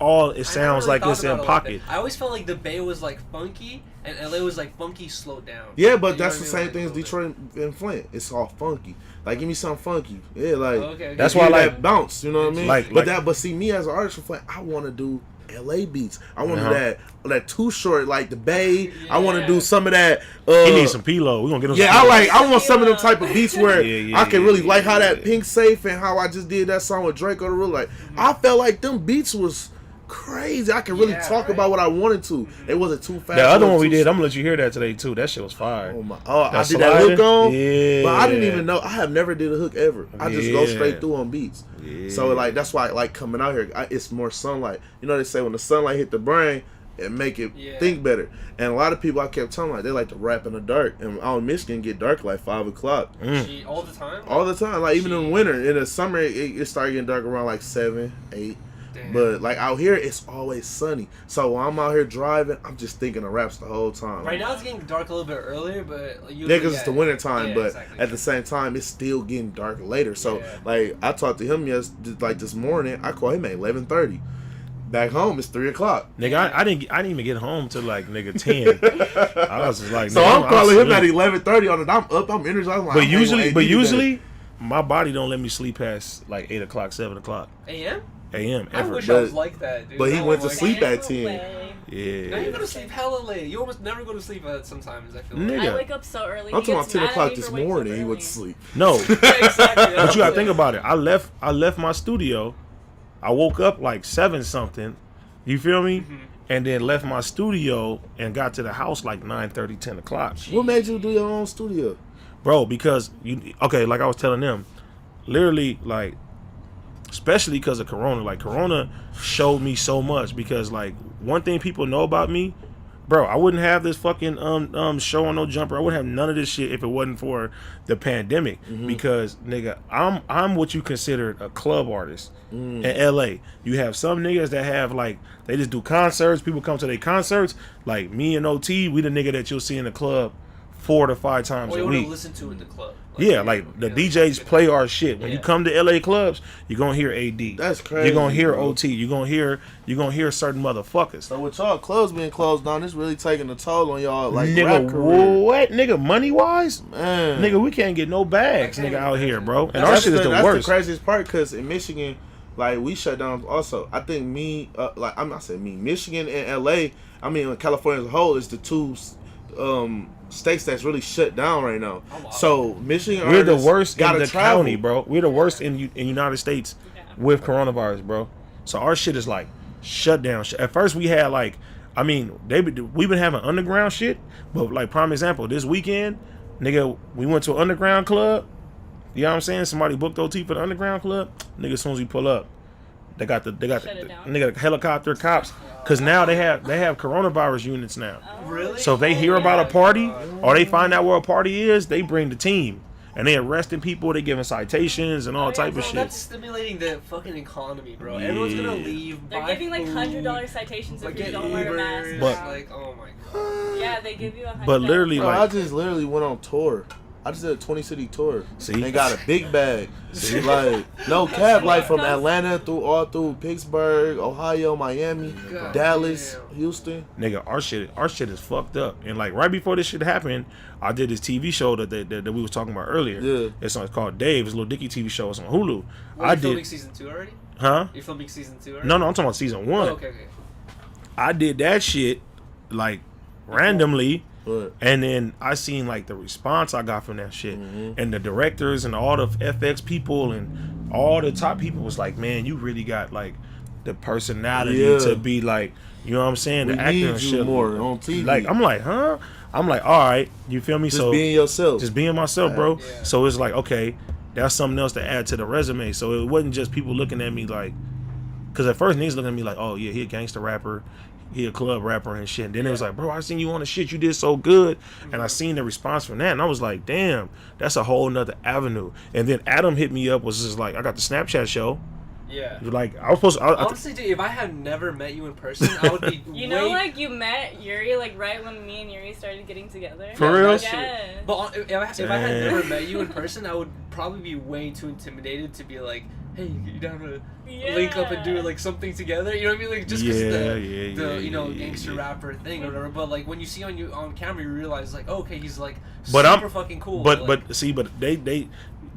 Speaker 2: sounds like it's in pocket.
Speaker 1: I always felt like the Bay was like funky and LA was like funky slowed down.
Speaker 5: Yeah, but
Speaker 1: You
Speaker 5: that's
Speaker 1: know
Speaker 5: the
Speaker 1: what I
Speaker 5: same
Speaker 1: mean?
Speaker 5: thing as
Speaker 1: Like, a little
Speaker 5: Detroit and Flint. It's all funky. Like, give me something funky. Yeah, like
Speaker 1: Okay.
Speaker 2: That's
Speaker 5: give
Speaker 2: why,
Speaker 5: me
Speaker 2: like,
Speaker 5: that bounce. You know what I mean?
Speaker 2: like-
Speaker 5: But see, me as an artist from Flint, I want to do LA beats. I want to
Speaker 2: Uh-huh.
Speaker 5: do that Too Short, like the Bay. I want to
Speaker 1: Yeah.
Speaker 5: do some of that.
Speaker 2: He needs some P-Lo. We're gonna get him
Speaker 5: Yeah,
Speaker 2: some P-Lo.
Speaker 5: I want some of them type of beats where I can really like how that
Speaker 2: yeah.
Speaker 5: Pink Safe and how I just did that song with Drake on the real. Like, I felt like them beats was crazy. I could really
Speaker 1: Yeah,
Speaker 5: talk
Speaker 1: right.
Speaker 5: about what I wanted to. It wasn't too fast.
Speaker 2: The other one
Speaker 5: wasn't
Speaker 2: we
Speaker 5: too
Speaker 2: did,
Speaker 5: slow.
Speaker 2: I'm gonna let you hear that today too. That shit was fire.
Speaker 5: Oh my! Oh, I
Speaker 2: That
Speaker 5: did that hook
Speaker 2: sliding?
Speaker 5: on.
Speaker 2: Yeah.
Speaker 5: But I didn't even know. I have never did a hook ever. I just go
Speaker 2: Yeah.
Speaker 5: straight through on beats.
Speaker 2: Yeah.
Speaker 5: So like that's why I like coming out here. It's more sunlight. You know they say when the sunlight hit the brain, it make it
Speaker 1: Yeah.
Speaker 5: think better. And a lot of people I kept telling like they like to rap in the dark. And out in Michigan get dark like 5 o'clock
Speaker 1: Gee, all the time.
Speaker 5: all the time. Like even in
Speaker 1: Jeez.
Speaker 5: winter, in the summer it started getting dark around like 7, 8.
Speaker 1: Damn.
Speaker 5: But like out here, it's always sunny. So when I'm out here driving, I'm just thinking of raps the whole time.
Speaker 1: Right now it's getting dark a little bit earlier, but like,
Speaker 5: Yeah, because it's the winter time,
Speaker 1: yeah,
Speaker 5: but
Speaker 1: exactly.
Speaker 5: at the same time, it's still getting dark later. So,
Speaker 1: Yeah.
Speaker 5: like, I talked to him this morning. I called him at 11:30. Back home, it's 3 o'clock.
Speaker 2: Nigga, I didn't even get home till like nigga 10. I was just like,
Speaker 5: So
Speaker 2: nigga,
Speaker 5: I'm calling him at
Speaker 2: asleep.
Speaker 5: 11:30 on it. I'm up. I'm energized. I'm like,
Speaker 2: But
Speaker 5: I'm gonna
Speaker 2: usually,
Speaker 5: AD today.
Speaker 2: my body don't let me sleep past like 8 o'clock, 7 o'clock
Speaker 1: AM?
Speaker 2: a.m.
Speaker 1: I
Speaker 2: ever.
Speaker 1: wish I was like that, dude.
Speaker 5: but he
Speaker 1: Now
Speaker 5: went
Speaker 1: I'm
Speaker 5: to
Speaker 1: like,
Speaker 5: sleep at
Speaker 3: No
Speaker 5: 10.
Speaker 3: way.
Speaker 1: Now
Speaker 2: Yeah.
Speaker 1: you go to sleep hella late. You almost never go to sleep at sometimes, I feel
Speaker 2: Nigga.
Speaker 1: like.
Speaker 3: I wake up so early.
Speaker 5: I'm
Speaker 3: He
Speaker 5: talking about
Speaker 3: gets
Speaker 5: 10
Speaker 3: mad at
Speaker 5: o'clock
Speaker 3: me
Speaker 5: this
Speaker 3: for waking up
Speaker 5: morning. He
Speaker 3: early.
Speaker 5: went to sleep.
Speaker 2: No,
Speaker 1: Yeah, exactly.
Speaker 2: but you gotta think about it. I left my studio. I woke up like 7 something. You feel me? And then left my studio and got to the house like 9:30, 10 o'clock.
Speaker 5: What made you do your own studio?
Speaker 2: Bro, because like I was telling them, literally, like, especially because of Corona. Like, Corona showed me so much because, like, one thing people know about me, bro, I wouldn't have this fucking show on No Jumper. I wouldn't have none of this shit if it wasn't for the pandemic. Because, nigga, I'm what you consider a club artist in LA. You have some niggas that have, like, they just do concerts. People come to their concerts. Like, me and OT, we the nigga that you'll see in the club 4 to 5 times
Speaker 1: Or
Speaker 2: a
Speaker 1: you want
Speaker 2: week.
Speaker 1: to listen to it in the club.
Speaker 2: Yeah, like the DJs play our shit. When you
Speaker 1: Yeah.
Speaker 2: come to LA clubs, you're gonna hear AD.
Speaker 5: That's crazy,
Speaker 2: You're gonna hear
Speaker 5: bro.
Speaker 2: OT. You're gonna hear certain motherfuckers.
Speaker 5: So with y'all clubs being closed down, it's really taking a toll on y'all like rap
Speaker 2: Nigga,
Speaker 5: career.
Speaker 2: what? Nigga, money wise?
Speaker 5: Man.
Speaker 2: Nigga, we can't get no bags,
Speaker 1: I can't
Speaker 2: nigga, out here,
Speaker 1: imagine.
Speaker 2: bro. And
Speaker 1: That's
Speaker 2: our shit is the
Speaker 5: that's
Speaker 2: worst.
Speaker 5: the craziest part because in Michigan, like we shut down. Also, I think I'm not saying me, Michigan and LA. I mean, California as a whole is the two states that's really shut down right now.
Speaker 1: Oh, wow.
Speaker 5: So Michigan,
Speaker 2: We're the
Speaker 5: artists
Speaker 2: worst in
Speaker 5: gotta
Speaker 2: the
Speaker 5: travel.
Speaker 2: county, bro. We're the worst in United States
Speaker 3: Yeah.
Speaker 2: with coronavirus, bro. So our shit is like shut down. At first we had like, I mean, we've been having underground shit, but like prime example, this weekend Nigga, we went to an underground club. You know what I'm saying? Somebody booked OT for the underground club. Nigga, as soon as we pull up, they got the nigga helicopter cops. Cause now they have coronavirus units now.
Speaker 1: Really?
Speaker 2: So if they hear about a party or they find out where a party is, they bring the team. And they arresting people, they giving citations and all type of shit.
Speaker 1: That's stimulating the fucking economy, bro.
Speaker 2: Yeah.
Speaker 1: Everyone's gonna leave.
Speaker 3: They're giving like $100 citations if you don't wear a mask.
Speaker 2: But-
Speaker 1: like, oh my god.
Speaker 3: Yeah, they give you $100.
Speaker 2: But literally,
Speaker 5: Bro,
Speaker 2: like,
Speaker 5: I just literally went on tour. I just did a 20-city tour.
Speaker 2: See?
Speaker 5: And got a big bag. Like, no cap, like from Atlanta all through Pittsburgh, Ohio, Miami,
Speaker 1: God
Speaker 5: Dallas,
Speaker 1: damn.
Speaker 5: Houston.
Speaker 2: nigga, our shit is fucked up. And like right before this shit happened, I did this TV show that we was talking about earlier.
Speaker 5: Yeah.
Speaker 2: It's called Dave. It's a Little Dicky TV show. It's on Hulu.
Speaker 1: Are you filming season 2 already?
Speaker 2: Huh?
Speaker 1: You're filming season 2 already?
Speaker 2: No, I'm talking about season 1.
Speaker 1: Oh, okay.
Speaker 2: I did that shit like randomly.
Speaker 5: But
Speaker 2: And then I seen like the response I got from that shit, and the directors and all the FX people and all the top people was like, "Man, you really got like the personality to be like, you know what I'm saying,
Speaker 5: we
Speaker 2: the acting
Speaker 5: need
Speaker 2: and
Speaker 5: you
Speaker 2: shit."
Speaker 5: more on TV.
Speaker 2: Like I'm like, huh? I'm like, all right, you feel me?
Speaker 5: just
Speaker 2: So
Speaker 5: being yourself.
Speaker 2: just being myself, bro.
Speaker 1: Yeah.
Speaker 2: So it's like, okay, that's something else to add to the resume. So it wasn't just people looking at me like, because at first niggas looking at me like, oh yeah, he a gangster rapper. He a club rapper and shit. And then it was like, bro, I seen you on the shit. You did so good. And I seen the response from that. And I was like, damn, that's a whole nother avenue. And then Adam hit me up, was just like, I got the Snapchat show.
Speaker 1: Yeah.
Speaker 2: Like, I was supposed to.
Speaker 1: Honestly, dude, if I had never met you in person, I would be
Speaker 3: You know, like you met Yuiry like right when me and Yuiry started getting together.
Speaker 2: For real?
Speaker 3: Yeah.
Speaker 1: But if I had
Speaker 2: Damn.
Speaker 1: never met you in person, I would probably be way too intimidated to be like, hey, you down to link up and do like something together? You know what I mean? Like just because the gangster rapper thing or whatever. But like when you see on camera, you realize like, oh, okay, he's like super fucking cool.
Speaker 2: But
Speaker 1: like,
Speaker 2: see,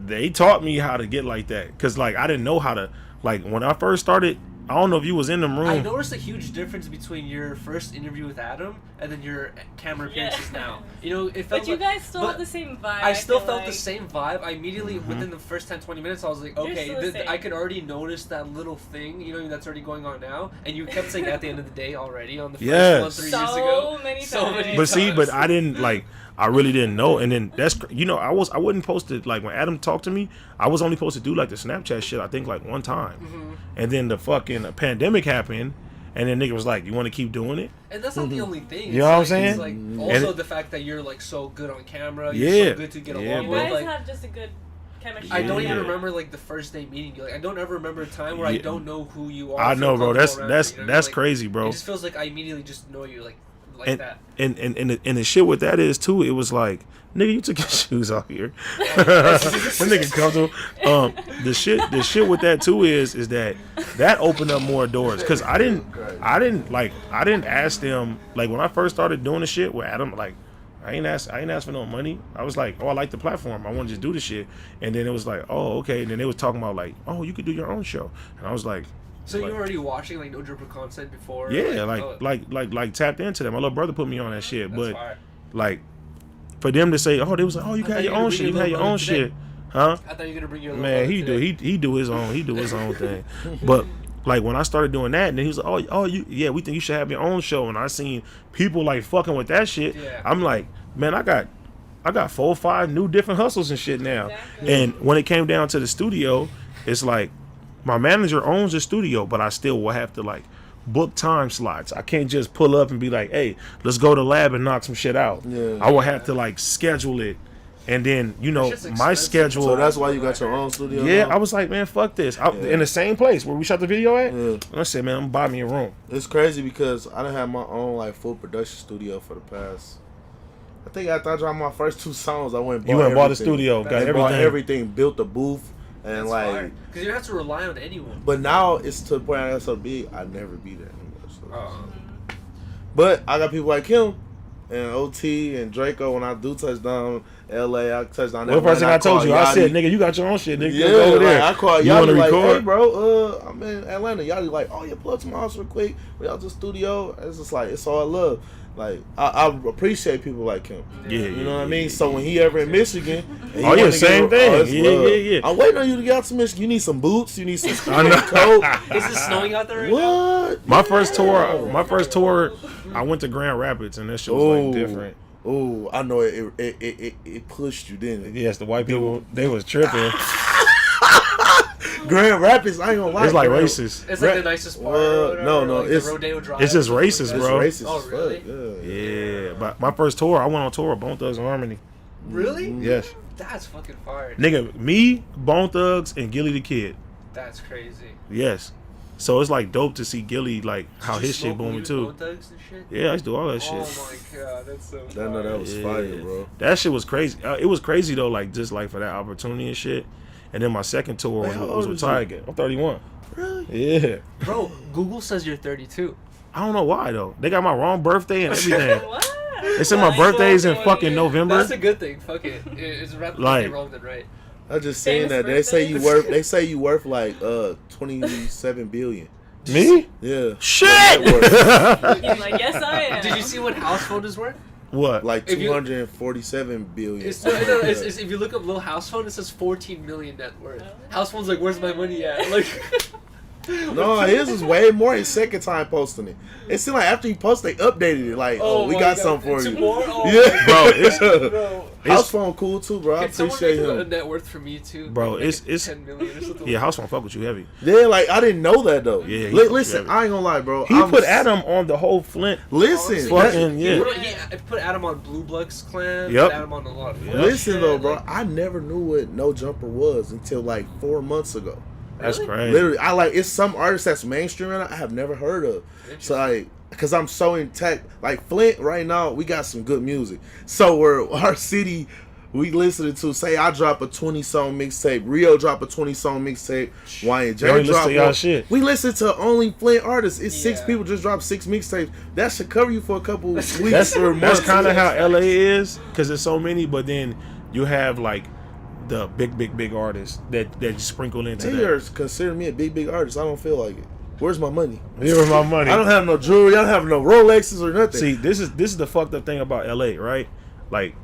Speaker 2: they taught me how to get like that. Cause like I didn't know how to, like when I first started. I don't know if you was in the room.
Speaker 1: I noticed a huge difference between your first interview with Adam and then your camera appearances now. You know, it felt
Speaker 3: But you guys still have the same vibe.
Speaker 1: I still
Speaker 3: feel
Speaker 1: felt
Speaker 3: like.
Speaker 1: the same vibe. I immediately, within the first 10-20 minutes, I was like,
Speaker 3: You're
Speaker 1: okay,
Speaker 3: still the same.
Speaker 1: I could already notice that little thing, you know, that's already going on now. And you kept saying at the end of the day already on the first
Speaker 2: Yes.
Speaker 1: one 3 years ago.
Speaker 3: So many times.
Speaker 2: But see, but I didn't like. I really didn't know, and then that's I wasn't supposed to, like when Adam talked to me, I was only supposed to do like the Snapchat shit. I think like one time, and then the fucking pandemic happened, and then nigga was like, "You want to keep doing it?"
Speaker 1: And that's not the only thing.
Speaker 2: You know what I'm
Speaker 1: It's
Speaker 2: saying?
Speaker 1: like
Speaker 2: And
Speaker 1: also
Speaker 2: it-
Speaker 1: the fact that you're like so good on camera.
Speaker 2: Yeah.
Speaker 1: You're so good to get
Speaker 2: Yeah,
Speaker 1: along
Speaker 3: You
Speaker 2: bro.
Speaker 1: with.
Speaker 3: guys
Speaker 1: Like,
Speaker 3: have just a good chemistry.
Speaker 1: I don't even
Speaker 2: Yeah.
Speaker 1: remember like the first day meeting you. Like I don't ever remember a time where I
Speaker 2: Yeah.
Speaker 1: don't know who you are.
Speaker 2: I know, bro. That's
Speaker 1: comfortable around you, you know? Like,
Speaker 2: crazy, bro.
Speaker 1: It just feels like I immediately just know you like
Speaker 2: And,
Speaker 1: that.
Speaker 2: and the shit with that is too. It was like, nigga, you took your shoes off here. That nigga comfortable. The shit with that too is that opened up more doors. Cause I didn't ask them, like when I first started doing the shit with Adam, like I ain't ask for no money. I was like, oh, I like the platform. I want to just do the shit. And then it was like, oh, okay. And then they was talking about like, oh, you could do your own show. And I was like,
Speaker 1: So
Speaker 2: like,
Speaker 1: you were already watching like No Dripper content before?
Speaker 2: yeah,
Speaker 1: oh,
Speaker 2: like tapped into that. My little brother put me on that shit,
Speaker 1: that's
Speaker 2: but
Speaker 1: fire.
Speaker 2: like for them to say, oh, they was like, oh, you
Speaker 1: I
Speaker 2: got
Speaker 1: thought
Speaker 2: your
Speaker 1: you
Speaker 2: own
Speaker 1: were
Speaker 2: shit,
Speaker 1: bringing
Speaker 2: you had
Speaker 1: your
Speaker 2: your own
Speaker 1: little brother
Speaker 2: shit, huh?
Speaker 1: I thought you were gonna bring your little
Speaker 2: Man,
Speaker 1: brother
Speaker 2: he do
Speaker 1: today.
Speaker 2: he do his own thing. But like when I started doing that, and then he was like, oh, we think you should have your own show. And I seen people like fucking with that shit.
Speaker 1: Yeah.
Speaker 2: I'm like, man, I got 4 or 5 new different hustles and shit now.
Speaker 3: Exactly.
Speaker 2: And when it came down to the studio, it's like my manager owns the studio, but I still will have to like book time slots. I can't just pull up and be like, hey, let's go to lab and knock some shit out.
Speaker 5: Yeah.
Speaker 2: I will have to like schedule it. And then, you know,
Speaker 1: It's just
Speaker 2: my
Speaker 1: expensive.
Speaker 2: schedule.
Speaker 5: So that's why you got your own studio.
Speaker 2: Yeah,
Speaker 5: now?
Speaker 2: I was like, man, fuck this.
Speaker 5: Yeah.
Speaker 2: In the same place where we shot the video at.
Speaker 5: Yeah.
Speaker 2: And I said, man, I'm gonna buy me a room.
Speaker 5: It's crazy because I done had my own like full production studio for the past. I think after I dropped my first 2 songs, I went and bought
Speaker 2: You went and bought the
Speaker 5: everything.
Speaker 2: studio, got
Speaker 1: That's
Speaker 5: And bought
Speaker 2: everything.
Speaker 5: everything, built the booth, and
Speaker 1: Because you don't have to rely on anyone.
Speaker 5: But now it's to the point I got so big, I never be there anymore. So.
Speaker 1: Oh.
Speaker 5: But I got people like him and OT and Draco. When I do touch down LA, I touch down.
Speaker 2: Well, the first thing I told
Speaker 5: call
Speaker 2: you, I said,
Speaker 5: Yachty.
Speaker 2: nigga, you got your own shit, nigga.
Speaker 5: Yeah,
Speaker 2: Go over there.
Speaker 5: like, I call
Speaker 2: You wanna
Speaker 5: Yachty like,
Speaker 2: record?
Speaker 5: hey, bro, I'm in Atlanta. Yachty like, oh, yeah, pull up to my house real quick. We out to the studio. It's just like, it's all love. Like, I appreciate people like him.
Speaker 2: Yeah,
Speaker 5: You know what I mean? So when he ever in Michigan, and he
Speaker 2: Oh, yeah,
Speaker 5: wanna
Speaker 2: same
Speaker 5: get-
Speaker 2: thing.
Speaker 5: it's
Speaker 2: Yeah,
Speaker 5: love.
Speaker 2: yeah.
Speaker 5: I'm waiting on you to get out to Michigan. You need some boots. You need some
Speaker 2: I know.
Speaker 5: coat.
Speaker 1: Is it snowing out there right now?
Speaker 5: What?
Speaker 2: My first tour, I went to Grand Rapids, and that shit was
Speaker 5: Ooh.
Speaker 2: like different.
Speaker 5: Oh, I know it pushed you, didn't it?
Speaker 2: Yes, the white people, they was tripping.
Speaker 5: Grand Rapids, I ain't gonna lie.
Speaker 2: It's like
Speaker 5: bro.
Speaker 2: racist.
Speaker 1: It's like the nicest part.
Speaker 5: No,
Speaker 1: like
Speaker 5: it's
Speaker 1: the Rodeo Drive.
Speaker 2: it's just racist,
Speaker 5: It's
Speaker 2: bro.
Speaker 5: racist.
Speaker 1: Oh,
Speaker 5: as fuck,
Speaker 1: really?
Speaker 5: Yeah.
Speaker 2: But my first tour, I went on tour with Bone Thugs and Harmony.
Speaker 1: Really?
Speaker 2: Yes.
Speaker 1: That's fucking fire.
Speaker 2: Nigga, me, Bone Thugs, and Gilly the Kid.
Speaker 1: That's crazy.
Speaker 2: Yes. So it's like dope to see Gilly, like how
Speaker 1: Did you
Speaker 2: his shit
Speaker 1: smoke
Speaker 2: booming
Speaker 1: weed
Speaker 2: too.
Speaker 1: with Bone Thugs and shit?
Speaker 2: Yeah, I used to do all that shit.
Speaker 1: Oh my god, that's so
Speaker 5: I know that was fire, bro.
Speaker 2: That shit was crazy. It was crazy though, like just like for that opportunity and shit. And then my second tour
Speaker 5: Wait, how
Speaker 2: was
Speaker 5: old
Speaker 2: with
Speaker 5: is you?
Speaker 2: Tiger. I'm 31.
Speaker 5: Really?
Speaker 2: Yeah.
Speaker 1: Bro, Google says you're 32.
Speaker 2: I don't know why though. They got my wrong birthday and everything.
Speaker 3: What?
Speaker 2: They said my birthday's in fucking November.
Speaker 1: That's a good thing. Fuck it. It's rather
Speaker 2: Like-
Speaker 1: wrong than right.
Speaker 5: I just saying
Speaker 3: Famous
Speaker 5: that they say you
Speaker 3: birthday?
Speaker 5: worth. They say you worth like 27 billion.
Speaker 2: Me?
Speaker 5: Yeah.
Speaker 2: Shit.
Speaker 5: Net worth.
Speaker 3: He's like, yes, I am.
Speaker 1: Did you see what house phone is worth?
Speaker 2: What?
Speaker 5: Like
Speaker 1: If you-
Speaker 5: 247 billion.
Speaker 1: It's if you look up little house phone, it says 14 million net worth. House phone's like, where's my money at? Like,
Speaker 5: No, his is way more. His second time posting it. It seemed like after he posted, they updated it. Like, oh, we
Speaker 1: my
Speaker 5: got
Speaker 1: God.
Speaker 5: something for
Speaker 1: Two
Speaker 5: you.
Speaker 1: more? Oh
Speaker 5: Yeah,
Speaker 1: my
Speaker 2: Bro,
Speaker 1: God.
Speaker 2: it's-
Speaker 1: Bro.
Speaker 5: House phone cool too, bro. I
Speaker 1: Can someone
Speaker 5: appreciate
Speaker 1: make a
Speaker 5: him.
Speaker 1: net worth for me too?
Speaker 2: Bro,
Speaker 1: Make
Speaker 2: it's-
Speaker 1: it
Speaker 2: it's-
Speaker 1: 10 million or something.
Speaker 2: Yeah, house phone fuck with you heavy.
Speaker 5: Yeah, like I didn't know that though.
Speaker 2: Yeah, he
Speaker 5: Listen,
Speaker 2: fucked
Speaker 5: I ain't gonna lie, bro.
Speaker 2: He put Adam on the whole Flint.
Speaker 5: Listen,
Speaker 2: Fucking yeah.
Speaker 1: He put Adam on Blue Bloods Clan.
Speaker 2: Yep.
Speaker 1: Put Adam on a lot of
Speaker 5: listen
Speaker 1: shit,
Speaker 5: though, bro.
Speaker 1: like-
Speaker 5: I never knew what No Jumper was until like 4 months ago.
Speaker 2: That's
Speaker 1: Really?
Speaker 2: crazy.
Speaker 5: Literally, I like it's some artists that's mainstream right now I have never heard of. So like, cause I'm so intact. Like Flint right now, we got some good music. So we're our city. We listening to say I drop a 20-song mixtape, Rio drop a 20-song mixtape, YNJ
Speaker 2: We only listen
Speaker 5: drop
Speaker 2: to y'all
Speaker 5: one.
Speaker 2: shit.
Speaker 5: We listen to only Flint artists. It's 6
Speaker 1: Yeah.
Speaker 5: people just dropped 6 mixtapes. That should cover you for a couple weeks
Speaker 2: That's
Speaker 5: or months.
Speaker 2: kind of how LA is, because there's so many. But then you have like the big artists that sprinkle into
Speaker 5: They
Speaker 2: that.
Speaker 5: are considering me a big artist. I don't feel like it. Where's my money?
Speaker 2: Here with my money.
Speaker 5: I don't have no jewelry. I don't have no Rolexes or nothing.
Speaker 2: See, this is the fucked up thing about LA, right? Like,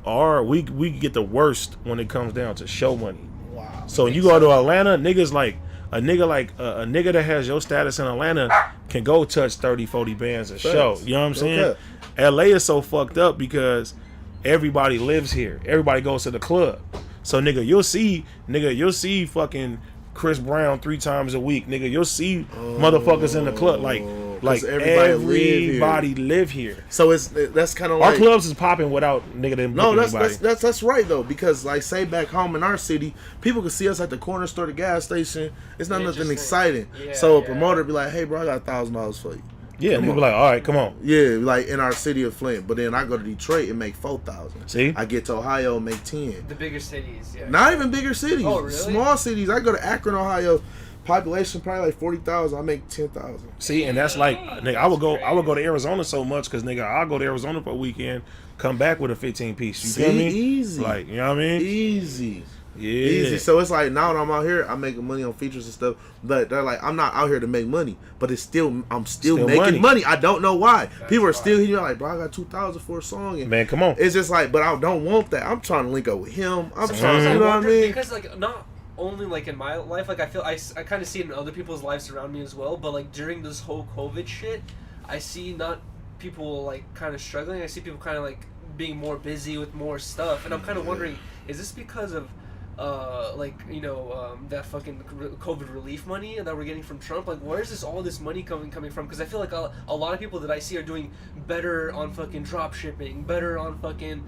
Speaker 2: we get the worst when it comes down to show money.
Speaker 5: Wow.
Speaker 2: So when you go to Atlanta, niggas like a nigga that has your status in Atlanta can go touch 30, 40 bands a show. You know what I'm saying?
Speaker 5: Okay.
Speaker 2: LA is so fucked up because everybody lives here. Everybody goes to the club. So nigga, you'll see fucking Chris Brown 3 times a week. Nigga, you'll see motherfuckers in the club. Like everybody live here.
Speaker 5: So that's kind of
Speaker 2: Our
Speaker 5: like
Speaker 2: clubs is popping without nigga them.
Speaker 5: no,
Speaker 2: booking
Speaker 5: that's
Speaker 2: anybody.
Speaker 5: that's right though, because like say back home in our city, people can see us at the corner store, the gas station. It's not nothing
Speaker 1: Interesting.
Speaker 5: exciting.
Speaker 1: Yeah,
Speaker 5: So a
Speaker 1: yeah.
Speaker 5: promoter be like, "Hey, bro, I got $1,000 for you."
Speaker 2: Yeah,
Speaker 5: Come
Speaker 2: nigga
Speaker 5: on.
Speaker 2: be like, all right, come on.
Speaker 5: Yeah, like in our city of Flint. But then I go to Detroit and make 4,000.
Speaker 2: See?
Speaker 5: I get to Ohio and make 10.
Speaker 1: The bigger cities, yeah.
Speaker 5: Not even bigger cities.
Speaker 1: Oh, really?
Speaker 5: Small cities. I go to Akron, Ohio. Population probably like 40,000. I make 10,000.
Speaker 2: See, and that's like, nigga, I would go to Arizona so much because nigga, I'll go to Arizona for a weekend, come back with a 15 piece. You
Speaker 5: See,
Speaker 2: feel me?
Speaker 5: easy.
Speaker 2: Like, you know what I mean?
Speaker 5: Easy.
Speaker 2: Yeah.
Speaker 5: Easy. So it's like now that I'm out here, I'm making money on features and stuff. But they're like, I'm not out here to make money, but I'm still making
Speaker 2: money.
Speaker 5: money. I don't know why. People are still hitting me like, bro, I got 2,000 for a song. And
Speaker 2: Man, come on.
Speaker 5: it's just like, but I don't want that. I'm trying to link up with him. I'm trying
Speaker 1: Sometimes
Speaker 5: to,
Speaker 1: I
Speaker 5: you know what I
Speaker 1: wonder,
Speaker 5: mean?
Speaker 1: because like not only like in my life, like I feel I kind of see it in other people's lives around me as well. But like during this whole COVID shit, I see not people like kind of struggling. I see people kind of like being more busy with more stuff, and I'm kind of wondering, is this because of that fucking COVID relief money that we're getting from Trump? Like, where is all this money coming from? Because I feel like a lot of people that I see are doing better on fucking drop shipping, better on fucking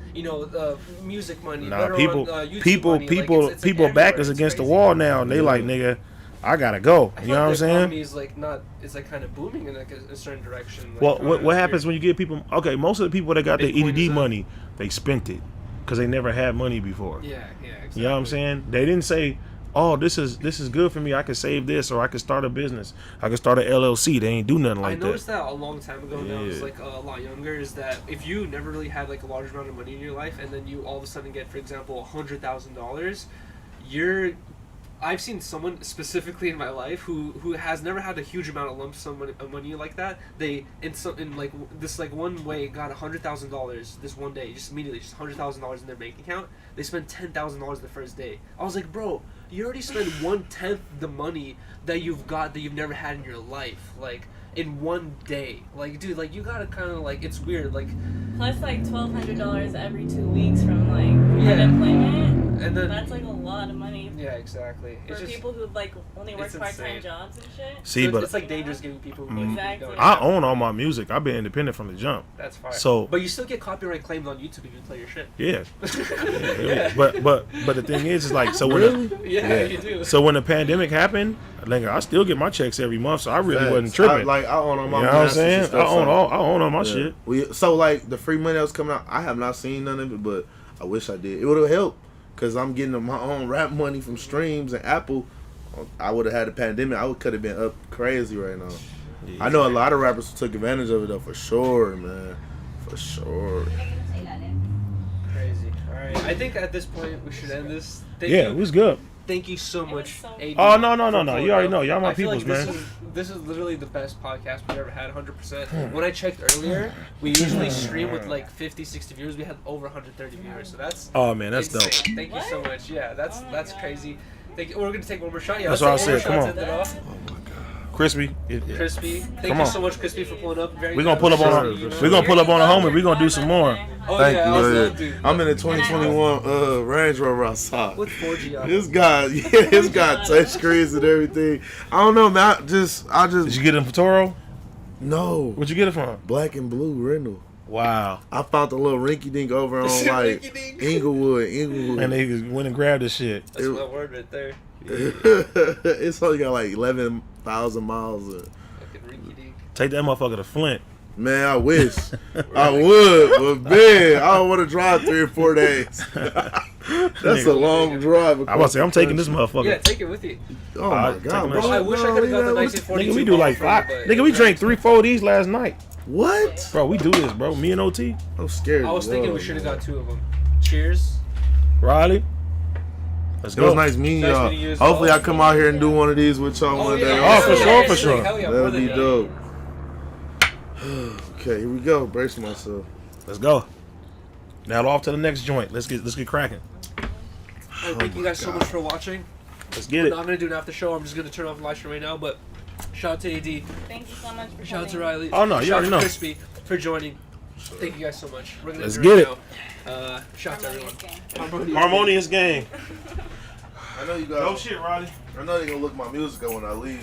Speaker 1: music money,
Speaker 2: Nah,
Speaker 1: better
Speaker 2: people,
Speaker 1: on YouTube
Speaker 2: people,
Speaker 1: money.
Speaker 2: people,
Speaker 1: Like, it's
Speaker 2: people
Speaker 1: everywhere.
Speaker 2: back us
Speaker 1: It's
Speaker 2: against the
Speaker 1: crazy.
Speaker 2: wall now, and they like, nigga, I gotta go.
Speaker 1: I
Speaker 2: You
Speaker 1: feel
Speaker 2: know what I'm
Speaker 1: like the economy
Speaker 2: saying?
Speaker 1: is like not. It's like kind of booming in like a certain direction. Like,
Speaker 2: Well,
Speaker 1: I don't know,
Speaker 2: what
Speaker 1: it's
Speaker 2: happens
Speaker 1: weird.
Speaker 2: when you give people? Okay, most of the people that got their
Speaker 1: Bitcoin is
Speaker 2: EDD
Speaker 1: up.
Speaker 2: money, they spent it because they never had money before.
Speaker 1: Yeah, exactly.
Speaker 2: You know what I'm saying? They didn't say, "Oh, this is good for me. I could save this, or I could start a business. I could start an LLC." They ain't do nothing
Speaker 1: I
Speaker 2: like
Speaker 1: noticed
Speaker 2: that.
Speaker 1: that a long time ago. When I was
Speaker 2: Yeah.
Speaker 1: like a lot younger, is that if you never really had like a large amount of money in your life, and then you all of a sudden get, for example, $100,000, I've seen someone specifically in my life who has never had a huge amount of lump sum of money like that. They in this one way got $100,000 this one day, just immediately, just $100,000 in their bank account. They spent $10,000 the first day. I was like, bro, you already spent 1/10 the money that you've never had in your life. Like, in one day. Like, dude, like you gotta kind of like it's weird. Like,
Speaker 3: plus like $1,200 every 2 weeks from like unemployment,
Speaker 1: and then
Speaker 3: that's like a lot of money.
Speaker 1: Yeah, exactly.
Speaker 3: For people who like only work part-time jobs and shit.
Speaker 2: See,
Speaker 1: so
Speaker 2: but
Speaker 1: it's like dangerous giving people who
Speaker 3: Exactly.
Speaker 2: I own all my music. I've been independent from the jump.
Speaker 1: That's fine.
Speaker 2: So,
Speaker 1: but you still get copyright claimed on YouTube if you play your shit.
Speaker 2: Yeah.
Speaker 1: Yeah.
Speaker 2: But the thing is like so when
Speaker 5: Really?
Speaker 1: You do.
Speaker 2: So when the pandemic happened, like I still get my checks every month, so I really wasn't tripping.
Speaker 5: I own all my.
Speaker 2: You know what I'm saying?
Speaker 5: masters and
Speaker 2: I
Speaker 5: stuff,
Speaker 2: own all my shit.
Speaker 5: So like the free money that was coming out, I have not seen none of it, but I wish I did. It would have helped because I'm getting my own rap money from streams and Apple. I would have had a pandemic. I could have been up crazy right now. Yeah. I know a lot of rappers took advantage of it though, for sure, man, for sure.
Speaker 1: Crazy. All right, I think at this point we should end this.
Speaker 2: It was good.
Speaker 1: Thank you so much. AD,
Speaker 2: oh no! You already know. Y'all my peoples, man.
Speaker 1: This is literally the best podcast we've ever had, 100%. When I checked earlier, we usually stream with like 50, 60 viewers. We had over 130 viewers, so that's.
Speaker 2: Oh man, that's
Speaker 1: insane.
Speaker 2: dope.
Speaker 1: Thank you so much. Yeah, that's crazy. We're gonna take one more shot. Yeah,
Speaker 2: that's what I said. Come on.
Speaker 1: Oh my god.
Speaker 2: Krispy.
Speaker 1: Krispy. Thank you so much, Krispy, for pulling up.
Speaker 2: We're gonna pull up on a homie. We're gonna do some more.
Speaker 1: Oh,
Speaker 5: Thank
Speaker 1: you.
Speaker 5: I'm in a 2021 Range Rover outside.
Speaker 1: With 4G on.
Speaker 5: This guy touch screens and everything. I don't know, man. I just.
Speaker 2: Did you get it from Toro?
Speaker 5: No.
Speaker 2: Where'd you get it from?
Speaker 5: Black and Blue rental.
Speaker 2: Wow.
Speaker 5: I found the little rinky dink over on like Inglewood.
Speaker 2: And they went and grabbed the shit.
Speaker 1: That's my word right there.
Speaker 5: It's only got like 11,000 miles.
Speaker 2: Take that motherfucker to Flint.
Speaker 5: Man, I wish. I would, but man, I don't want to drive 3 or 4 days. That's a long drive.
Speaker 2: I was say I'm taking this motherfucker.
Speaker 1: Yeah, take it with you.
Speaker 5: Oh my god, bro!
Speaker 1: I wish I could have got the 1942.
Speaker 2: Nigga, we do like 5. Nigga, we drank 3-4 of these last night.
Speaker 5: What?
Speaker 2: Bro, we do this, bro. Me and OT.
Speaker 5: I'm scared.
Speaker 1: I was thinking we should have got 2 of them. Cheers.
Speaker 2: Riley. Let's
Speaker 5: It
Speaker 2: go.
Speaker 5: was nice meeting y'all. Hopefully, I come out here and do one of these with y'all one day.
Speaker 2: Oh, for sure.
Speaker 5: That'd be dope. Okay, here we go. Brace myself.
Speaker 2: Let's go. Now off to the next joint. Let's get cracking.
Speaker 1: Thank you guys so much for watching.
Speaker 2: Let's get it.
Speaker 1: I'm gonna do an after show. I'm just gonna turn off the live stream right now. But shout out to AD.
Speaker 3: Thank you so much for
Speaker 1: shout out to Riley.
Speaker 2: Oh no, you already know.
Speaker 1: Krispy for joining. Thank you guys so much. We're gonna
Speaker 2: Let's get it.
Speaker 1: Now. Shout out to everyone.
Speaker 2: Harmonious game.
Speaker 5: I know you guys.
Speaker 2: No shit, Riley.
Speaker 5: I know they're gonna look my music up when I leave.